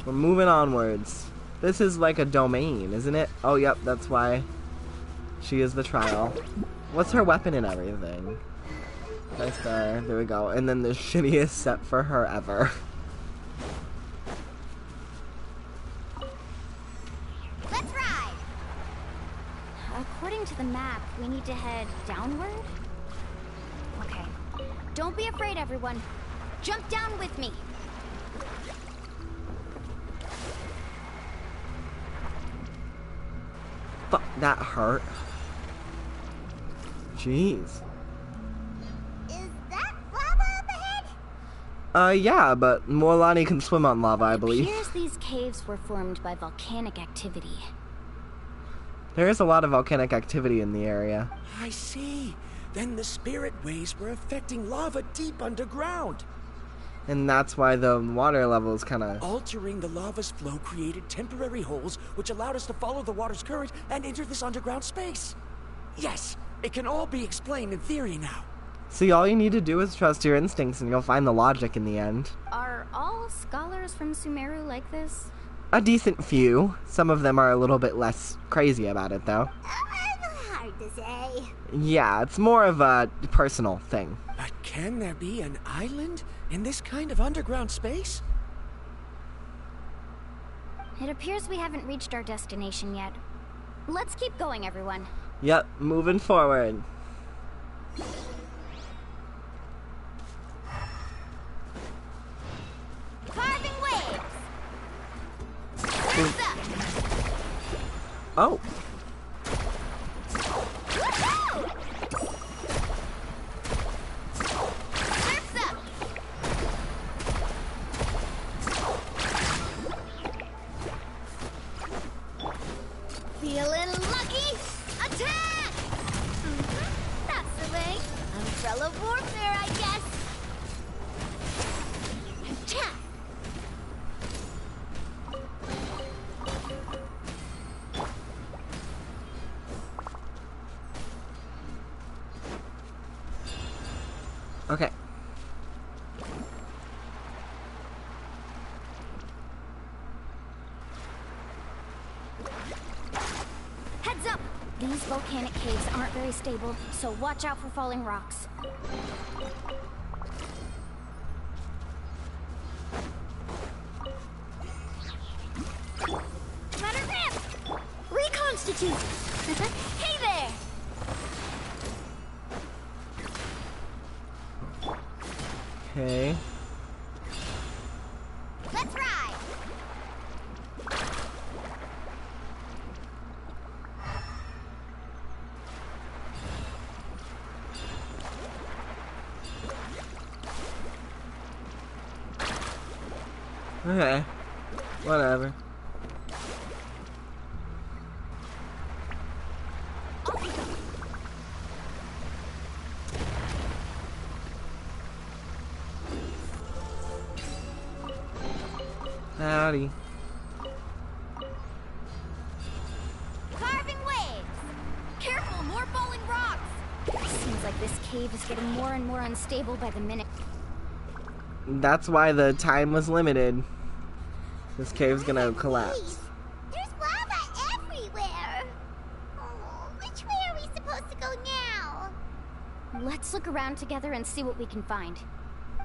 We're moving onwards. This is like a domain, isn't it? Oh, yep, that's why she is the trial. What's her weapon and everything? Nice there. There we go. And then the shittiest set for her ever. Let's ride. According to the map, we need to head downward? Okay. Don't be afraid, everyone. Jump down with me. Fuck, that hurt. Jeez. Is that lava up ahead? Yeah, but Milani can swim on lava, I believe. It appears these caves were formed by volcanic activity. There is a lot of volcanic activity in the area. I see. Then the spirit waves were affecting lava deep underground. And that's why the water level is kind of... Altering the lava's flow created temporary holes, which allowed us to follow the water's current and enter this underground space. Yes, it can all be explained in theory now. See, all you need to do is trust your instincts and you'll find the logic in the end. Are all scholars from Sumeru like this? A decent few. Some of them are a little bit less crazy about it, though. Hard to say. Yeah, it's more of a personal thing. But can there be an island in this kind of underground space? It appears we haven't reached our destination yet. Let's keep going, everyone. Yep, moving forward. Carving waves. Oh. Feeling lucky? Attack! That's the way. Umbrella warfare, I guess. Attack! Okay. Heads up! These volcanic caves aren't very stable, so watch out for falling rocks. Let her rip! Reconstitute! Hey there! Okay. Let's ride! Okay. Whatever. Howdy. Carving waves! Careful, more falling rocks! Seems like this cave is getting more and more unstable by the minute. That's why the time was limited. This cave's gonna collapse. There's lava everywhere! Oh, which way are we supposed to go now? Let's look around together and see what we can find.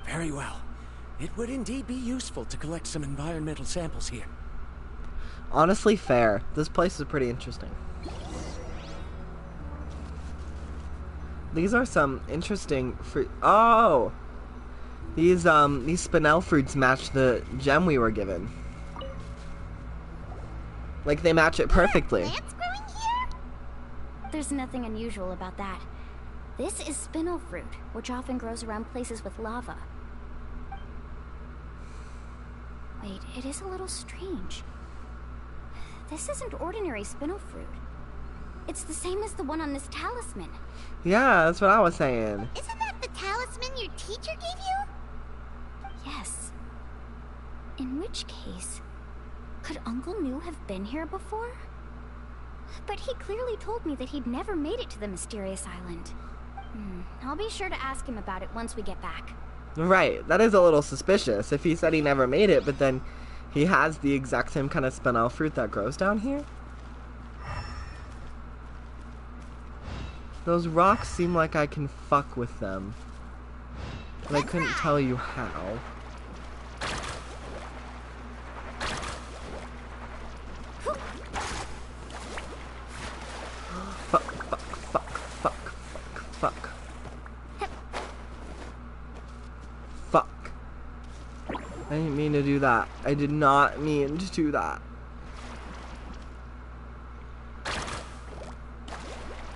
Very well. It would indeed be useful to collect some environmental samples here. Honestly, fair. This place is pretty interesting. These are some interesting fruit. Oh! These spinel fruits match the gem we were given. Like, they match it perfectly. Plants growing here? There's nothing unusual about that. This is spinel fruit, which often grows around places with lava. Wait, it is a little strange. This isn't ordinary spinel fruit. It's the same as the one on this talisman. Yeah, that's what I was saying. Isn't that the talisman your teacher gave you? Yes. In which case, could Uncle New have been here before? But he clearly told me that he'd never made it to the mysterious island. I'll be sure to ask him about it once we get back. Right, that is a little suspicious. If he said he never made it, but then he has the exact same kind of spinel fruit that grows down here. Those rocks seem like I can fuck with them. But I couldn't tell you how. Fuck, fuck, fuck, fuck, fuck, fuck. Fuck. I didn't mean to do that. I did not mean to do that.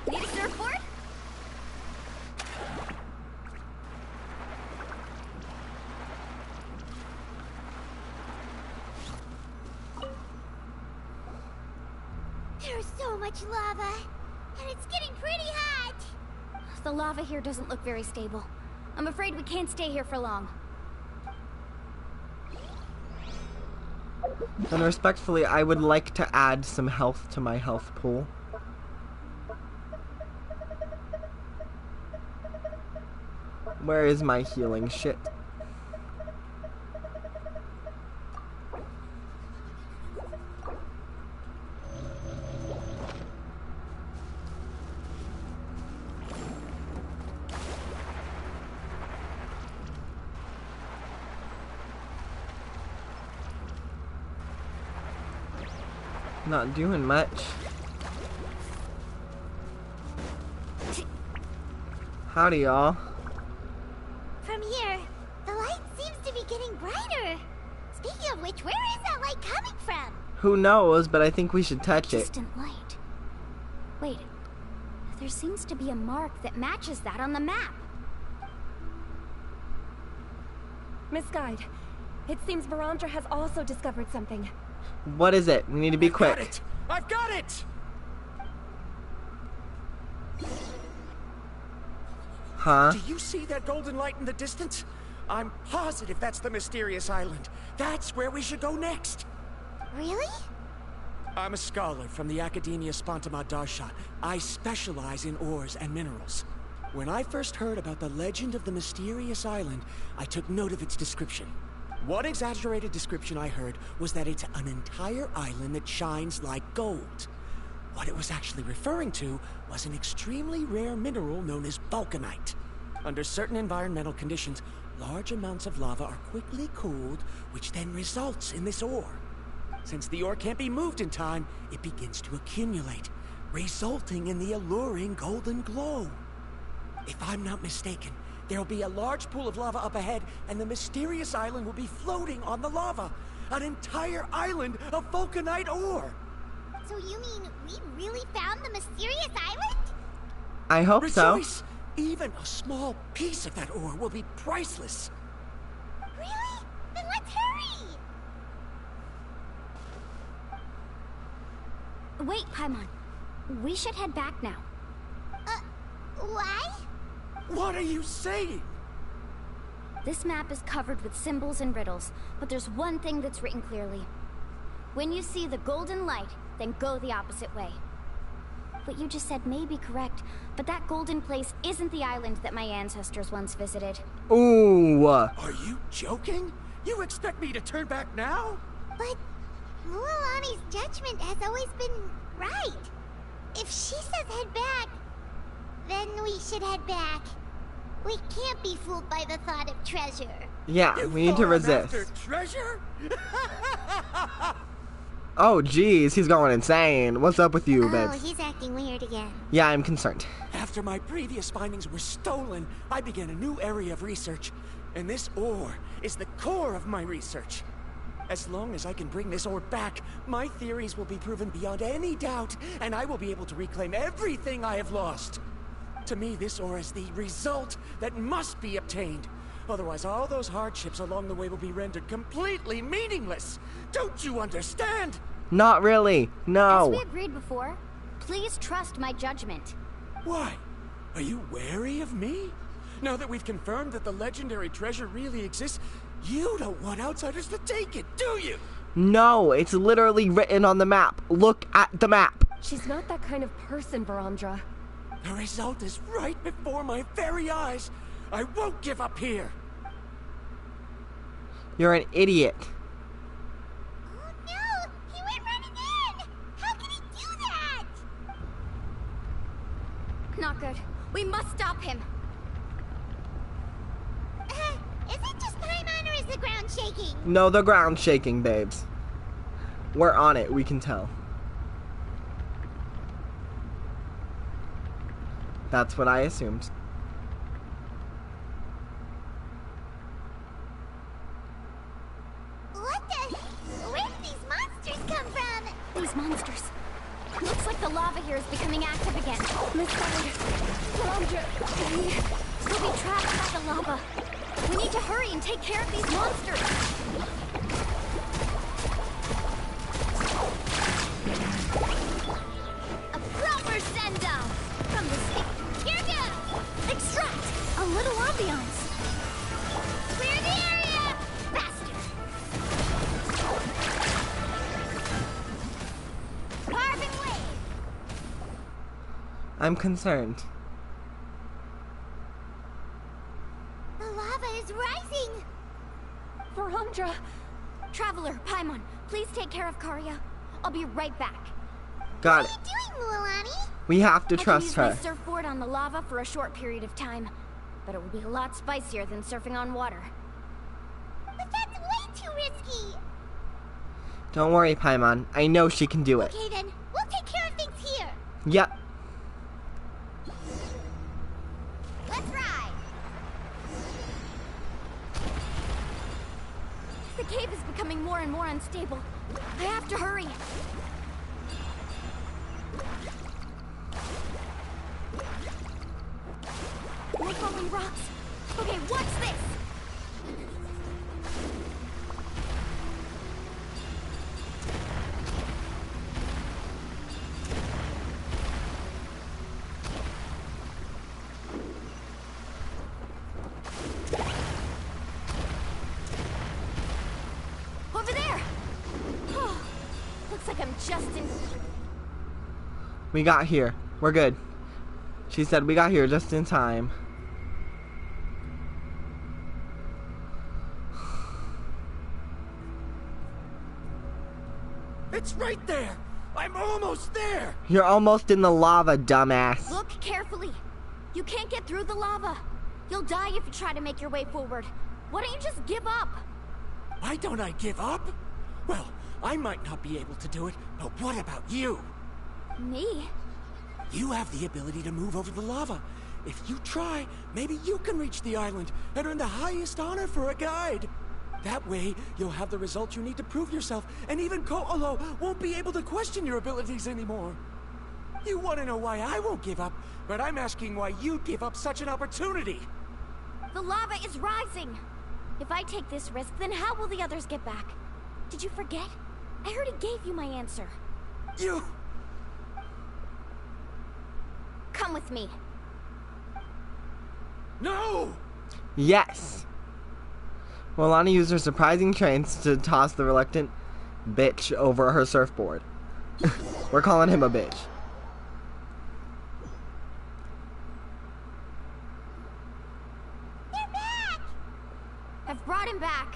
Need a surfboard? There's so much lava, and it's getting pretty hot. The lava here doesn't look very stable. I'm afraid we can't stay here for long. And respectfully, I would like to add some health to my health pool. Where is my healing shit? Not doing much. Howdy, y'all. From here, the light seems to be getting brighter. Speaking of which, where is that light coming from? Who knows, but I think we should touch it. Distant light. Wait, there seems to be a mark that matches that on the map. Miss Guide, it seems Barandra has also discovered something. What is it? We need to be quick. I've got it! Huh? Do you see that golden light in the distance? I'm positive that's the mysterious island. That's where we should go next. Really? I'm a scholar from the Academia Spantama Darshan. I specialize in ores and minerals. When I first heard about the legend of the mysterious island, I took note of its description. One exaggerated description I heard was that it's an entire island that shines like gold. What it was actually referring to was an extremely rare mineral known as vulcanite. Under certain environmental conditions, large amounts of lava are quickly cooled, which then results in this ore. Since the ore can't be moved in time, it begins to accumulate, resulting in the alluring golden glow. If I'm not mistaken, there'll be a large pool of lava up ahead, and the mysterious island will be floating on the lava. An entire island of vulcanite ore! So you mean we really found the mysterious island? I hope Rejoice! so. Even a small piece of that ore will be priceless. Really? Then let's hurry! Wait, Paimon. We should head back now. Why? What are you saying? This map is covered with symbols and riddles, but there's one thing that's written clearly. When you see the golden light, then go the opposite way. What you just said may be correct, but that golden place isn't the island that my ancestors once visited. Ooh. Are you joking? You expect me to turn back now? But Mualani's judgment has always been right. If she says head back, then we should head back. We can't be fooled by the thought of treasure. Yeah, we need to resist. After treasure? Oh, jeez, he's going insane. What's up with you, Oh, babes? he's acting weird again. Yeah, I'm concerned. After my previous findings were stolen, I began a new area of research. And this ore is the core of my research. As long as I can bring this orb back, my theories will be proven beyond any doubt, and I will be able to reclaim everything I have lost. To me, this ore is the result that must be obtained. Otherwise, all those hardships along the way will be rendered completely meaningless. Don't you understand? Not really. No. As we agreed before, please trust my judgment. Why? Are you wary of me? Now that we've confirmed that the legendary treasure really exists, you don't want outsiders to take it, do you? No, it's literally written on the map. Look at the map. She's not that kind of person, Varandra. The result is right before my very eyes. I won't give up here. You're an idiot. Oh no! He went running in! How can he do that? Not good. We must stop him. Is it just Paimon or is the ground shaking? No, the ground's shaking, babes. We're on it, we can tell. That's what I assumed. What the? Where did these monsters come from? These monsters. Looks like the lava here is becoming active again. We'll be trapped by the lava. We need to hurry and take care of these monsters. A proper send-off from the stick. Here goes. Extract! A little ambiance. Clear the area! Faster! Carbon wave! I'm concerned. The lava is rising! Varandra! Traveler, Paimon, please take care of Karya. I'll be right back. Got What it. are you doing, Mualani? We have to I can trust use her. my surfboard on the lava for a short period of time, but it will be a lot spicier than surfing on water. But that's way too risky! Don't worry, Paimon. I know she can do it. Okay then, we'll take care of things here! Yep. Let's ride! The cave is becoming more and more unstable. I have to hurry. No falling rocks. Okay, watch this. Over there. Looks like I'm just in. We got here. We're good. She said we got here just in time. It's right there! I'm almost there! You're almost in the lava, dumbass. Look carefully. You can't get through the lava. You'll die if you try to make your way forward. Why don't you just give up? Why don't I give up? Well, I might not be able to do it, but what about you? Me? You have the ability to move over the lava. If you try, maybe you can reach the island and earn the highest honor for a guide. That way, you'll have the result you need to prove yourself, and even Ko'olo won't be able to question your abilities anymore. You want to know why I won't give up, but I'm asking why you'd give up such an opportunity. The lava is rising. If I take this risk, then how will the others get back? Did you forget? I already gave you my answer. You... Come with me. No! Yes. Mualani used her surprising trains to toss the reluctant bitch over her surfboard. We're calling him a bitch. They're back! I've brought him back.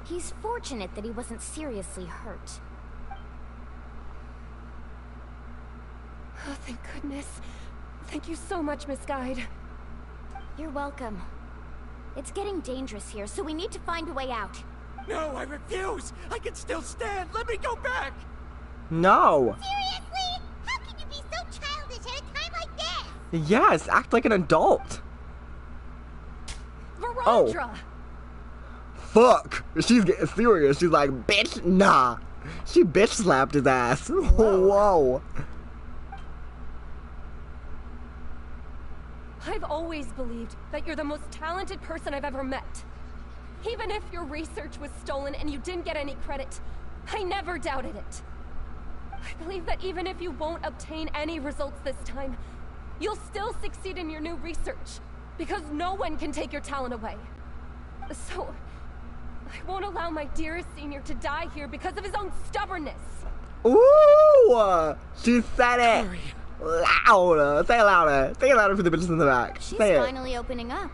He's fortunate that he wasn't seriously hurt. Oh, thank goodness. Thank you so much, Miss Guide. You're welcome. It's getting dangerous here, so we need to find a way out. No, I refuse! I can still stand! Let me go back! No. Seriously? How can you be so childish at a time like this? Yes, act like an adult. Varandra! fuck. She's getting serious. She's like, bitch, nah. She bitch slapped his ass. Whoa. I've always believed that you're the most talented person I've ever met. Even if your research was stolen and you didn't get any credit, I never doubted it. I believe that even if you won't obtain any results this time, you'll still succeed in your new research, because no one can take your talent away. So, I won't allow my dearest senior to die here because of his own stubbornness. Ooh! She said it! Louder! Say it louder! Say it louder for the bitches in the back. She's Say it. finally opening up.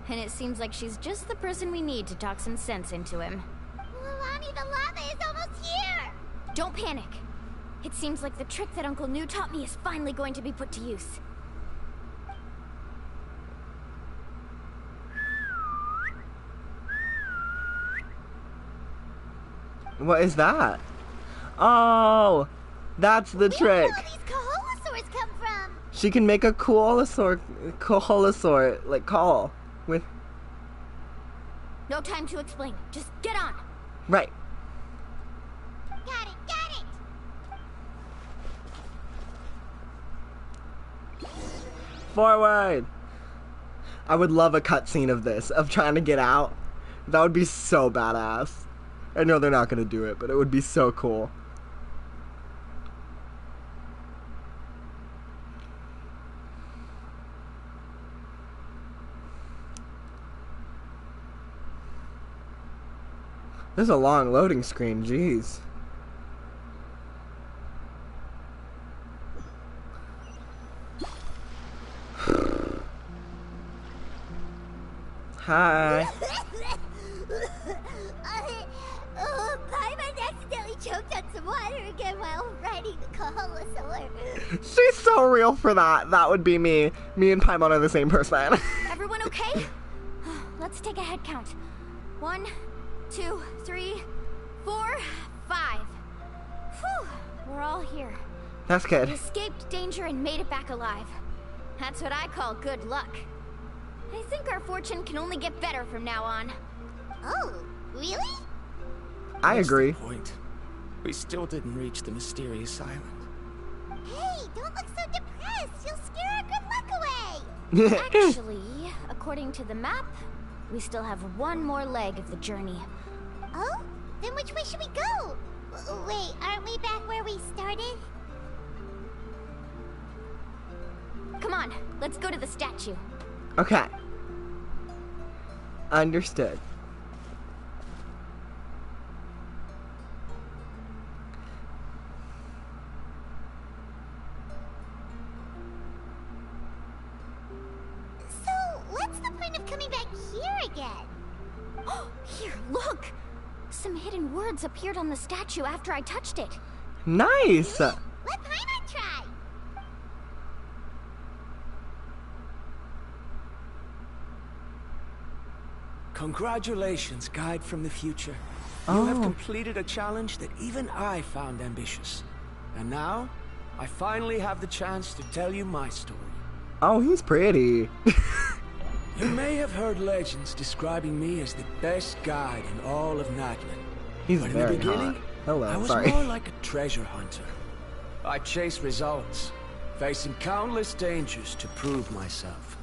And it seems like she's just the person we need to talk some sense into him. Mualani, the lava is almost here! Don't panic. It seems like the trick that Uncle New taught me is finally going to be put to use. What is that? Oh! That's the trick! Where did all these Kaholasaurs come from? She can make a Kaholasaur, like, call. With... No time to explain. Just get on. Right. Got it! Forward! I would love a cutscene of this, of trying to get out. That would be so badass. I know they're not gonna do it, but it would be so cool. This is a long loading screen, jeez. Hi. Paimon accidentally choked on some water again while riding the Kaholasaur. She's so real for that. That would be me. Me and Paimon are the same person. Everyone okay? Let's take a head count. 1, 2, 3, 4, 5. Whew, we're all here. That's good. We escaped danger and made it back alive. That's what I call good luck. I think our fortune can only get better from now on. Oh, really? I agree. What's the point? We still didn't reach the mysterious island. Hey, don't look so depressed. You'll scare our good luck away. Actually, according to the map, we still have one more leg of the journey. Oh? Then which way should we go? Wait, aren't we back where we started? Come on, let's go to the statue. Okay. Understood. So, what's the point of coming back here again? Oh, here, look! Some hidden words appeared on the statue after I touched it. Nice! Let Paimon try! Congratulations, guide from the future. You have completed a challenge that even I found ambitious. And now, I finally have the chance to tell you my story. Oh, he's pretty. You may have heard legends describing me as the best guide in all of Natlan. He's But in very the beginning, hot. Hello, I was sorry. more like a treasure hunter. I chased results, facing countless dangers to prove myself.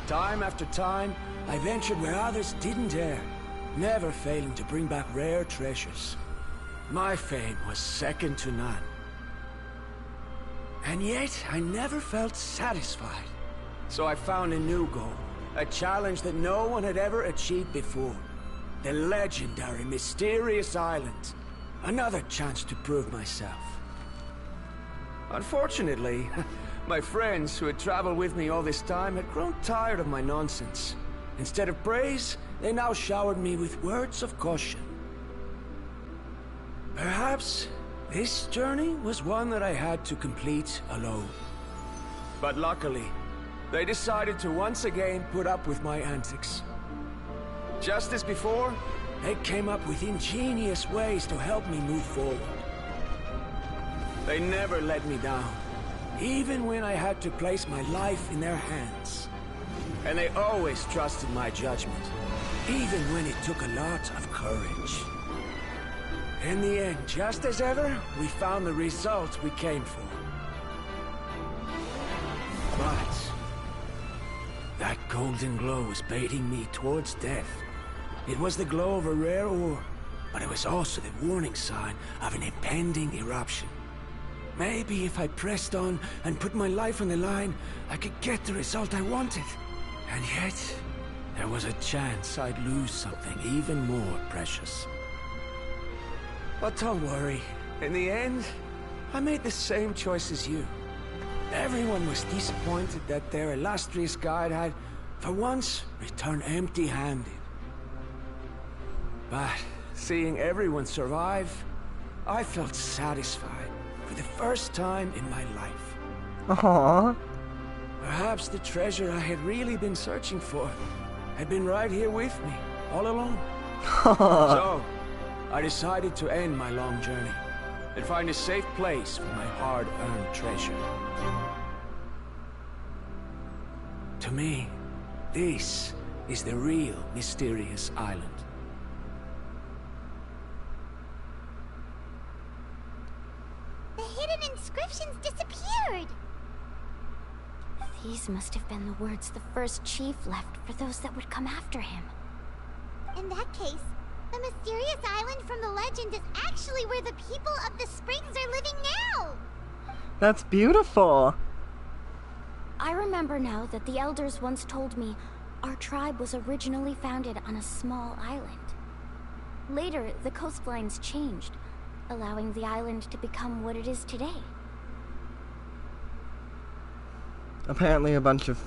Time after time, I ventured where others didn't dare, never failing to bring back rare treasures. My fame was second to none. And yet, I never felt satisfied. So I found a new goal, a challenge that no one had ever achieved before. The legendary, mysterious island. Another chance to prove myself. Unfortunately, my friends who had traveled with me all this time had grown tired of my nonsense. Instead of praise, they now showered me with words of caution. Perhaps this journey was one that I had to complete alone. But luckily, they decided to once again put up with my antics. Just as before, they came up with ingenious ways to help me move forward. They never let me down, even when I had to place my life in their hands. And they always trusted my judgment, even when it took a lot of courage. In the end, just as ever, we found the result we came for. But that golden glow was baiting me towards death. It was the glow of a rare ore, but it was also the warning sign of an impending eruption. Maybe if I pressed on and put my life on the line, I could get the result I wanted. And yet, there was a chance I'd lose something even more precious. But don't worry. In the end, I made the same choice as you. Everyone was disappointed that their illustrious guide had, for once, returned empty-handed. But seeing everyone survive, I felt satisfied for the first time in my life. Aww. Perhaps the treasure I had really been searching for had been right here with me, all along. So, I decided to end my long journey and find a safe place for my hard-earned treasure. To me, this is the real mysterious island. The hidden inscriptions disappeared! These must have been the words the first chief left for those that would come after him. In that case, the mysterious island from the legend is actually where the people of the springs are living now! That's beautiful. I remember now that the elders once told me our tribe was originally founded on a small island. Later, the coastlines changed, allowing the island to become what it is today. Apparently a bunch of...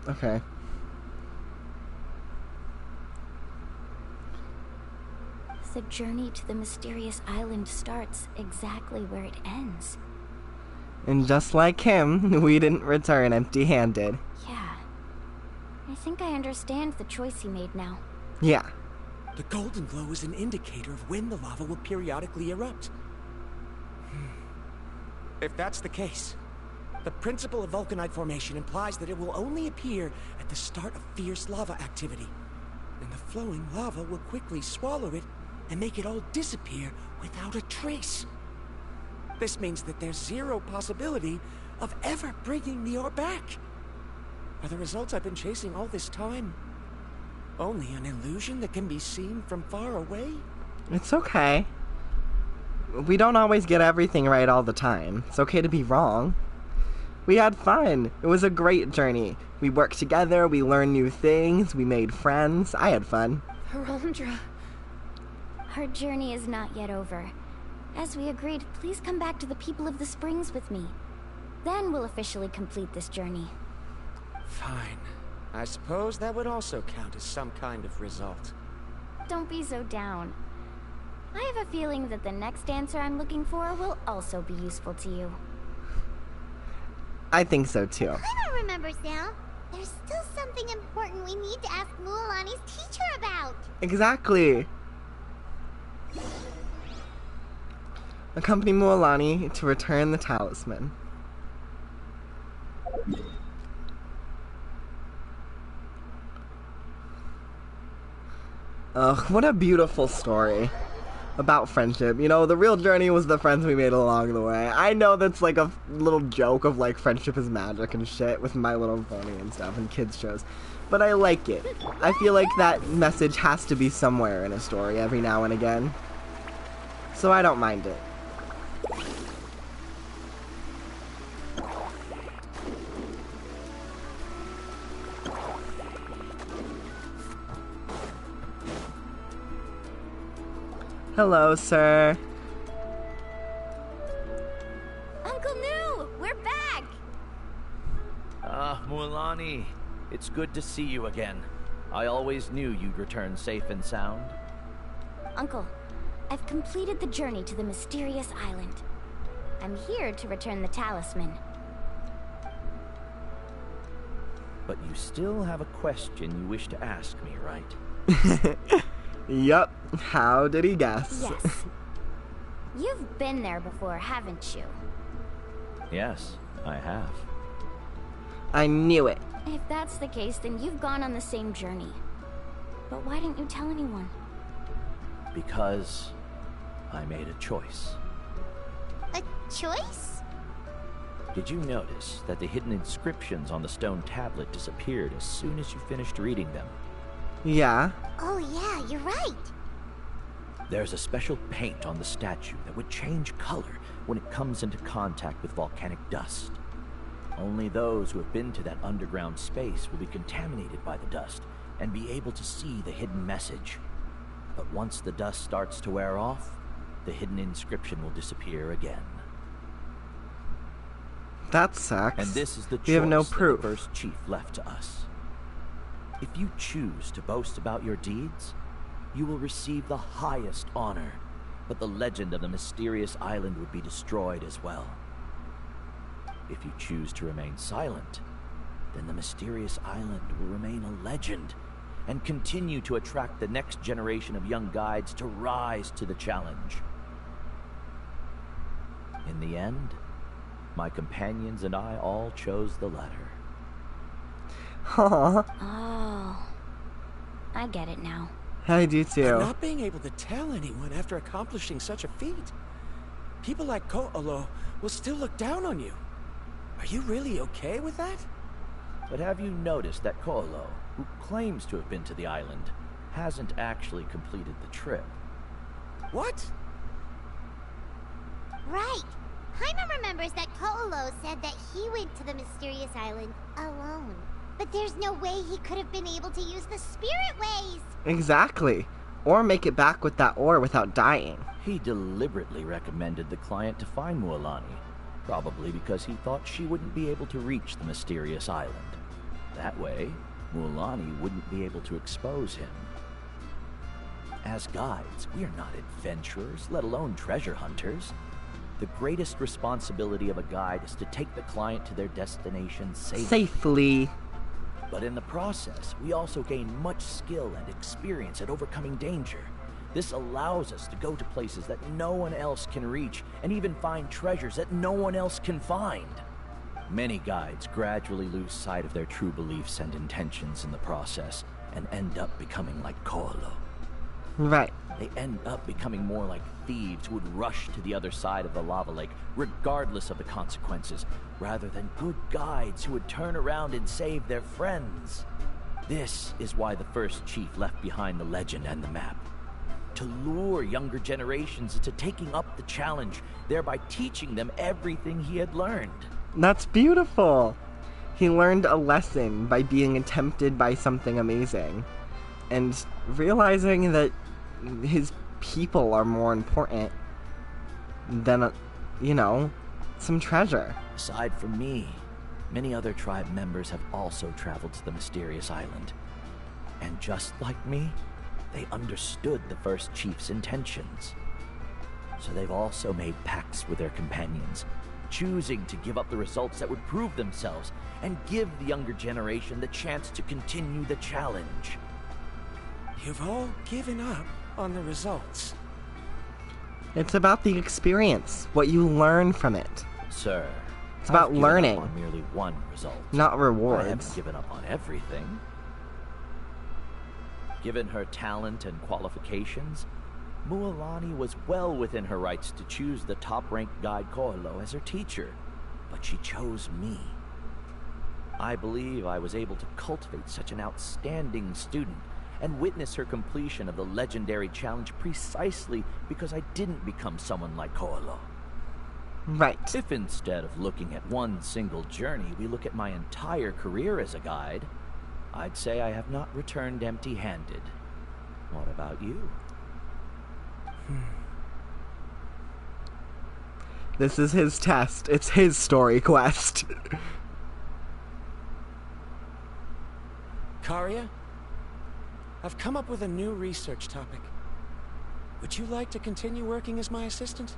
Okay. The journey to the mysterious island starts exactly where it ends. And just like him, we didn't return empty-handed. Yeah. I think I understand the choice he made now. Yeah. The golden glow is an indicator of when the lava will periodically erupt. If that's the case, the principle of vulcanite formation implies that it will only appear at the start of fierce lava activity. And the flowing lava will quickly swallow it and make it all disappear without a trace. This means that there's zero possibility of ever bringing the ore back. Are the results I've been chasing all this time only an illusion that can be seen from far away? It's okay. We don't always get everything right all the time. It's okay to be wrong. We had fun. It was a great journey. We worked together, we learned new things, we made friends. I had fun. Harondra. Our journey is not yet over. As we agreed, please come back to the people of the springs with me. Then we'll officially complete this journey. Fine. I suppose that would also count as some kind of result. Don't be so down. I have a feeling that the next answer I'm looking for will also be useful to you. I think so too. I don't remember, Sam. There's still something important we need to ask Mualani's teacher about. Exactly. Accompany Mualani to return the talisman. Ugh, what a beautiful story about friendship. You know, the real journey was the friends we made along the way. I know that's like a little joke of like friendship is magic and shit with My Little Pony and stuff and kids shows, but I like it. I feel like that message has to be somewhere in a story every now and again, so I don't mind it. Hello, sir. Uncle New, we're back! Ah, Mualani. It's good to see you again. I always knew you'd return safe and sound. Uncle, I've completed the journey to the mysterious island. I'm here to return the talisman. But you still have a question you wish to ask me, right? Yup. How did he guess? Yes. You've been there before, haven't you? Yes, I have. I knew it. If that's the case, then you've gone on the same journey. But why didn't you tell anyone? Because I made a choice. A choice? Did you notice that the hidden inscriptions on the stone tablet disappeared as soon as you finished reading them? Yeah. Oh yeah, you're right. There's a special paint on the statue that would change color when it comes into contact with volcanic dust. Only those who have been to that underground space will be contaminated by the dust and be able to see the hidden message. But once the dust starts to wear off, the hidden inscription will disappear again. That sucks. And this is the choice we have no that proof. the first chief left to us. If you choose to boast about your deeds, you will receive the highest honor, but the legend of the mysterious island would be destroyed as well. If you choose to remain silent, then the mysterious island will remain a legend and continue to attract the next generation of young guides to rise to the challenge. In the end, my companions and I all chose the latter. Aww. Oh, I get it now. I do too. Not being able to tell anyone after accomplishing such a feat. People like Ko'olo will still look down on you. Are you really okay with that? But have you noticed that Ko'olo, who claims to have been to the island, hasn't actually completed the trip? What? Right. Paimon remembers that Ko'olo said that he went to the mysterious island alone. But there's no way he could have been able to use the spirit ways. Exactly. Or make it back with that ore without dying. He deliberately recommended the client to find Mualani, probably because he thought she wouldn't be able to reach the mysterious island. That way, Mualani wouldn't be able to expose him. As guides, we are not adventurers, let alone treasure hunters. The greatest responsibility of a guide is to take the client to their destination safely. But in the process, we also gain much skill and experience at overcoming danger. This allows us to go to places that no one else can reach, and even find treasures that no one else can find. Many guides gradually lose sight of their true beliefs and intentions in the process, and end up becoming like Ko'olo. Right. They end up becoming more like thieves who would rush to the other side of the lava lake, regardless of the consequences, rather than good guides who would turn around and save their friends. This is why the first chief left behind the legend and the map. To lure younger generations into taking up the challenge, thereby teaching them everything he had learned. That's beautiful. He learned a lesson by being tempted by something amazing. And realizing that his people are more important than, some treasure. Aside from me, many other tribe members have also traveled to the mysterious island. And just like me, they understood the first chief's intentions. So they've also made pacts with their companions, choosing to give up the results that would prove themselves and give the younger generation the chance to continue the challenge. You've all given up on the results. It's about the experience, what you learn from it. Sir, it's about learning. I've given up on merely one result. Not rewards. I haven't given up on everything. Given her talent and qualifications, Mualani was well within her rights to choose the top-ranked guide Ko'olo as her teacher, but she chose me. I believe I was able to cultivate such an outstanding student and witness her completion of the legendary challenge precisely because I didn't become someone like Ko'olo. Right. If instead of looking at one single journey, we look at my entire career as a guide, I'd say I have not returned empty-handed. What about you? This is his test. It's his story quest. Karia, I've come up with a new research topic. Would you like to continue working as my assistant?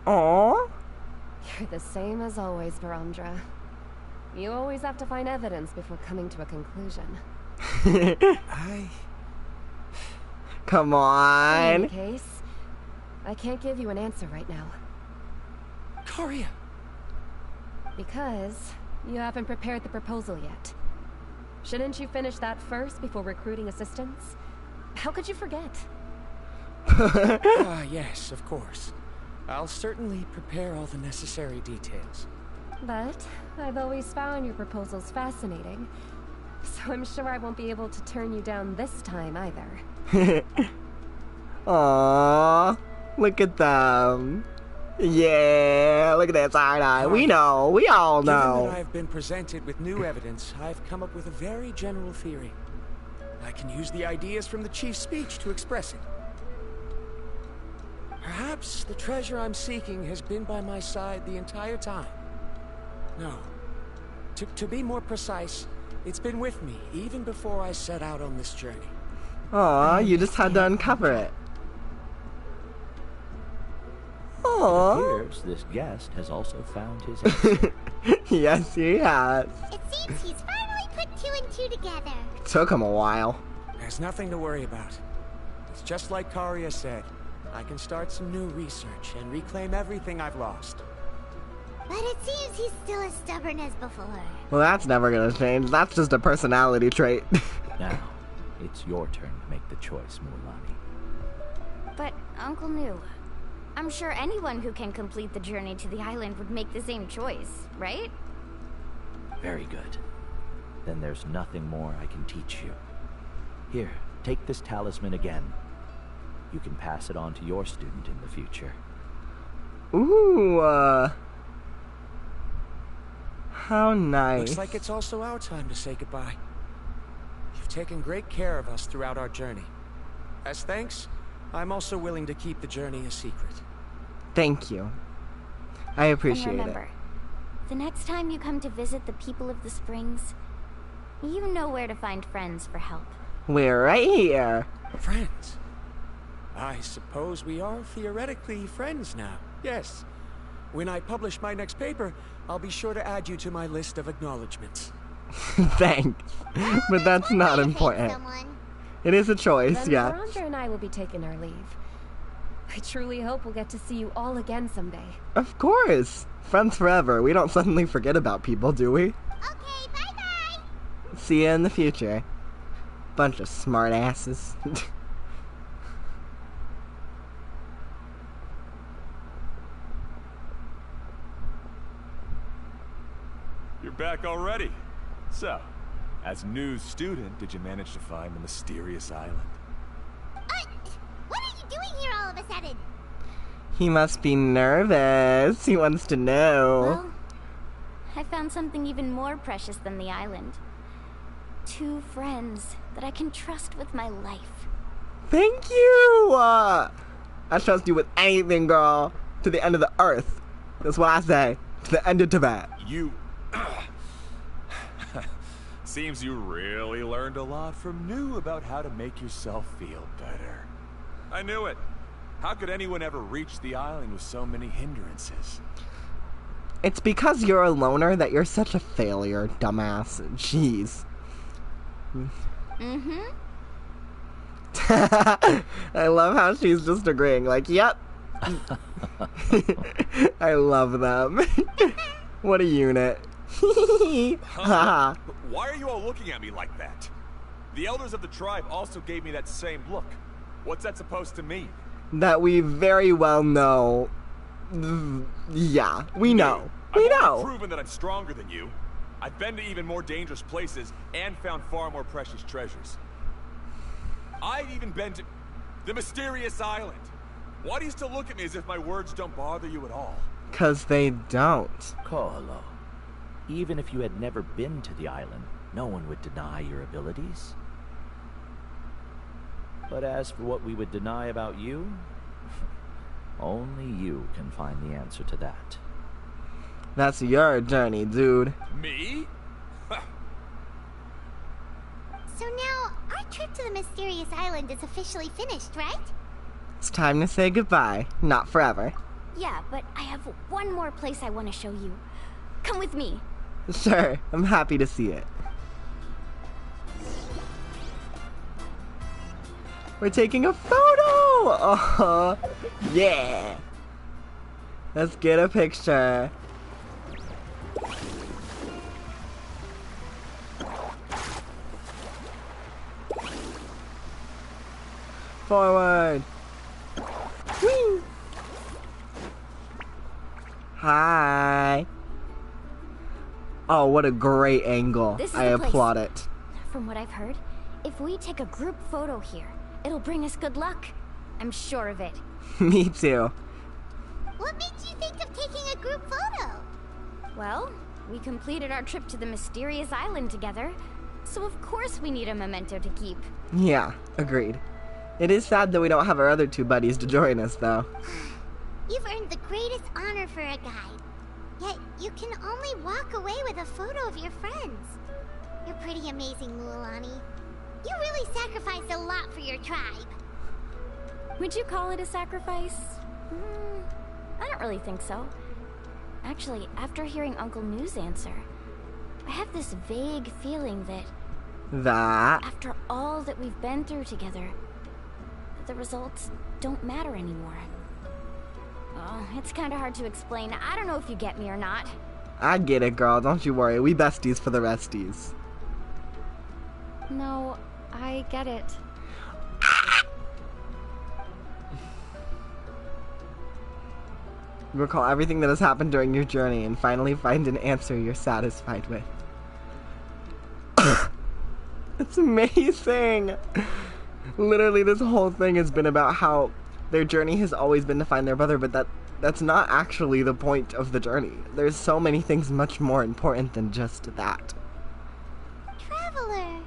Aww. You're the same as always, Verandra. You always have to find evidence before coming to a conclusion. Come on. In any case, I can't give you an answer right now. Karia! Because You haven't prepared the proposal yet. Shouldn't you finish that first before recruiting assistants? How could you forget? Yes, of course. I'll certainly prepare all the necessary details. But I've always found your proposals fascinating, so I'm sure I won't be able to turn you down this time either. Aww, look at them. Yeah, look at that side eye. We know, we all know. Given that I've been presented with new evidence, I've come up with a very general theory. I can use the ideas from the Chief's speech to express it. Perhaps the treasure I'm seeking has been by my side the entire time. No. To be more precise, it's been with me even before I set out on this journey. Aw, you just had to uncover it. It Aww. appears this guest has also found his answer. Yes, he has. It seems he's finally put two and two together. Took him a while. There's nothing to worry about. It's just like Karia said. I can start some new research and reclaim everything I've lost. But it seems he's still as stubborn as before. Well, that's never gonna change. That's just a personality trait. Now, it's your turn to make the choice, Mualani. But, Uncle New, I'm sure anyone who can complete the journey to the island would make the same choice, right? Very good. Then there's nothing more I can teach you. Here, take this talisman again. You can pass it on to your student in the future. Ooh, how nice. Looks like it's also our time to say goodbye. You've taken great care of us throughout our journey. As thanks, I'm also willing to keep the journey a secret. Thank you. I appreciate And remember, the next time you come to visit the people of the Springs, you know where to find friends for help. it. We're right here. Friends? I suppose we are theoretically friends now. Yes. When I publish my next paper, I'll be sure to add you to my list of acknowledgments. Thanks. But that's not important. It is a choice, Then yeah. Verandra and I will be taking our leave. I truly hope we'll get to see you all again someday. Of course. Friends forever. We don't suddenly forget about people, do we? Okay, bye-bye. See ya in the future. Bunch of smart asses. You're back already. So, as new student, did you manage to find the mysterious island? What are you doing here all of a sudden? He must be nervous. He wants to know. Well, I found something even more precious than the island. 2 friends that I can trust with my life. Thank you! I trust you with anything, girl. To the end of the earth. That's what I say. To the end of Tibet. You... Seems you really learned a lot from New about how to make yourself feel better. I knew it. How could anyone ever reach the island with so many hindrances? It's because you're a loner that you're such a failure, dumbass. Jeez. Mm-hmm. I love how she's just agreeing, like, yep. I love them. What a unit. Huh? Why are you all looking at me like that? The elders of the tribe also gave me that same look. What's that supposed to mean? That we very well know. Yeah, we know. We I've know. proven that I'm stronger than you. I've been to even more dangerous places and found far more precious treasures. I've even been to the mysterious island. Why do you still look at me as if my words don't bother you at all? 'Cause they don't. Koalo, even if you had never been to the island, no one would deny your abilities. But as for what we would deny about you, only you can find the answer to that. That's your journey, dude. Me? So now, our trip to the mysterious island is officially finished, right? It's time to say goodbye. Not forever. Yeah, but I have one more place I want to show you. Come with me. Sure, I'm happy to see it. We're taking a photo! Oh, yeah! Let's get a picture. Forward! Whee! Hi! Oh, what a great angle. This is I the place. applaud it. From what I've heard, if we take a group photo here, it'll bring us good luck. I'm sure of it. Me too. What made you think of taking a group photo? Well, we completed our trip to the mysterious island together, so of course we need a memento to keep. Yeah, agreed. It is sad that we don't have our other two buddies to join us, though. You've earned the greatest honor for a guide. Yet, you can only walk away with a photo of your friends. You're pretty amazing, Mualani. You really sacrificed a lot for your tribe. Would you call it a sacrifice? I don't really think so. Actually, after hearing Uncle New's answer, I have this vague feeling that... after all that we've been through together, the results don't matter anymore. Oh, it's kind of hard to explain. I don't know if you get me or not. I get it, girl. Don't you worry. We besties for the resties. No, I get it. Recall everything that has happened during your journey and finally find an answer you're satisfied with. It's amazing! Literally, this whole thing has been about how their journey has always been to find their brother, but that's not actually the point of the journey. There's so many things much more important than just that. Traveler!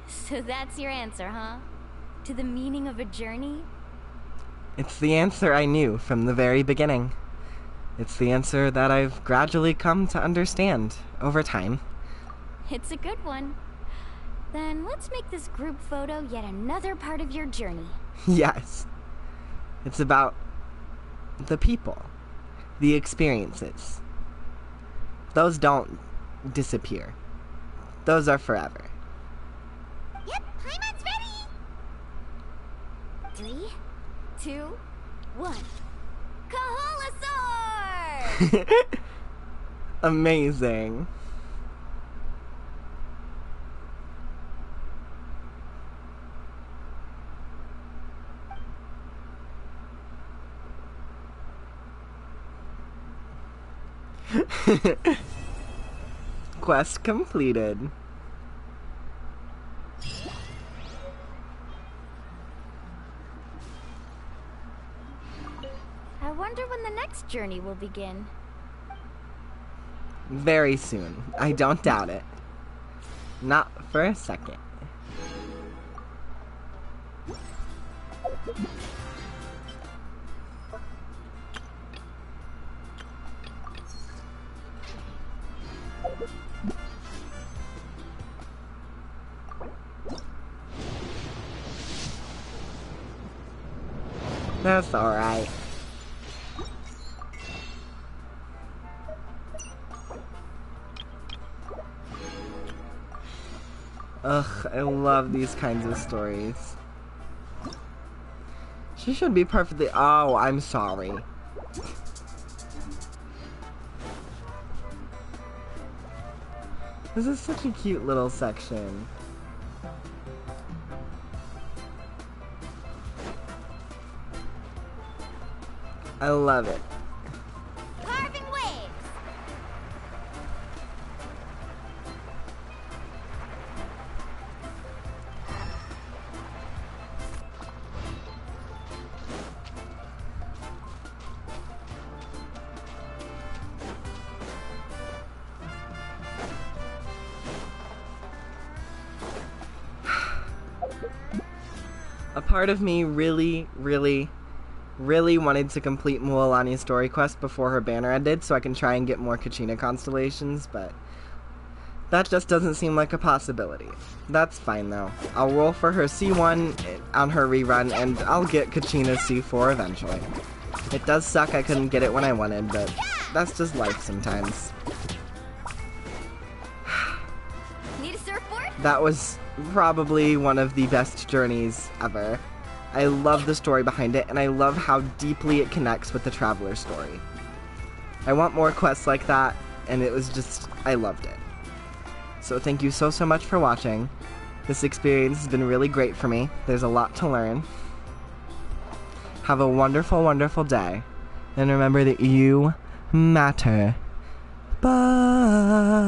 So that's your answer, huh? To the meaning of a journey? It's the answer I knew from the very beginning. It's the answer that I've gradually come to understand over time. It's a good one. Then let's make this group photo yet another part of your journey. Yes. It's about the people, the experiences. Those don't disappear. Those are forever. Yep, Paimon's ready! 3, 2, 1. Kaholasaur! Amazing. Quest completed. I wonder when the next journey will begin. Very soon. I don't doubt it. Not for a second. That's alright. Ugh, I love these kinds of stories. She should be perfectly— oh, I'm sorry. This is such a cute little section. I love it. Carving waves! A part of me really wanted to complete Mualani's story quest before her banner ended so I can try and get more Kachina constellations, but that just doesn't seem like a possibility. That's fine though. I'll roll for her C1 on her rerun and I'll get Kachina's C4 eventually. It does suck I couldn't get it when I wanted, but that's just life sometimes. Need a surfboard? That was probably one of the best journeys ever. I love the story behind it, and I love how deeply it connects with the Traveler story. I want more quests like that, and it was just— I loved it. So thank you so much for watching. This experience has been really great for me. There's a lot to learn. Have a wonderful, wonderful day. And remember that you matter. Bye.